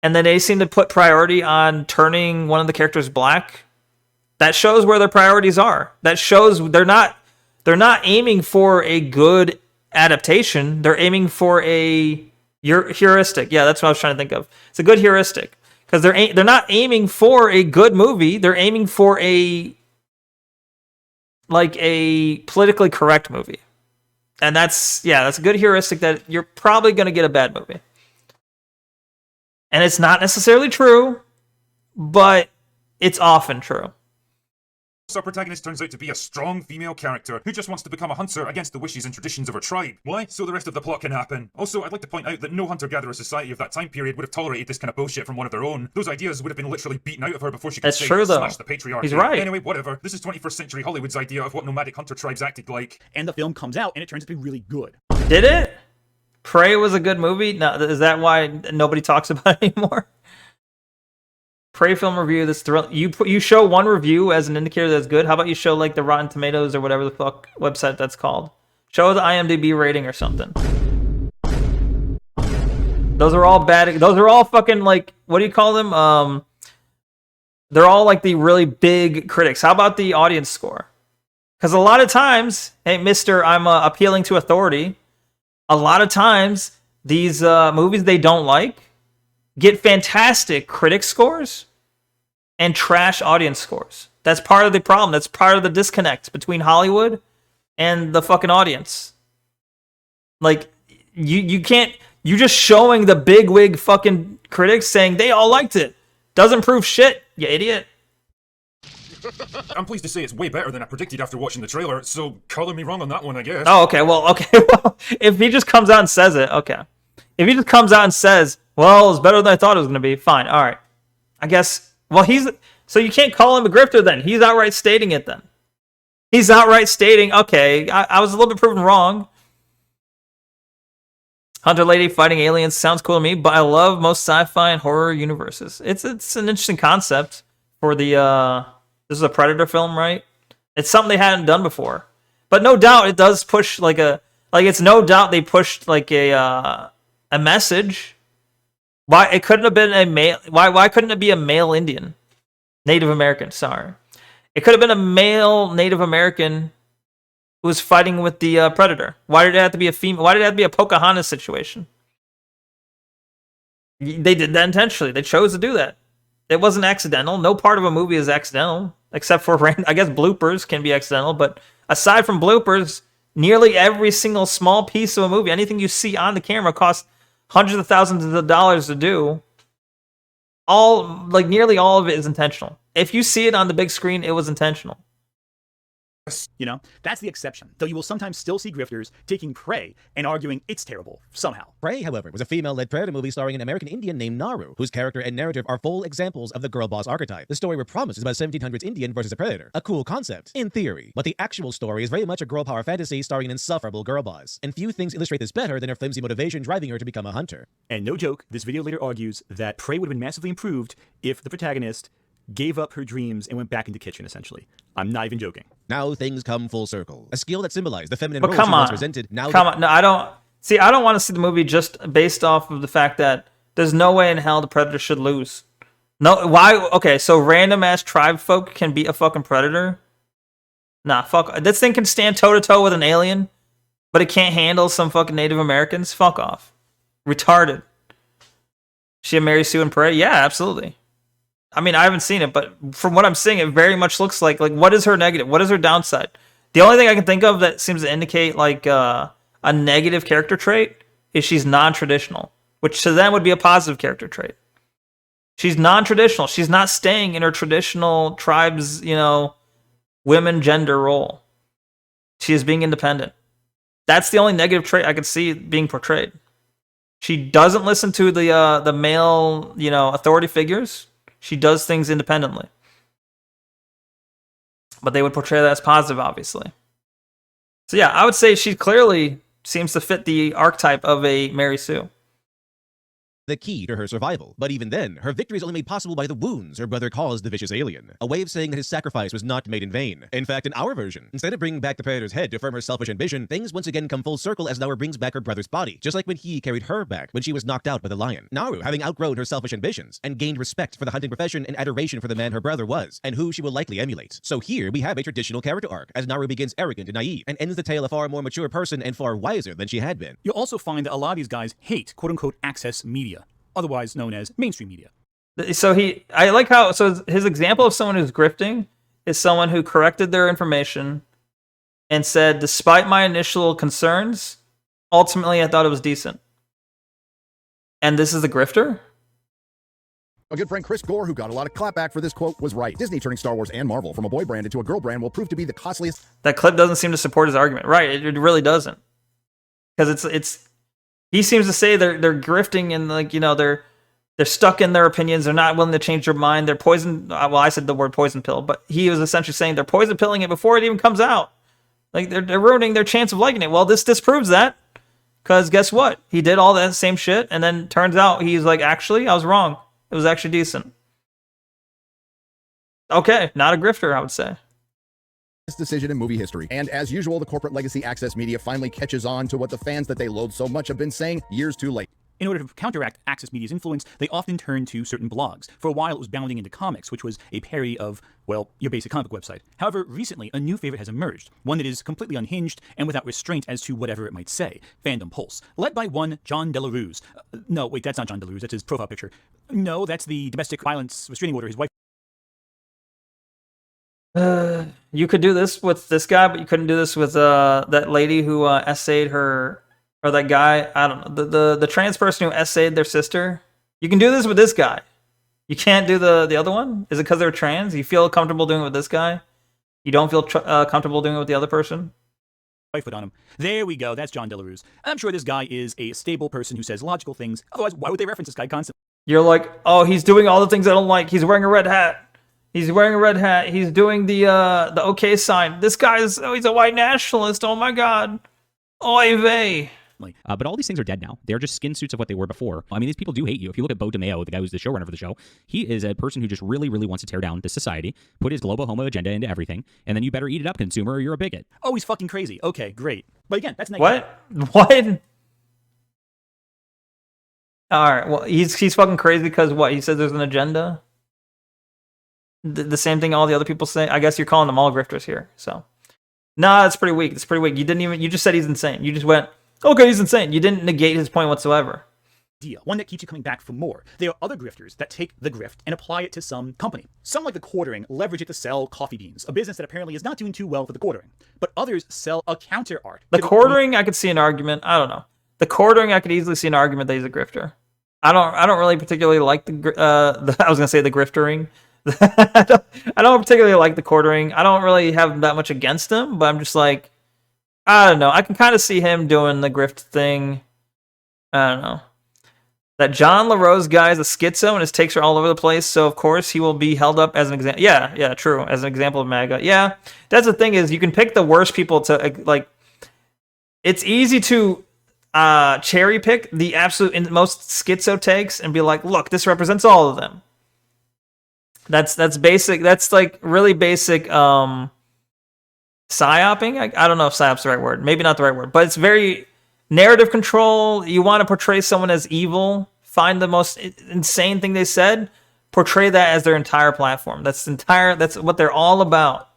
and then they seem to put priority on turning one of the characters black, that shows where their priorities are. That shows they're not aiming for a good adaptation. They're aiming for a heuristic. Yeah, that's what I was trying to think of. It's a good heuristic because they're not aiming for a good movie. They're aiming for a politically correct movie, and that's a good heuristic that you're probably going to get a bad movie. And it's not necessarily true, but it's often true. Our protagonist turns out to be a strong female character who just wants to become a hunter against the wishes and traditions of her tribe. Why? So the rest of the plot can happen. Also, I'd like to point out that no hunter-gatherer society of that time period would have tolerated this kind of bullshit from one of their own. Those ideas would have been literally beaten out of her before she could That's true, though. smash the patriarchy. He's right. Anyway, whatever. This is 21st century Hollywood's idea of what nomadic hunter tribes acted like. And the film comes out, and it turns out to be really good. Did it? Prey was a good movie? No, is that why nobody talks about it anymore? Prey film review. This you show one review as an indicator that's good. How about you show like the Rotten Tomatoes or whatever the fuck website that's called? Show the IMDb rating or something. Those are all bad. Those are all fucking like, what do you call them? They're all like the really big critics. How about the audience score? Because a lot of times, hey, Mister, I'm appealing to authority. A lot of times, these movies they don't like get fantastic critic scores and trash audience scores. That's part of the problem. That's part of the disconnect between Hollywood and the fucking audience. Like, you can't... You're just showing the bigwig fucking critics saying they all liked it. Doesn't prove shit, you idiot. I'm pleased to say it's way better than I predicted after watching the trailer, so color me wrong on that one, I guess. Oh, okay. Well, if he just comes out and says it, okay. If he just comes out and says, well, it's better than I thought it was going to be, fine, all right. I guess, well, so you can't call him a grifter then. He's outright stating it then. He's outright stating, okay, I was a little bit proven wrong. Hunter lady fighting aliens sounds cool to me, but I love most sci-fi and horror universes. It's an interesting concept for the, this is a Predator film, right? It's something they hadn't done before. But no doubt it does push it's no doubt they pushed like a message. Why it couldn't have been a male? Why couldn't it be a male Indian, Native American? Sorry, it could have been a male Native American who was fighting with the Predator. Why did it have to be a female? Why did it have to be a Pocahontas situation? They did that intentionally. They chose to do that. It wasn't accidental. No part of a movie is accidental, except for, I guess, bloopers can be accidental. But aside from bloopers, nearly every single small piece of a movie, anything you see on the camera costs hundreds of thousands of dollars to do. Nearly all of it is intentional. If you see it on the big screen, it was intentional. You know, that's the exception. Though you will sometimes still see grifters taking Prey and arguing it's terrible, somehow. Prey, however, was a female-led Predator movie starring an American Indian named Naru, whose character and narrative are full examples of the girl boss archetype. The story we promised is about 1700s Indian versus a Predator. A cool concept, in theory. But the actual story is very much a girl power fantasy starring an insufferable girl boss. And few things illustrate this better than her flimsy motivation driving her to become a hunter. And no joke, this video later argues that Prey would have been massively improved if the protagonist gave up her dreams and went back into kitchen, essentially. I'm not even joking. Now things come full circle. A skill that symbolized the feminine But role come she once on. presented. Now Come on. No, I don't want to see the movie just based off of the fact that there's no way in hell the Predator should lose. No, why? Okay, so random ass tribe folk can beat a fucking Predator? Nah, fuck. This thing can stand toe to toe with an alien, but it can't handle some fucking Native Americans? Fuck off. Retarded. She a Mary Sue and Prey? Yeah, absolutely. I mean, I haven't seen it, but from what I'm seeing, it very much looks like what is her negative? What is her downside? The only thing I can think of that seems to indicate like a negative character trait is she's non-traditional, which to them would be a positive character trait. She's non-traditional. She's not staying in her traditional tribe's, women gender role. She is being independent. That's the only negative trait I could see being portrayed. She doesn't listen to the male, authority figures. She does things independently. But they would portray that as positive, obviously. So yeah, I would say she clearly seems to fit the archetype of a Mary Sue. The key to her survival. But even then, her victory is only made possible by the wounds her brother caused the vicious alien. A way of saying that his sacrifice was not made in vain. In fact, in our version, instead of bringing back the Predator's head to affirm her selfish ambition, things once again come full circle as Naru brings back her brother's body, just like when he carried her back when she was knocked out by the lion. Naru, having outgrown her selfish ambitions, and gained respect for the hunting profession and adoration for the man her brother was, and who she will likely emulate. So here we have a traditional character arc, as Naru begins arrogant and naive, and ends the tale a far more mature person and far wiser than she had been. You'll also find that a lot of these guys hate quote-unquote access media, otherwise known as mainstream media. So I like how, so his example of someone who's grifting is someone who corrected their information and said, despite my initial concerns, ultimately I thought it was decent. And this is the grifter? A good friend Chris Gore, who got a lot of clapback for this quote, was right. Disney turning Star Wars and Marvel from a boy brand into a girl brand will prove to be the costliest. That clip doesn't seem to support his argument. Right, it really doesn't. Because it's he seems to say they're grifting and they're stuck in their opinions. They're not willing to change their mind. They're poison. Well, I said the word poison pill, but he was essentially saying they're poison pilling it before it even comes out. Like they're ruining their chance of liking it. Well, this disproves that, because guess what? He did all that same shit, and then turns out he's like, actually, I was wrong. It was actually decent. Okay, not a grifter, I would say. Decision in movie history. And as usual, the corporate legacy access media finally catches on to what the fans that they loathe so much have been saying years too late. In order to counteract access media's influence, they often turn to certain blogs. For a while, it was Bounding into Comics, which was a parody of, well, your basic comic book website. However, recently, a new favorite has emerged, one that is completely unhinged and without restraint as to whatever it might say. Fandom Pulse, led by one John Delarue. No, wait, that's not John Delarue, that's his profile picture. No, that's the domestic violence restraining order his wife. You could do this with this guy, but you couldn't do this with that lady who essayed her, or that guy. I don't know, the trans person who essayed their sister. You can do this with this guy. You can't do the other one. Is it because they're trans? You feel comfortable doing it with this guy? You don't feel comfortable doing it with the other person? Foot on him. There we go. That's John Delarue. I'm sure this guy is a stable person who says logical things. Otherwise, why would they reference this guy constantly? You're like, oh, he's doing all the things I don't like. He's wearing a red hat. He's wearing a red hat. He's doing the OK sign. This guy is, he's a white nationalist. Oh my God. Oy vey. But all these things are dead now. They're just skin suits of what they were before. I mean, these people do hate you. If you look at Bo DeMeo, the guy who's the showrunner for the show, he is a person who just really, really wants to tear down this society, put his global homo agenda into everything, and then you better eat it up, consumer, or you're a bigot. Oh, he's fucking crazy. Okay, great. But again, that's negative. What? All right. Well, he's fucking crazy because what? He says there's an agenda. The same thing all the other people say. I guess you're calling them all grifters here. So, nah, it's pretty weak. It's pretty weak. You just said he's insane. You just went, okay, he's insane. You didn't negate his point whatsoever. One that keeps you coming back for more. There are other grifters that take the grift and apply it to some company. Some, like the Quartering, leverage it to sell coffee beans, a business that apparently is not doing too well for the Quartering. But others sell a counter art. The Quartering, I could see an argument. I don't know. The Quartering, I could easily see an argument that he's a grifter. I don't really particularly like I was gonna say the griftering. I don't particularly like the Quartering. I don't really have that much against him, but I'm just like, I don't know. I can kind of see him doing the grift thing. I don't know. That John LaRose guy is a schizo and his takes are all over the place, so of course he will be held up as an example. Yeah, true. As an example of MAGA. Yeah, that's the thing is you can pick the worst people to, like, it's easy to cherry pick the absolute most schizo takes and be like, look, this represents all of them. That's basic. That's like really basic psyoping. I don't know if psyop's the right word. Maybe not the right word, but it's very narrative control. You want to portray someone as evil, find the most insane thing they said, portray that as their entire platform. That's what they're all about.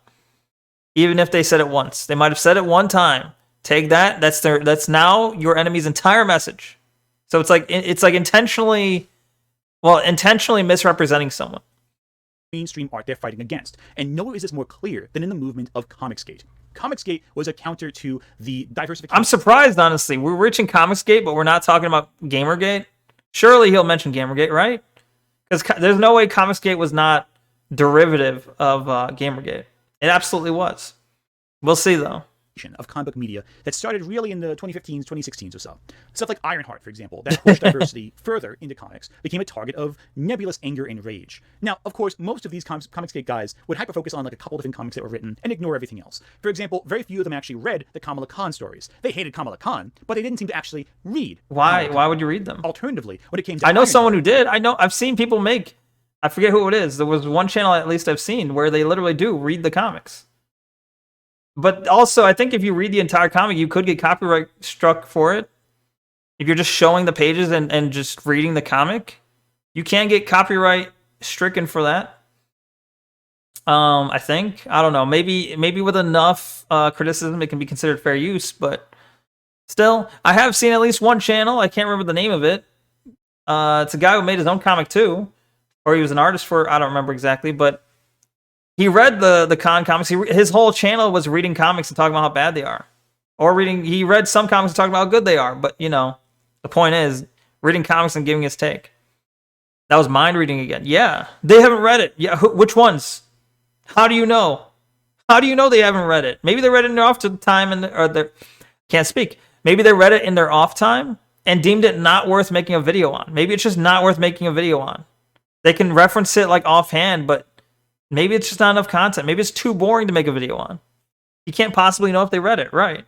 Even if they said it once. They might have said it one time. Take that. That's now your enemy's entire message. So it's like intentionally misrepresenting someone. Mainstream art they're fighting against. And nowhere is this more clear than in the movement of Comicsgate. Comicsgate was a counter to the diversification. I'm surprised, honestly. We're reaching Comicsgate, but we're not talking about Gamergate. Surely he'll mention Gamergate, right? Because there's no way Comicsgate was not derivative of Gamergate. It absolutely was. We'll see, though. Of comic book media that started really in the 2015s, 2016s or so. Stuff like Ironheart, for example, that pushed diversity further into comics, became a target of nebulous anger and rage. Now, of course, most of these Comicsgate guys would hyper-focus on like a couple different comics that were written and ignore everything else. For example, very few of them actually read the Kamala Khan stories. They hated Kamala Khan, but they didn't seem to actually read. Why would you read them? Alternatively, when it came to I know Ironheart, someone who did. I've seen people make, I forget who it is. There was one channel at least I've seen where they literally do read the comics. But also, I think if you read the entire comic, you could get copyright struck for it. If you're just showing the pages and just reading the comic, you can get copyright stricken for that. I think. I don't know. Maybe with enough criticism, it can be considered fair use. But still, I have seen at least one channel. I can't remember the name of it. It's a guy who made his own comic too. Or he was an artist for, I don't remember exactly, but he read the Khan comics. His whole channel was reading comics and talking about how bad they are. Or he read some comics and talking about how good they are. But, the point is, reading comics and giving his take. That was mind reading again. Yeah, they haven't read it. Yeah, which ones? How do you know? How do you know they haven't read it? Maybe they read it in their off time can't speak. Maybe they read it in their off time and deemed it not worth making a video on. Maybe it's just not worth making a video on. They can reference it like offhand, but maybe it's just not enough content. Maybe it's too boring to make a video on. You can't possibly know if they read it, right?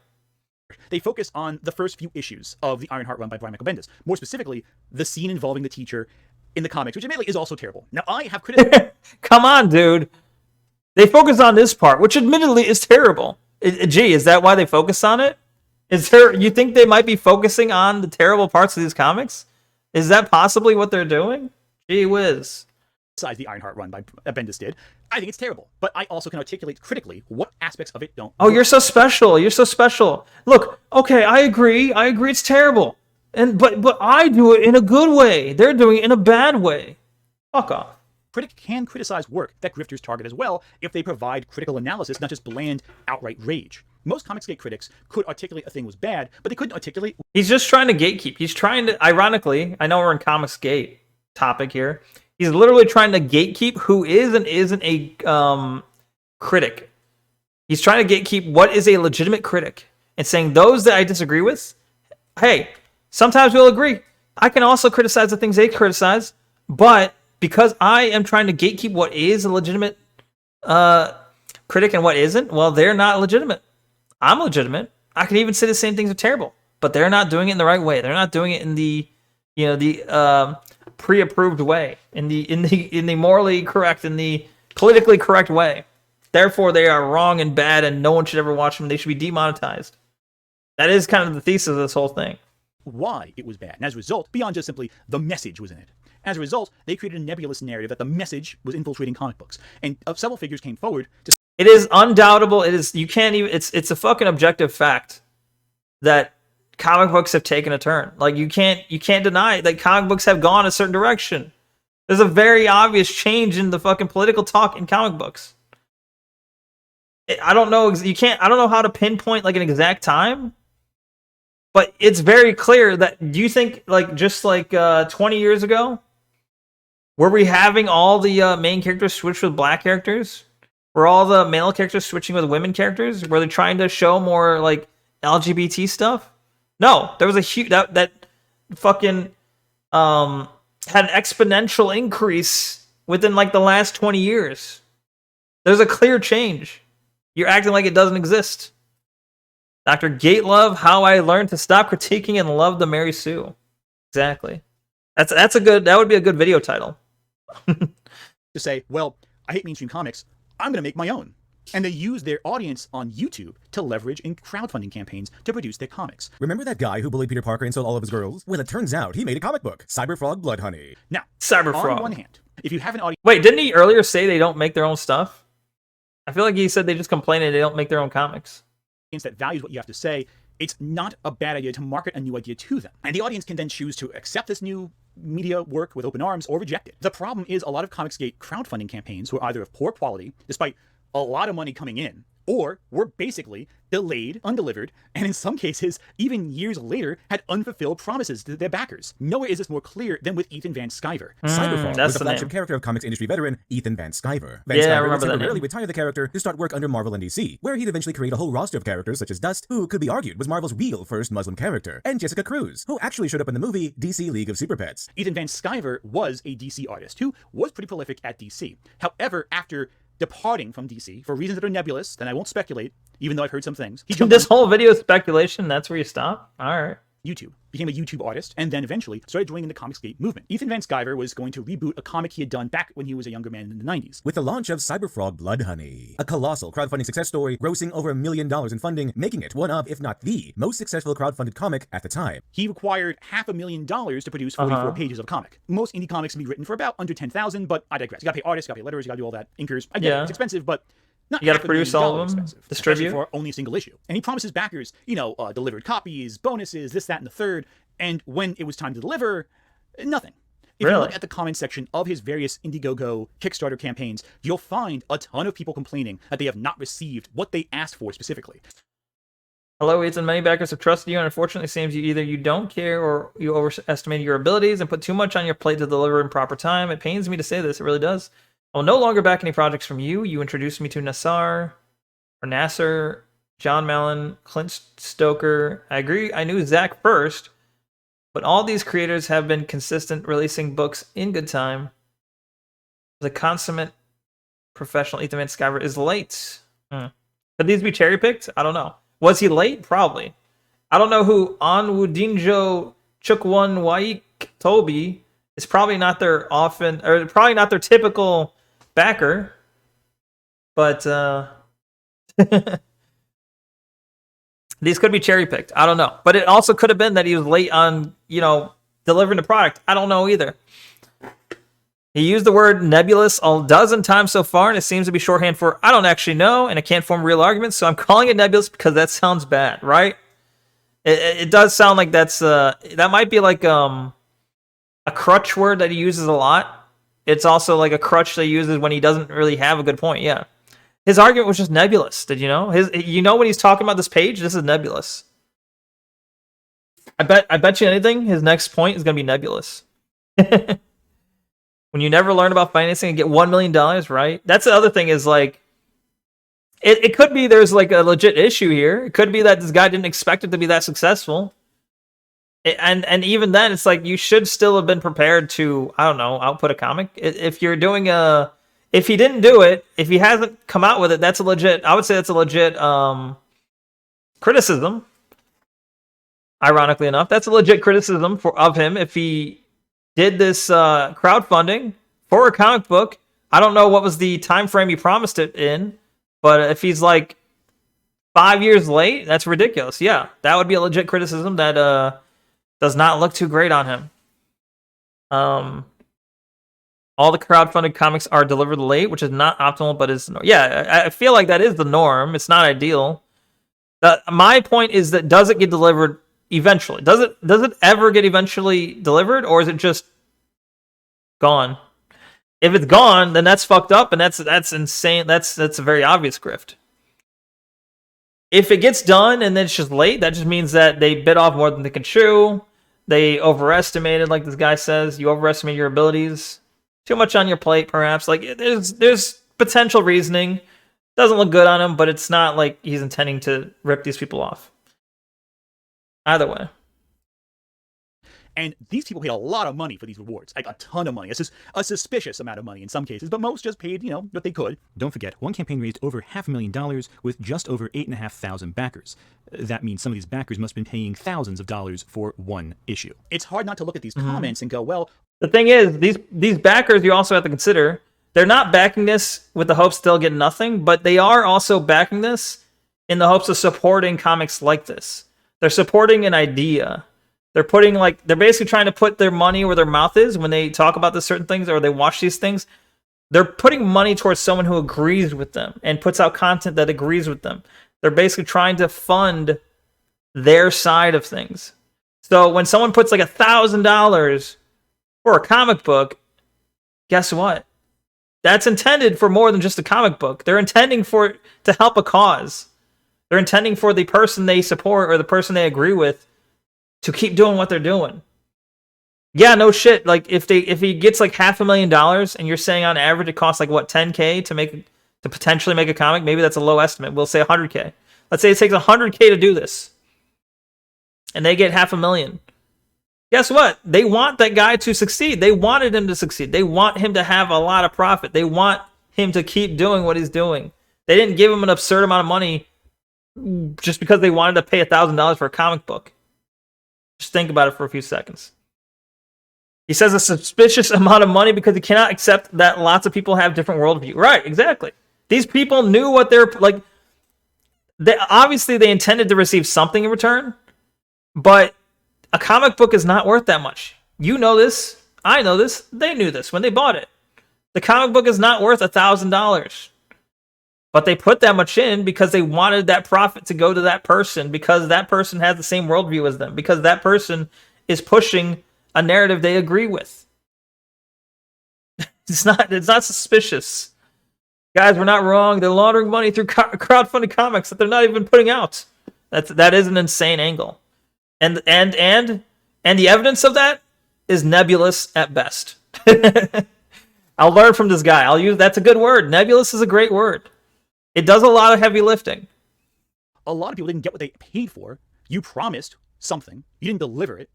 They focus on the first few issues of the Ironheart run by Brian Michael Bendis. More specifically, the scene involving the teacher in the comics, which admittedly is also terrible. Now, I have criticized... Come on, dude. They focus on this part, which admittedly is terrible. Gee, is that why they focus on it? You think they might be focusing on the terrible parts of these comics? Is that possibly what they're doing? Gee whiz. Besides the Ironheart run by Bendis did, I think it's terrible. But I also can articulate critically what aspects of it don't. Oh, you're so special. You're so special. Look, okay, I agree. It's terrible. But I do it in a good way. They're doing it in a bad way. Fuck off. Critic can criticize work that grifters target as well if they provide critical analysis, not just bland, outright rage. Most Comicsgate critics could articulate a thing was bad, but they couldn't articulate... He's just trying to gatekeep. He's trying to, ironically, I know we're in Comicsgate topic here. He's literally trying to gatekeep who is and isn't a critic. He's trying to gatekeep what is a legitimate critic and saying those that I disagree with, hey, sometimes we'll agree. I can also criticize the things they criticize, but because I am trying to gatekeep what is a legitimate critic and what isn't, well, they're not legitimate. I'm legitimate. I can even say the same things are terrible, but they're not doing it in the right way. They're not doing it in the, pre-approved way, in the morally correct, in the politically correct way. Therefore, they are wrong and bad, and no one should ever watch them. They should be demonetized. That is kind of the thesis of this whole thing. Why it was bad, and as a result, beyond just simply the message was in it. As a result, they created a nebulous narrative that the message was infiltrating comic books, and several figures came forward to... It is undoubtable. It is, you can't even, it's a fucking objective fact that comic books have taken a turn. Like, you can't deny that comic books have gone a certain direction. There's a very obvious change in the fucking political talk in comic books. I don't know how to pinpoint like an exact time, but it's very clear that, do you think just 20 years ago, were we having all the main characters switch with black characters? Were all the male characters switching with women characters? Were they trying to show more like LGBT stuff? No, there was a huge that fucking had an exponential increase within like the last 20 years. There's a clear change. You're acting like it doesn't exist. Dr. Gatelove, How I Learned to Stop Critiquing and Love the Mary Sue. Exactly. That would be a good video title. to say, well, I hate mainstream comics, I'm going to make my own. And they use their audience on YouTube to leverage in crowdfunding campaigns to produce their comics. Remember that guy who bullied Peter Parker and stole all of his girls? Well, it turns out he made a comic book, Cyberfrog Blood Honey. Now, Cyberfrog. on one hand, if you have an audience... Wait, didn't he earlier say they don't make their own stuff? I feel like he said they just complain and they don't make their own comics. ...that values what you have to say, it's not a bad idea to market a new idea to them. And the audience can then choose to accept this new media work with open arms or reject it. The problem is a lot of Comicsgate crowdfunding campaigns were either of poor quality, despite a lot of money coming in, or were basically delayed, undelivered, and in some cases, even years later, had unfulfilled promises to their backers. Nowhere is this more clear than with Ethan Van Sciver. Cyberfrog was the flagship character of comics industry veteran Ethan Van Sciver. Van Sciver would temporarily retire the character to start work under Marvel and DC, where he'd eventually create a whole roster of characters such as Dust, who could be argued was Marvel's real first Muslim character, and Jessica Cruz, who actually showed up in the movie DC League of Super Pets. Ethan Van Sciver was a DC artist who was pretty prolific at DC. However, after departing from DC for reasons that are nebulous, then I won't speculate, even though I've heard some things. This whole video is speculation. That's where you stop. All right. YouTube, became a YouTube artist, and then eventually started joining the Comicsgate movement. Ethan Van Sciver was going to reboot a comic he had done back when he was a younger man in the 90s. With the launch of Cyberfrog Blood Honey, a colossal crowdfunding success story, grossing over $1 million in funding, making it one of, if not the, most successful crowdfunded comic at the time. He required $500,000 to produce 44 pages of comic. Most indie comics can be written for about under 10,000, but I digress. You gotta pay artists, you gotta pay letters, you gotta do all that, inkers. I get it, it's expensive, but not you gotta produce all of them, distribute for only a single issue. And he promises backers, delivered copies, bonuses, this, that, and the third. And when it was time to deliver, nothing. If you look at the comment section of his various Indiegogo Kickstarter campaigns, you'll find a ton of people complaining that they have not received what they asked for specifically. Hello, Ethan. Many backers have trusted you, and unfortunately, it seems either you don't care or you overestimated your abilities and put too much on your plate to deliver in proper time. It pains me to say this. It really does. I will no longer back any projects from you. You introduced me to Nasser, John Mallon, Clint Stoker. I agree. I knew Zach first. But all these creators have been consistent, releasing books in good time. The consummate professional Ethan Van Sciver is late. Could these be cherry-picked? I don't know. Was he late? Probably. I don't know who Onwudinjo Chukwun Waik Toby is. Probably not their probably not their typical backer. But these could be cherry-picked. I don't know. But it also could have been that he was late on, delivering the product. I don't know either. He used the word nebulous a dozen times so far, and it seems to be shorthand for I don't actually know, and I can't form real arguments, so I'm calling it nebulous because that sounds bad, right? It does sound like that might be like a crutch word that he uses a lot. It's also like a crutch that he uses when he doesn't really have a good point, yeah. His argument was just nebulous. Did you know? When he's talking about this page, this is nebulous. I bet you anything, his next point is gonna be nebulous. When you never learn about financing and get $1 million, right? That's the other thing is like, it could be there's like a legit issue here. It could be that this guy didn't expect it to be that successful. And even then, it's like you should still have been prepared to, I don't know, output a comic. If you're doing if he didn't do it, if he hasn't come out with it, that's a legit, I would say that's a legit criticism. Ironically enough, that's a legit criticism of him if he did this crowdfunding for a comic book. I don't know what was the time frame he promised it in, but if he's like 5 years late, that's ridiculous. Yeah, that would be a legit criticism that does not look too great on him. All the crowdfunded comics are delivered late, which is not optimal, but is I feel like that is the norm. It's not ideal. My point is that does it get delivered eventually? Does it ever get eventually delivered, or is it just gone? If it's gone, then that's fucked up, and that's insane. That's a very obvious grift. If it gets done and then it's just late, that just means that they bit off more than they can chew. They overestimated, like this guy says. You overestimate your abilities. Too much on your plate, perhaps. Like there's potential reasoning. Doesn't look good on him, but it's not like he's intending to rip these people off. Either way. And these people paid a lot of money for these rewards, like a ton of money. It's just a suspicious amount of money in some cases, but most just paid, what they could. Don't forget, one campaign raised over $500,000 with just over 8,500 backers. That means some of these backers must have been paying thousands of dollars for one issue. It's hard not to look at these comments and go, well... The thing is, these backers, you also have to consider, They're not backing this with the hopes they'll get nothing, but they are also backing this in the hopes of supporting comics like this. They're supporting an idea. They're putting they're basically trying to put their money where their mouth is when they talk about this certain things or they watch these things. They're putting money towards someone who agrees with them and puts out content that agrees with them. They're basically trying to fund their side of things. So when someone puts like $1,000 for a comic book, guess what? That's intended for more than just a comic book. They're intending for it to help a cause. They're intending for the person they support or the person they agree with to keep doing what they're doing. Yeah, no shit. Like if he gets like $500,000 and you're saying on average it costs like what, 10K to potentially make a comic, maybe that's a low estimate. We'll say 100K. Let's say it takes 100K to do this. And they get $500,000. Guess what? They want that guy to succeed. They wanted him to succeed. They want him to have a lot of profit. They want him to keep doing what he's doing. They didn't give him an absurd amount of money just because they wanted to pay $1,000 for a comic book. Just think about it for a few seconds. He says a suspicious amount of money because he cannot accept that lots of people have different worldview. Right, exactly. These people knew what they're like. Obviously, they intended to receive something in return, but a comic book is not worth that much. You know this. I know this. They knew this when they bought it. The comic book is not worth $1,000. But they put that much in because they wanted that profit to go to that person, because that person has the same worldview as them, because that person is pushing a narrative they agree with. It's not suspicious. Guys, we're not wrong. They're laundering money through crowdfunded comics that they're not even putting out. That is an insane angle. And the evidence of that is nebulous at best. I'll learn from this guy. That's a good word. Nebulous is a great word. It does a lot of heavy lifting. A lot of people didn't get what they paid for. You promised something. You didn't deliver it.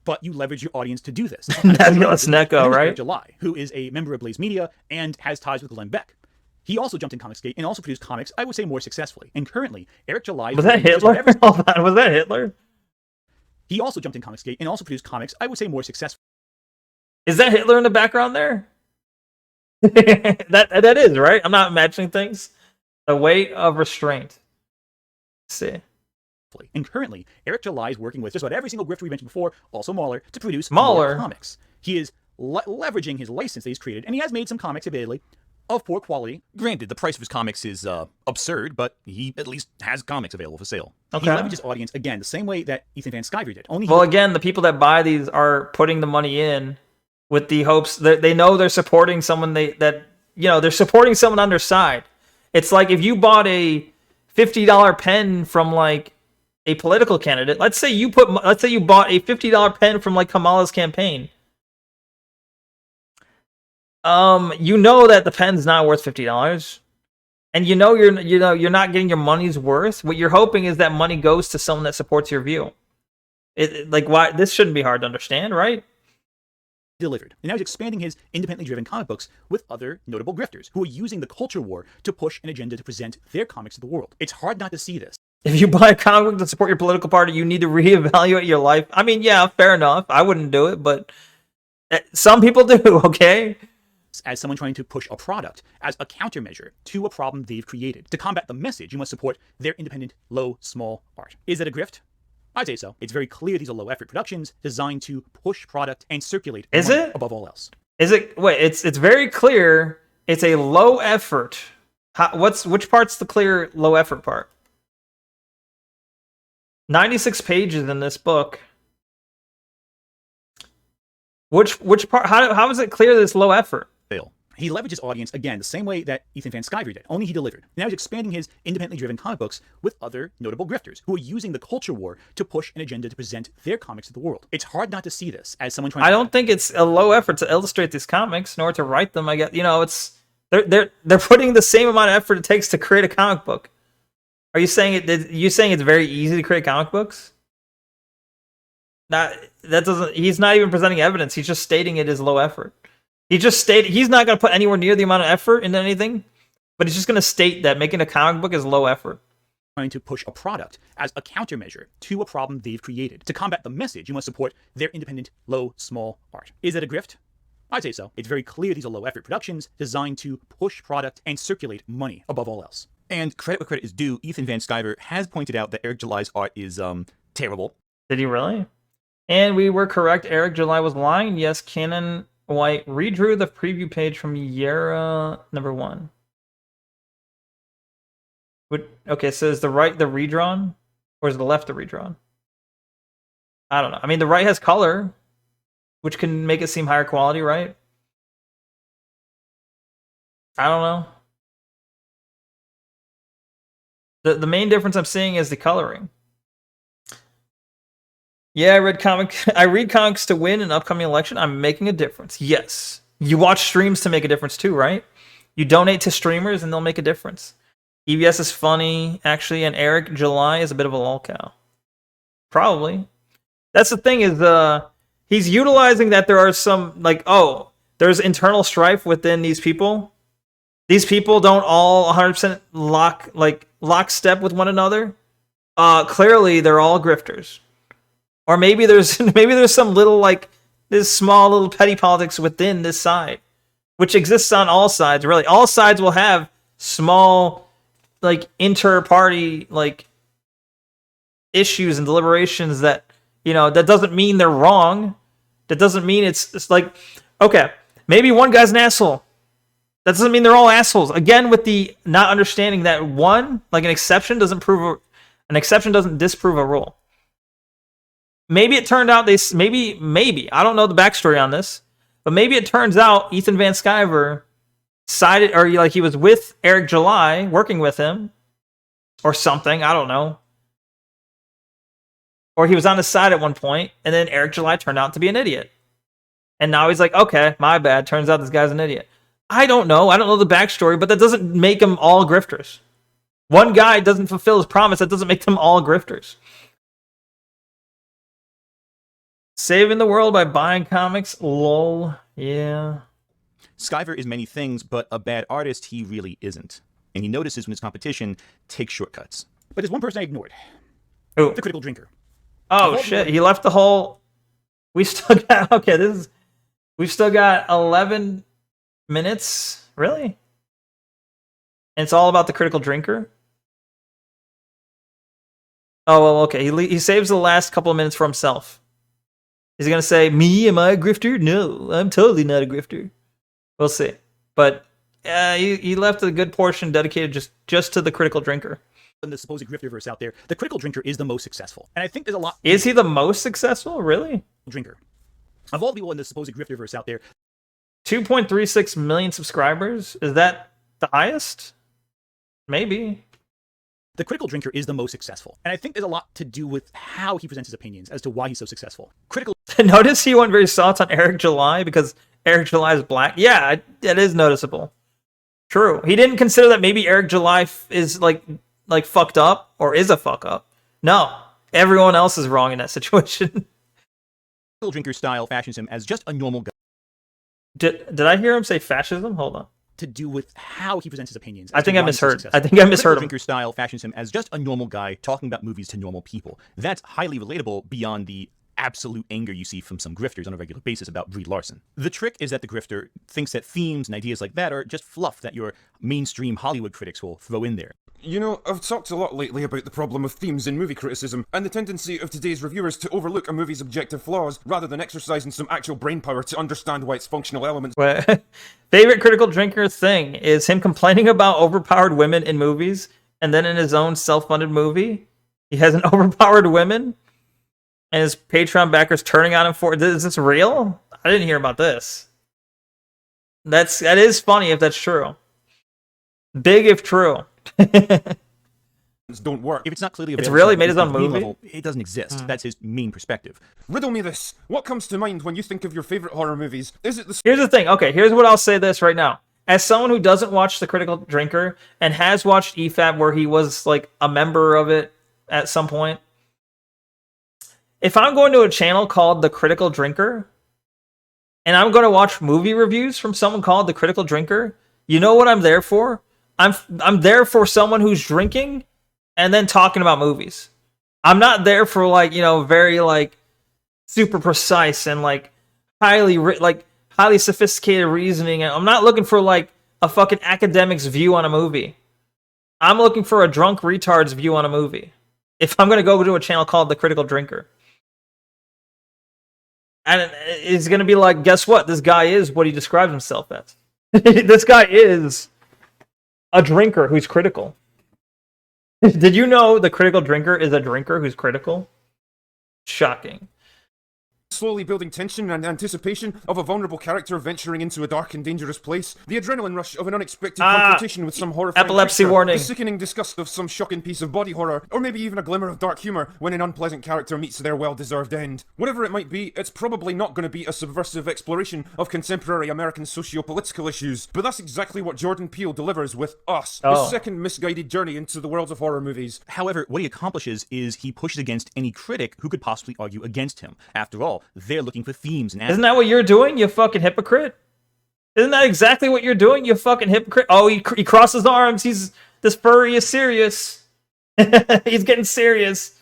But you leverage your audience to do this. Nebulous Neko, right? July, who is a member of Blaze Media and has ties with Glenn Beck. He also jumped in Comicsgate and also produced comics, I would say, more successfully. And currently, Eric July... Was that Hitler? Hold on, was that Hitler? He also jumped in Comicsgate and also produced comics, I would say, more successfully. Is that Hitler in the background there? that is, right? I'm not imagining things. The weight of restraint. Let's see. And currently, Eric July is working with just about every single grifter we mentioned before, also Mauler, to produce Mauler more comics. He is leveraging his license that he's created, and he has made some comics, admittedly, of poor quality. Granted, the price of his comics is absurd, but he at least has comics available for sale. Okay. He leverages his audience, again, the same way that Ethan Van Sciver did. Again, the people that buy these are putting the money in with the hopes that they know they're supporting someone they're supporting someone on their side. It's like if you bought a $50 pen from like a political candidate. Let's say you bought a $50 pen from like Kamala's campaign. You know that the pen's not worth $50, and you're not getting your money's worth. What you're hoping is that money goes to someone that supports your view. Why this shouldn't be hard to understand, right? Delivered. And now he's expanding his independently driven comic books with other notable grifters who are using the culture war to push an agenda to present their comics to the world. It's hard not to see this. If you buy a comic book to support your political party, you need to reevaluate your life. I mean, yeah, fair enough. I wouldn't do it, but some people do, okay? As someone trying to push a product as a countermeasure to a problem they've created. To combat the message, you must support their independent, low, small art. Is it a grift? I'd say so. It's very clear these are low-effort productions designed to push product and circulate money above all else. Is it? Wait, it's very clear it's a low effort. Which part's the clear low effort part? 96 pages in this book. Which part? How is it clear that it's low effort? Fail. He leveraged his audience, again, the same way that Ethan Van Sciver did, only he delivered. Now he's expanding his independently driven comic books with other notable grifters who are using the culture war to push an agenda to present their comics to the world. It's hard not to see this as someone trying I don't think it's a low effort to illustrate these comics, nor to write them. I guess, it's they're putting the same amount of effort it takes to create a comic book. Are you saying it's very easy to create comic books? He's not even presenting evidence. He's just stating it is low effort. He just stated he's not going to put anywhere near the amount of effort into anything, but he's just going to state that making a comic book is low effort. Trying to push a product as a countermeasure to a problem they've created. To combat the message, you must support their independent, low, small art. Is it a grift? I'd say so. It's very clear these are low-effort productions designed to push product and circulate money above all else. And credit where credit is due, Ethan Van Sciver has pointed out that Eric July's art is terrible. Did he really? And we were correct. Eric July was lying. Yes, Cannon White redrew the preview page from Yera #1. Okay, so is the right the redrawn? Or is the left the redrawn? I don't know. I mean, the right has color, which can make it seem higher quality, right? I don't know. The main difference I'm seeing is the coloring. Yeah, I read comics to win an upcoming election. I'm making a difference. Yes. You watch streams to make a difference too, right? You donate to streamers and they'll make a difference. EBS is funny, actually, and Eric July is a bit of a lolcow. Probably. That's the thing is, he's utilizing that there are some, like, oh, there's internal strife within these people. These people don't all 100% lockstep with one another. Clearly, they're all grifters. Or maybe there's some little, like, this small little petty politics within this side, which exists on all sides, really. All sides will have small, like, inter-party, like, issues and deliberations that, you know, that doesn't mean they're wrong. That doesn't mean it's like, okay, maybe one guy's an asshole. That doesn't mean they're all assholes. Again, with the not understanding that an exception doesn't disprove a rule. Maybe it turned out maybe I don't know the backstory on this, but maybe it turns out Ethan Van Sciver sided, or like he was with Eric July, working with him, or something. I don't know. Or he was on his side at one point, and then Eric July turned out to be an idiot. And now he's like, okay, my bad. Turns out this guy's an idiot. I don't know. I don't know the backstory, but that doesn't make them all grifters. One guy doesn't fulfill his promise. That doesn't make them all grifters. Saving the world by buying comics? Lol. Yeah. Sciver is many things, but a bad artist he really isn't. And he notices when his competition takes shortcuts. But there's one person I ignored. Who? The Critical Drinker. Oh shit, he left the whole... We still got... Okay, we've still got 11 minutes? Really? And it's all about the Critical Drinker? Oh, well, okay. He saves the last couple of minutes for himself. Is he going to say, me, am I a grifter? No, I'm totally not a grifter. We'll see. But he left a good portion dedicated just to the Critical Drinker. In the supposed grifterverse out there, the Critical Drinker is the most successful. And I think there's a lot... Is he the most successful? Really? Drinker. Of all the people in the supposed grifterverse out there... 2.36 million subscribers? Is that the highest? Maybe. The Critical Drinker is the most successful. And I think there's a lot to do with how he presents his opinions as to why he's so successful. Notice he went very soft on Eric July because Eric July is black. Yeah, that is noticeable. True. He didn't consider that maybe Eric July is like fucked up or is a fuck up. No, everyone else is wrong in that situation. Critical Drinker style fashions him as just a normal guy. Did I hear him say fascism? Hold on. To do with how he presents his opinions. I think I misheard. Him. Drinker style fashions him as just a normal guy talking about movies to normal people. That's highly relatable beyond the absolute anger you see from some grifters on a regular basis about Brie Larson. The trick is that the grifter thinks that themes and ideas like that are just fluff that your mainstream Hollywood critics will throw in there. You know, I've talked a lot lately about the problem of themes in movie criticism, and the tendency of today's reviewers to overlook a movie's objective flaws, rather than exercising some actual brainpower to understand why its functional elements... Favorite Critical Drinker thing is him complaining about overpowered women in movies, and then in his own self-funded movie, he has an overpowered women, and his Patreon backers turning on him for... Is this real? I didn't hear about this. That is funny if that's true. Big if true. Don't work. If it's not clearly available, it's really made his own movie? Level, it doesn't exist. That's his main perspective. Riddle me this. What comes to mind when you think of your favorite horror movies? Is it the... Here's the thing. Okay, here's what I'll say this right now. As someone who doesn't watch The Critical Drinker and has watched EFAB where he was like a member of it at some point, if I'm going to a channel called The Critical Drinker and I'm going to watch movie reviews from someone called The Critical Drinker, you know what I'm there for? I'm there for someone who's drinking and then talking about movies. I'm not there for very super precise and highly highly sophisticated reasoning. I'm not looking for like a fucking academic's view on a movie. I'm looking for a drunk retard's view on a movie. If I'm gonna go to a channel called The Critical Drinker. And it's gonna be like, guess what? This guy is what he describes himself as. This guy is a drinker who's critical. Did you know the critical drinker is a drinker who's critical? Shocking. Slowly building tension and anticipation of a vulnerable character venturing into a dark and dangerous place, the adrenaline rush of an unexpected confrontation with some horrifying epilepsy creature, warning. the sickening disgust of some shocking piece of body horror, or maybe even a glimmer of dark humor when an unpleasant character meets their well-deserved end. Whatever it might be, it's probably not going to be a subversive exploration of contemporary American socio-political issues, but that's exactly what Jordan Peele delivers with Us, his second misguided journey into the worlds of horror movies. However, what he accomplishes is he pushes against any critic who could possibly argue against him. After all, they're looking for themes and Isn't that what you're doing, you fucking hypocrite? Isn't that exactly what you're doing, you fucking hypocrite? Oh, he crosses arms. This furry is serious. He's getting serious.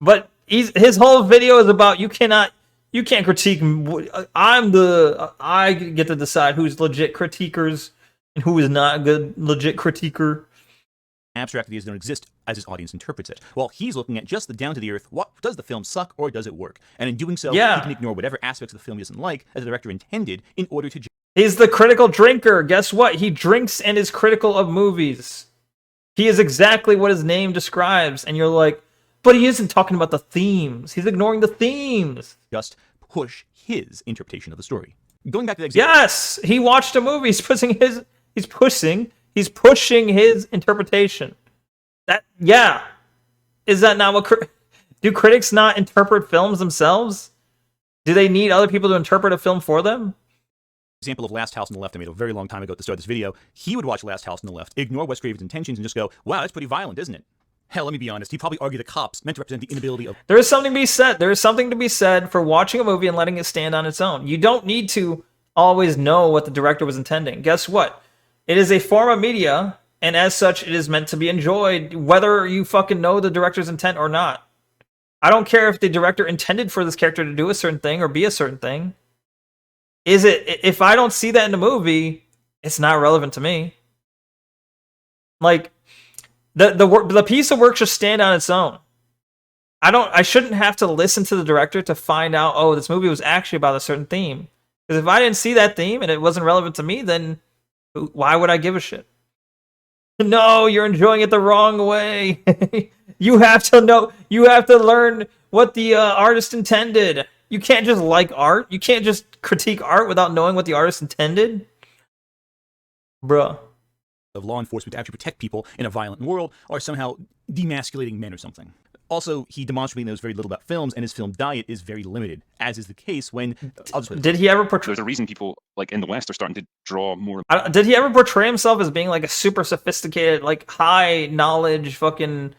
But his whole video is about you can't critique. I get to decide who's legit critiquers and who is not a good legit critiquer. Abstract ideas don't exist as his audience interprets it. While he's looking at just the down-to-the-earth, what does the film suck or does it work? And in doing so, he can ignore whatever aspects of the film he doesn't like, as the director intended, in order to... He's the critical drinker. Guess what? He drinks and is critical of movies. He is exactly what his name describes. And you're like, but he isn't talking about the themes. He's ignoring the themes. Just push his interpretation of the story. Going back to the example... Yes! He watched a movie. He's pushing his interpretation. Is that not what... Do critics not interpret films themselves? Do they need other people to interpret a film for them? Example of Last House on the Left I made a very long time ago at the start of this video. He would watch Last House on the Left, ignore Wes Craven's intentions, and just go, wow, that's pretty violent, isn't it? Hell, let me be honest. He'd probably argue the cops meant to represent the inability of... There is something to be said. There is something to be said for watching a movie and letting it stand on its own. You don't need to always know what the director was intending. Guess what? It is a form of media, and as such, it is meant to be enjoyed, whether you fucking know the director's intent or not. I don't care if the director intended for this character to do a certain thing or be a certain thing. If I don't see that in the movie, it's not relevant to me. Like, the piece of work should stand on its own. I shouldn't have to listen to the director to find out, oh, this movie was actually about a certain theme. Because if I didn't see that theme and it wasn't relevant to me, then why would I give a shit? No, you're enjoying it the wrong way. You have to know. You have to learn what the artist intended. You can't just like art. You can't just critique art without knowing what the artist intended. Bruh. Of law enforcement to actually protect people in a violent world are somehow demasculating men or something. Also, he demonstrably knows very little about films, and his film diet is very limited, as is the case when... Did he ever portray... There's a reason people, like, in the West are starting to draw more... Did he ever portray himself as being, like, a super sophisticated, like, high-knowledge fucking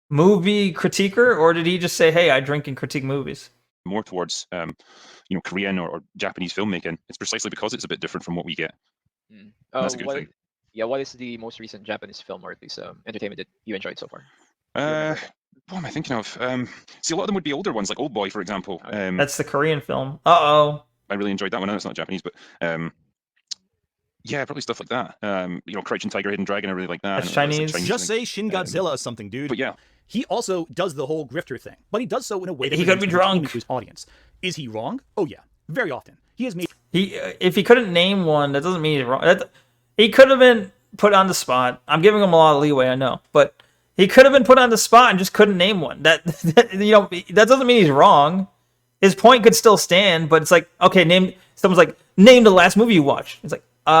movie critiquer? Or did he just say, hey, I drink and critique movies? More towards, Korean or Japanese filmmaking. It's precisely because it's a bit different from what we get. That's a good thing. Yeah, what is the most recent Japanese film or at least entertainment that you enjoyed so far? What am I thinking of? See, a lot of them would be older ones, like Old Boy, for example. That's the Korean film. Uh-oh. I really enjoyed that one. I know it's not Japanese, but yeah, probably stuff like that. Crouching Tiger, Hidden Dragon, I really like that. That's Chinese. Just say Shin Godzilla or something, dude. But yeah. He also does the whole grifter thing, but he does so in a way that he could be drunk to his audience. Is he wrong? Oh yeah, very often. He has made... If he couldn't name one, that doesn't mean he's wrong. He could have been put on the spot. I'm giving him a lot of leeway, I know, but he could have been put on the spot and just couldn't name one. That doesn't mean he's wrong. His point could still stand, but it's like, okay, someone's like, name the last movie you watched. It's like, you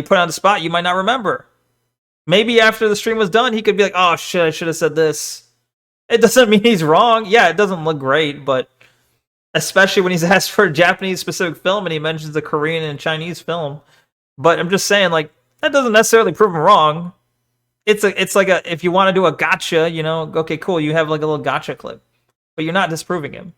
put on the spot, you might not remember. Maybe after the stream was done, he could be like, oh shit, I should have said this. It doesn't mean he's wrong. Yeah, it doesn't look great, but especially when he's asked for a Japanese specific film and he mentions a Korean and Chinese film. But I'm just saying, like, that doesn't necessarily prove him wrong. It's like if you want to do a gotcha, okay, cool, you have like a little gotcha clip, but you're not disproving him.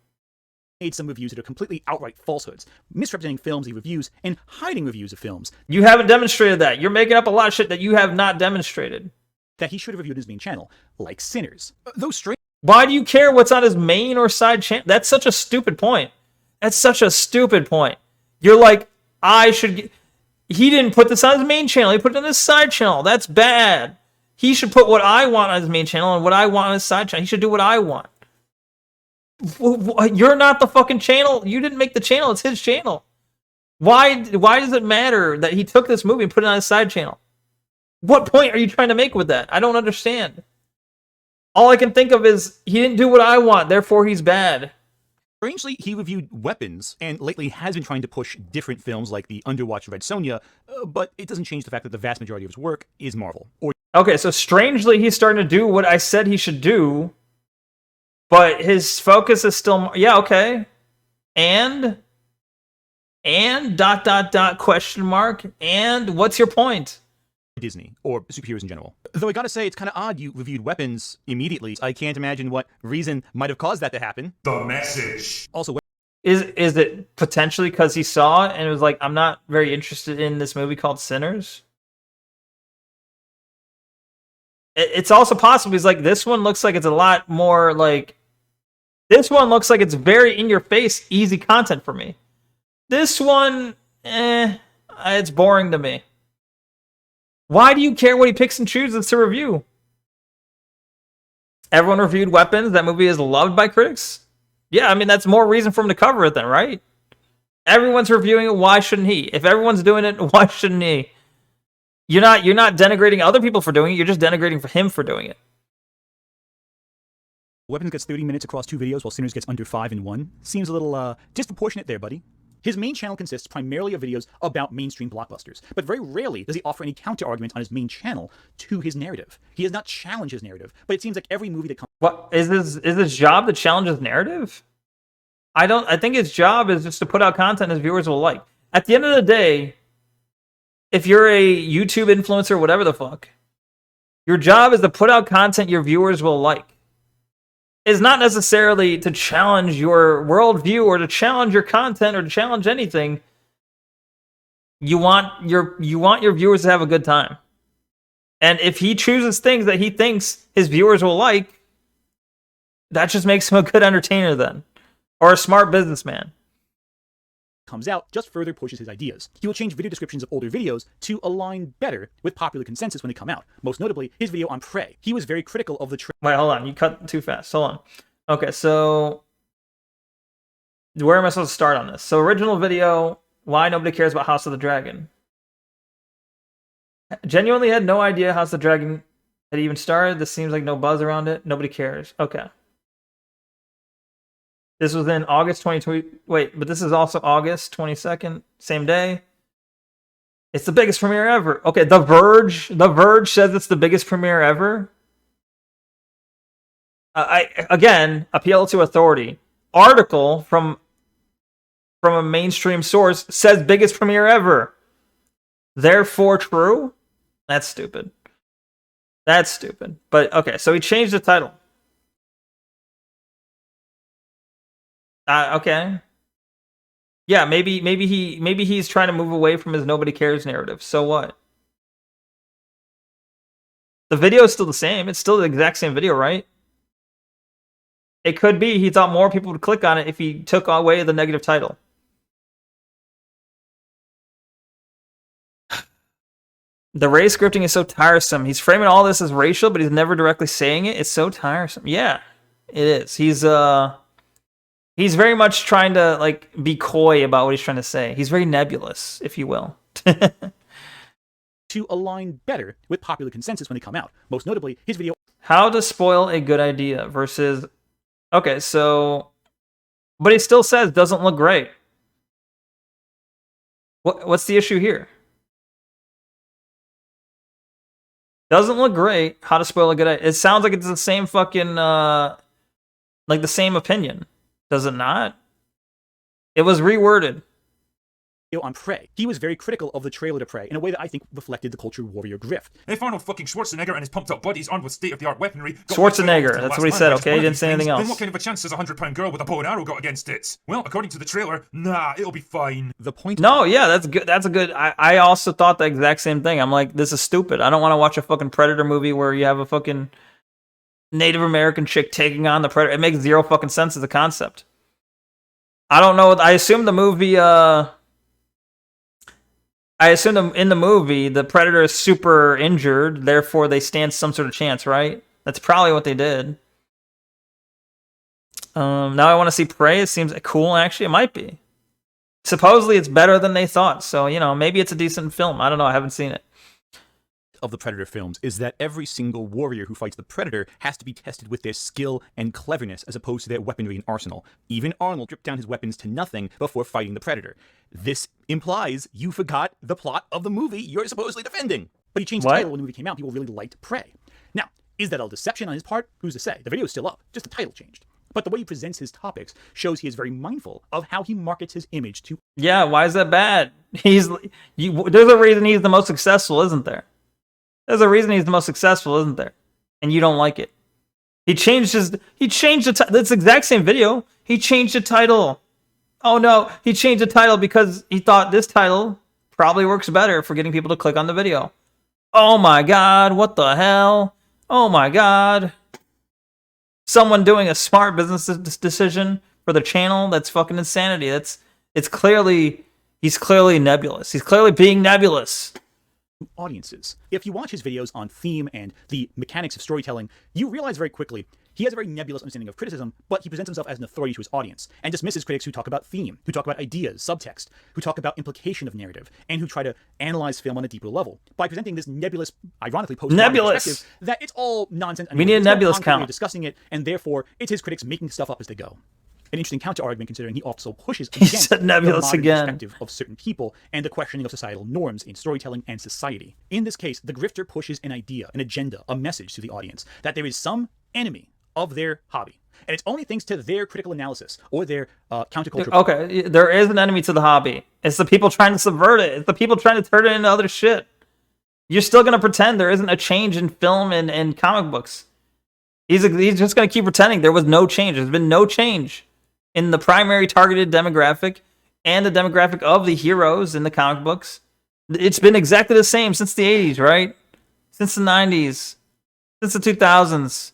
Made some reviews that are completely outright falsehoods, misrepresenting films he reviews and hiding reviews of films. You haven't demonstrated that. You're making up a lot of shit that you have not demonstrated. That he should have reviewed his main channel, like Sinners. Those strange... Why do you care what's on his main or side channel? That's such a stupid point. That's such a stupid point. You're like, I should get... He didn't put this on his main channel. He put it on his side channel. That's bad. He should put what I want on his main channel and what I want on his side channel. He should do what I want. You're not the fucking channel. You didn't make the channel. It's his channel. Why does it matter that he took this movie and put it on his side channel? What point are you trying to make with that? I don't understand. All I can think of is he didn't do what I want, therefore he's bad. Strangely, he reviewed weapons, and lately has been trying to push different films like the underwatched Red Sonja, but it doesn't change the fact that the vast majority of his work is Marvel. Okay, so strangely, he's starting to do what I said he should do, but his focus is still... Yeah, okay. And question mark, and what's your point? Disney, or superheroes in general. Though I gotta say, it's kind of odd you reviewed weapons immediately. I can't imagine what reason might have caused that to happen. The message. Also, Is it potentially because he saw it and it was like, I'm not very interested in this movie called Sinners? It's also possible he's like, this one looks like it's a lot more like... This one looks like it's very in-your-face, easy content for me. This one, it's boring to me. Why do you care what he picks and chooses to review? Everyone reviewed Weapons. That movie is loved by critics. Yeah, I mean, that's more reason for him to cover it then, right? Everyone's reviewing it. Why shouldn't he? If everyone's doing it, why shouldn't he? You're not denigrating other people for doing it. You're just denigrating for him for doing it. Weapons gets 30 minutes across 2 videos, while Sinners gets under 5 in 1. Seems a little disproportionate there, buddy. His main channel consists primarily of videos about mainstream blockbusters, but very rarely does he offer any counter-argument on his main channel to his narrative. He has not challenged his narrative, but it seems like every movie that comes... What is his job to challenge his narrative? I think his job is just to put out content his viewers will like. At the end of the day, if you're a YouTube influencer, whatever the fuck, your job is to put out content your viewers will like. It's not necessarily to challenge your worldview or to challenge your content or to challenge anything. You want your viewers to have a good time. And if he chooses things that he thinks his viewers will like, that just makes him a good entertainer then. Or a smart businessman. Comes out just further pushes his ideas. He will change video descriptions of older videos to align better with popular consensus when they come out. Most notably, his video on Prey. He was very critical of the... Wait, hold on. You cut too fast. Hold on. Okay, so... Where am I supposed to start on this? So, original video, why nobody cares about House of the Dragon. Genuinely had no idea House of the Dragon had even started. This seems like no buzz around it. Nobody cares. Okay. This was in August 2020. Wait, but this is also August 22nd, same day. It's the biggest premiere ever. Okay, The Verge says it's the biggest premiere ever. Again, appeal to authority. Article from a mainstream source says biggest premiere ever. Therefore true? That's stupid. That's stupid. But okay, so he changed the title. Okay. Yeah, maybe he's trying to move away from his nobody cares narrative. So what? The video is still the same. It's still the exact same video, right? It could be he thought more people would click on it if he took away the negative title. The race scripting is so tiresome. He's framing all this as racial, but he's never directly saying it. It's so tiresome. Yeah, it is. He's very much trying to like be coy about what he's trying to say. He's very nebulous, if you will. To align better with popular consensus when they come out. Most notably, his video... How to spoil a good idea versus... Okay, so... But he still says doesn't look great. What's the issue here? Doesn't look great. How to spoil a good idea. It sounds like it's the same fucking... like the same opinion. Does it not? It was reworded. On Prey. He was very critical of the trailer to Prey in a way that I think reflected the culture warrior grift. If Arnold fucking Schwarzenegger and his pumped-up buddies armed with state-of-the-art weaponry... Schwarzenegger, that's what he said, okay? He didn't say anything else. Then what kind of a chance has a 100-pound girl with a bow and arrow got against it? Well, according to the trailer, nah, it'll be fine. The point... No, yeah, that's good. That's a good... I also thought the exact same thing. I'm like, this is stupid. I don't want to watch a fucking Predator movie where you have a fucking Native American chick taking on the Predator. It makes zero fucking sense as a concept. I don't know. I assume the movie. I assume in the movie the Predator is super injured, therefore they stand some sort of chance, right? That's probably what they did. Now I want to see Prey. It seems cool, actually. It might be. Supposedly it's better than they thought, so, you know, maybe it's a decent film. I don't know. I haven't seen it. Of the Predator films is that every single warrior who fights the Predator has to be tested with their skill and cleverness as opposed to their weaponry and arsenal. Even Arnold stripped down his weapons to nothing before fighting the Predator. This implies you forgot the plot of the movie you're supposedly defending. But he changed the title when the movie came out. People really liked Prey. Now, is that a deception on his part? Who's to say? The video is still up. Just the title changed. But the way he presents his topics shows he is very mindful of how he markets his image to... Yeah, why is that bad? There's a reason he's the most successful, isn't there? There's a reason he's the most successful, isn't there? And you don't like it. He changed the that's the exact same video. He changed the title. Oh no, he changed the title because he thought this title probably works better for getting people to click on the video. Oh my god, what the hell? Oh my god. Someone doing a smart business decision for the channel, that's fucking insanity. He's clearly nebulous. He's clearly being nebulous. Audiences. If you watch his videos on theme and the mechanics of storytelling, you realize very quickly he has a very nebulous understanding of criticism, but he presents himself as an authority to his audience and dismisses critics who talk about theme, who talk about ideas, subtext, who talk about implication of narrative, and who try to analyze film on a deeper level by presenting this nebulous, ironically perspective that it's all nonsense. We need a nebulous count. Discussing it, and therefore it's his critics making stuff up as they go. An interesting counter-argument considering he also pushes against the modern perspective of certain people and the questioning of societal norms in storytelling and society. In this case, the grifter pushes an idea, an agenda, a message to the audience that there is some enemy of their hobby. And it's only thanks to their critical analysis or their counterculture. Okay, there is an enemy to the hobby. It's the people trying to subvert it. It's the people trying to turn it into other shit. You're still going to pretend there isn't a change in film and comic books. He's just going to keep pretending there was no change. There's been no change in the primary targeted demographic and the demographic of the heroes in the comic books. It's been exactly the same since the 80s, right? Since the 90s, since the 2000s,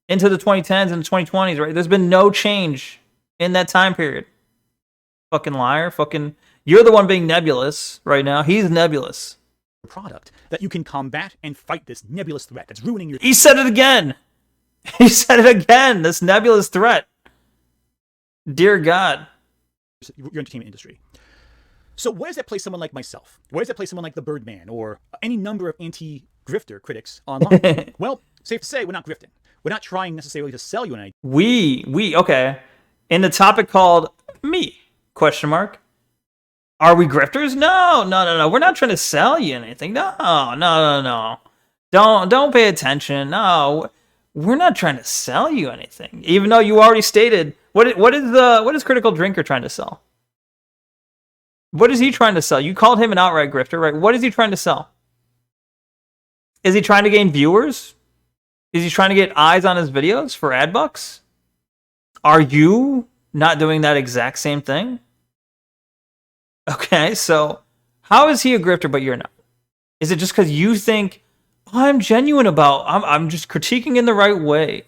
into the 2010s and the 2020s, right? There's been no change in that time period. Fucking liar. Fucking, you're the one being nebulous right now. He's nebulous. Product that you can combat and fight this nebulous threat that's ruining your... He said it again. He said it again. This nebulous threat. Dear God. Your entertainment industry. So where does that place someone like myself? Where does that place someone like the Birdman or any number of anti-grifter critics online? Well, safe to say, we're not grifting. We're not trying necessarily to sell you an idea. Okay. In the topic called me, ? Are we grifters? No. We're not trying to sell you anything. No. Don't pay attention. No. We're not trying to sell you anything. Even though you already stated, what is Critical Drinker trying to sell? What is he trying to sell? You called him an outright grifter, right? What is he trying to sell? Is he trying to gain viewers? Is he trying to get eyes on his videos for ad bucks? Are you not doing that exact same thing? Okay, so how is he a grifter but you're not? Is it just because you think, I'm genuine about, I'm just critiquing in the right way?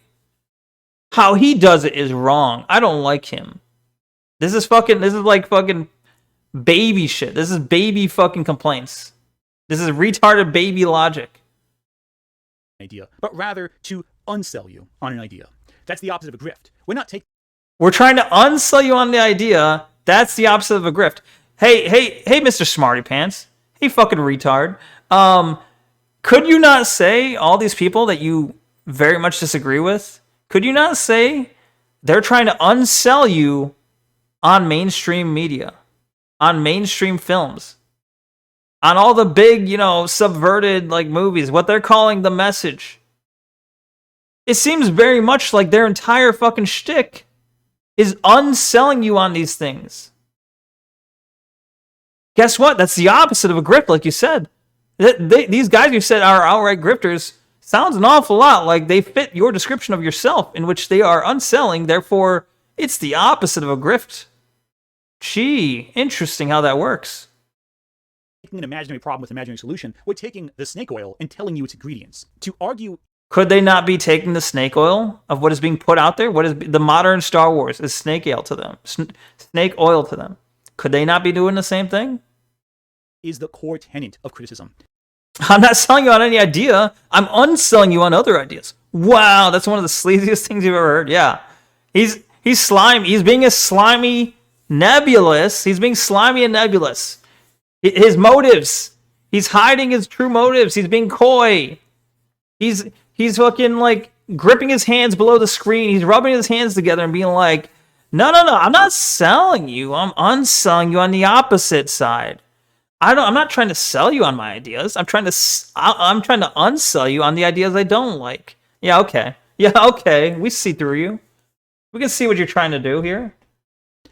How he does it is wrong. I don't like him. This is like fucking baby shit. This is baby fucking complaints. This is retarded baby logic. Idea, but rather to unsell you on an idea. That's the opposite of a grift. We're trying to unsell you on the idea. That's the opposite of a grift. Hey, Mr. Smarty Pants. Hey, fucking retard. Could you not say all these people that you very much disagree with? Could you not say they're trying to unsell you on mainstream media, on mainstream films, on all the big, subverted like movies, what they're calling the message? It seems very much like their entire fucking shtick is unselling you on these things. Guess what? That's the opposite of a grift, like you said. These guys you said are outright grifters sounds an awful lot like they fit your description of yourself, in which they are unselling, therefore it's the opposite of a grift. Gee, interesting how that works. Taking an imaginary problem with an imaginary solution, we're taking the snake oil and telling you its ingredients. To argue... Could they not be taking the snake oil of what is being put out there? What is the modern Star Wars is snake oil to them. Snake oil to them. Could they not be doing the same thing? Is the core tenet of criticism. I'm not selling you on any idea. I'm unselling you on other ideas. Wow, that's one of the sleaziest things you've ever heard. Yeah. He's slimy. He's being a slimy nebulous. He's being slimy and nebulous. His motives. He's hiding his true motives. He's being coy. He's fucking like gripping his hands below the screen. He's rubbing his hands together and being like, no, I'm not selling you. I'm unselling you on the opposite side. I'm not trying to sell you on my ideas. I'm trying to unsell you on the ideas I don't like. Yeah, okay. We see through you. We can see what you're trying to do here.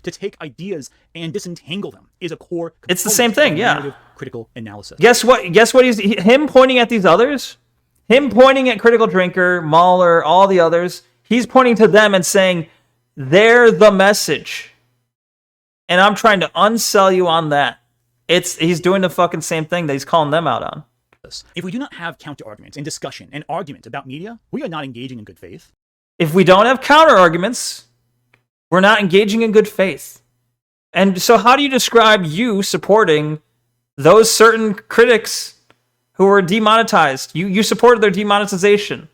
To take ideas and disentangle them is a core. It's the same thing, yeah. Critical analysis. Guess what? Him pointing at these others, him pointing at Critical Drinker, Mahler, all the others. He's pointing to them and saying they're the message, and I'm trying to unsell you on that. He's doing the fucking same thing that he's calling them out on. If we do not have counter arguments and discussion and argument about media, we are not engaging in good faith. If we don't have counter arguments, we're not engaging in good faith. And so how do you describe you supporting those certain critics who were demonetized? You supported their demonetization.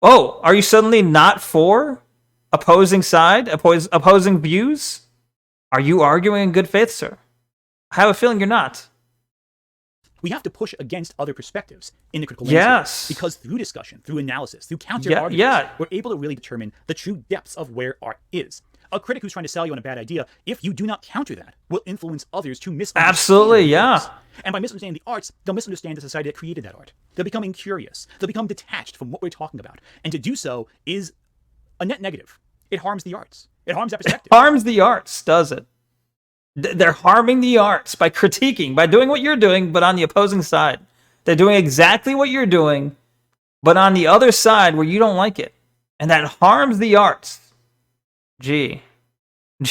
Oh, are you suddenly not for opposing side, opposing views? Are you arguing in good faith, sir? I have a feeling you're not. We have to push against other perspectives in the critical landscape. Because through discussion, through analysis, through counter arguments, we're able to really determine the true depths of where art is. A critic who's trying to sell you on a bad idea, if you do not counter that, will influence others to misunderstand. Absolutely, yeah. And by misunderstanding the arts, they'll misunderstand the society that created that art. They'll become incurious. They'll become detached from what we're talking about. And to do so is a net negative. It harms the arts. It harms that perspective. It harms the arts, does it? They're harming the arts by critiquing, by doing what you're doing, but on the opposing side. They're doing exactly what you're doing, but on the other side where you don't like it. And that harms the arts. Gee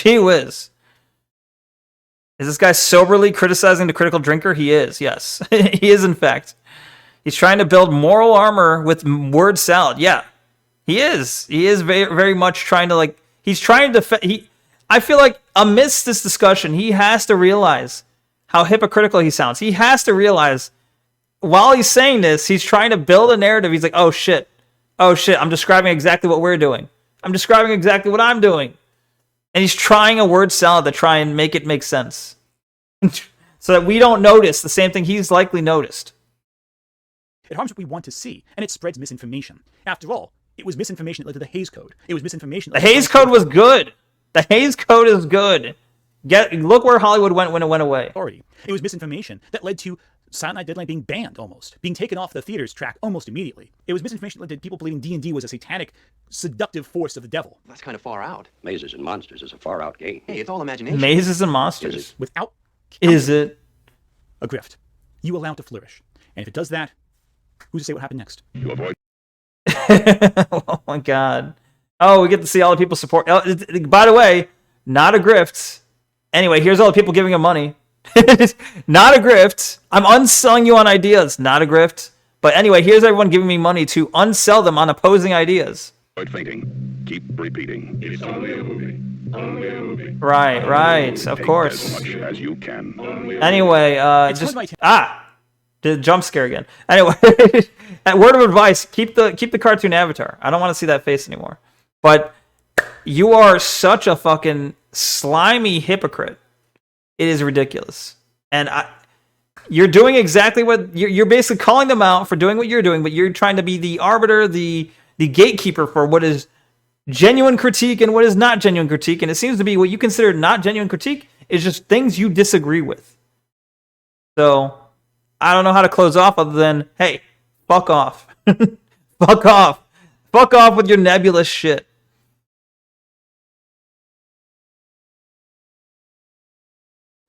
whiz. Is this guy soberly criticizing the Critical Drinker? He is, yes. He is, in fact. He's trying to build moral armor with word salad. Yeah, he is. He is very, very much trying to, like, he's trying to I feel like amidst this discussion, he has to realize how hypocritical he sounds. He has to realize while he's saying this, he's trying to build a narrative. He's like, oh shit, I'm describing exactly what we're doing. I'm describing exactly what I'm doing. And he's trying a word salad to try and make it make sense. So that we don't notice the same thing he's likely noticed. It harms what we want to see, and it spreads misinformation. After all, it was misinformation that led to the Hays Code. It was misinformation. The Hays Code was good. The Hays Code is good. Look where Hollywood went when it went away. It was misinformation that led to Silent Night, Deadly Night being banned almost, being taken off the theater's track almost immediately. It was misinformation that led to people believing D&D was a satanic, seductive force of the devil. That's kind of far out. Mazes and Monsters is a far out game. Hey, it's all imagination. Mazes and Monsters. Without is it a grift? You allow it to flourish. And if it does that, who's to say what happened next? You avoid. Oh my god. Oh, we get to see all the people support. By the way, not a grift. Anyway, here's all the people giving him money. Not a grift. I'm unselling you on ideas. Not a grift. But anyway, here's everyone giving me money to unsell them on opposing ideas. Avoid fainting. Keep repeating. It's only a movie. Only a movie. Right. Of course. As much as you can. Anyway, the jump scare again. Anyway, word of advice: keep the cartoon avatar. I don't want to see that face anymore. But you are such a fucking slimy hypocrite. It is ridiculous. And you're doing exactly what you're basically calling them out for doing what you're doing, but you're trying to be the arbiter, the gatekeeper for what is genuine critique and what is not genuine critique. And it seems to be what you consider not genuine critique is just things you disagree with. So I don't know how to close off other than, hey, fuck off. Fuck off. Fuck off with your nebulous shit.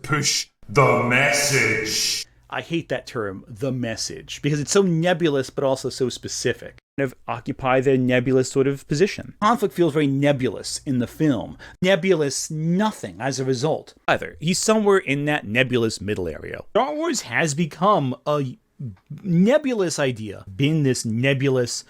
Push the message. I hate that term, the message, because it's so nebulous but also so specific. Kind of occupy their nebulous sort of position. Conflict feels very nebulous in the film. Nebulous nothing as a result. Either he's somewhere in that nebulous middle area. Star Wars has become a nebulous idea, being this nebulous,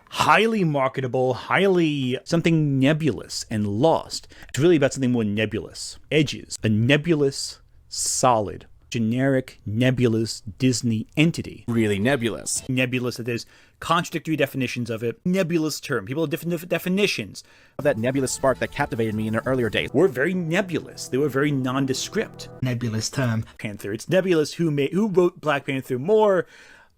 highly marketable, highly something nebulous and lost. It's really about something more nebulous. Edges, a nebulous, solid, generic, nebulous Disney entity. Really nebulous. Nebulous, that there's contradictory definitions of it. Nebulous term. People have different definitions. That nebulous spark that captivated me in their earlier days. Were very nebulous. They were very nondescript. Nebulous term. Panther. It's nebulous who wrote Black Panther more,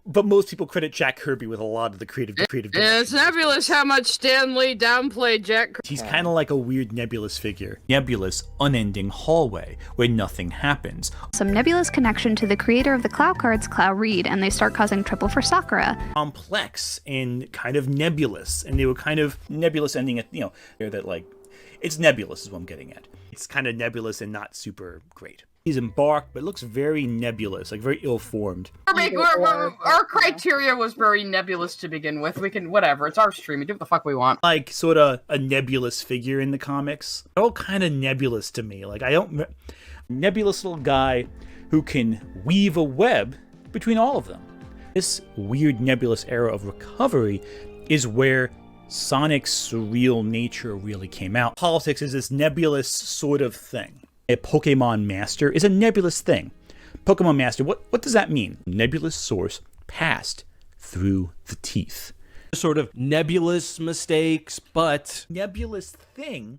but most people credit Jack Kirby with a lot of the creative It's nebulous how much Stan Lee downplayed Jack Kirby. He's kind of like a weird nebulous figure. Nebulous, unending hallway where nothing happens. Some nebulous connection to the creator of the Clow cards, Clow Reed, and they start causing trouble for Sakura. Complex and kind of nebulous, and they were kind of nebulous ending at, that like, it's nebulous is what I'm getting at. It's kind of nebulous and not super great. He's embarked, but it looks very nebulous, like very ill-formed. Our criteria was very nebulous to begin with. We can, whatever, it's our stream. We do what the fuck we want. Like, sort of a nebulous figure in the comics. They're all kind of nebulous to me. Like, nebulous little guy who can weave a web between all of them. This weird nebulous era of recovery is where Sonic's surreal nature really came out. Politics is this nebulous sort of thing. A Pokemon Master is a nebulous thing. Pokemon Master, what does that mean? Nebulous source passed through the teeth. Sort of nebulous mistakes, but... Nebulous thing?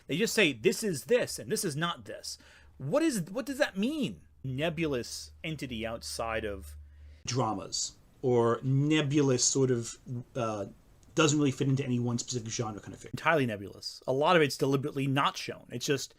They just say, this is this, and this is not this. What does that mean? Nebulous entity outside of dramas, or nebulous sort of... doesn't really fit into any one specific genre kind of thing. Entirely nebulous. A lot of it's deliberately not shown. It's just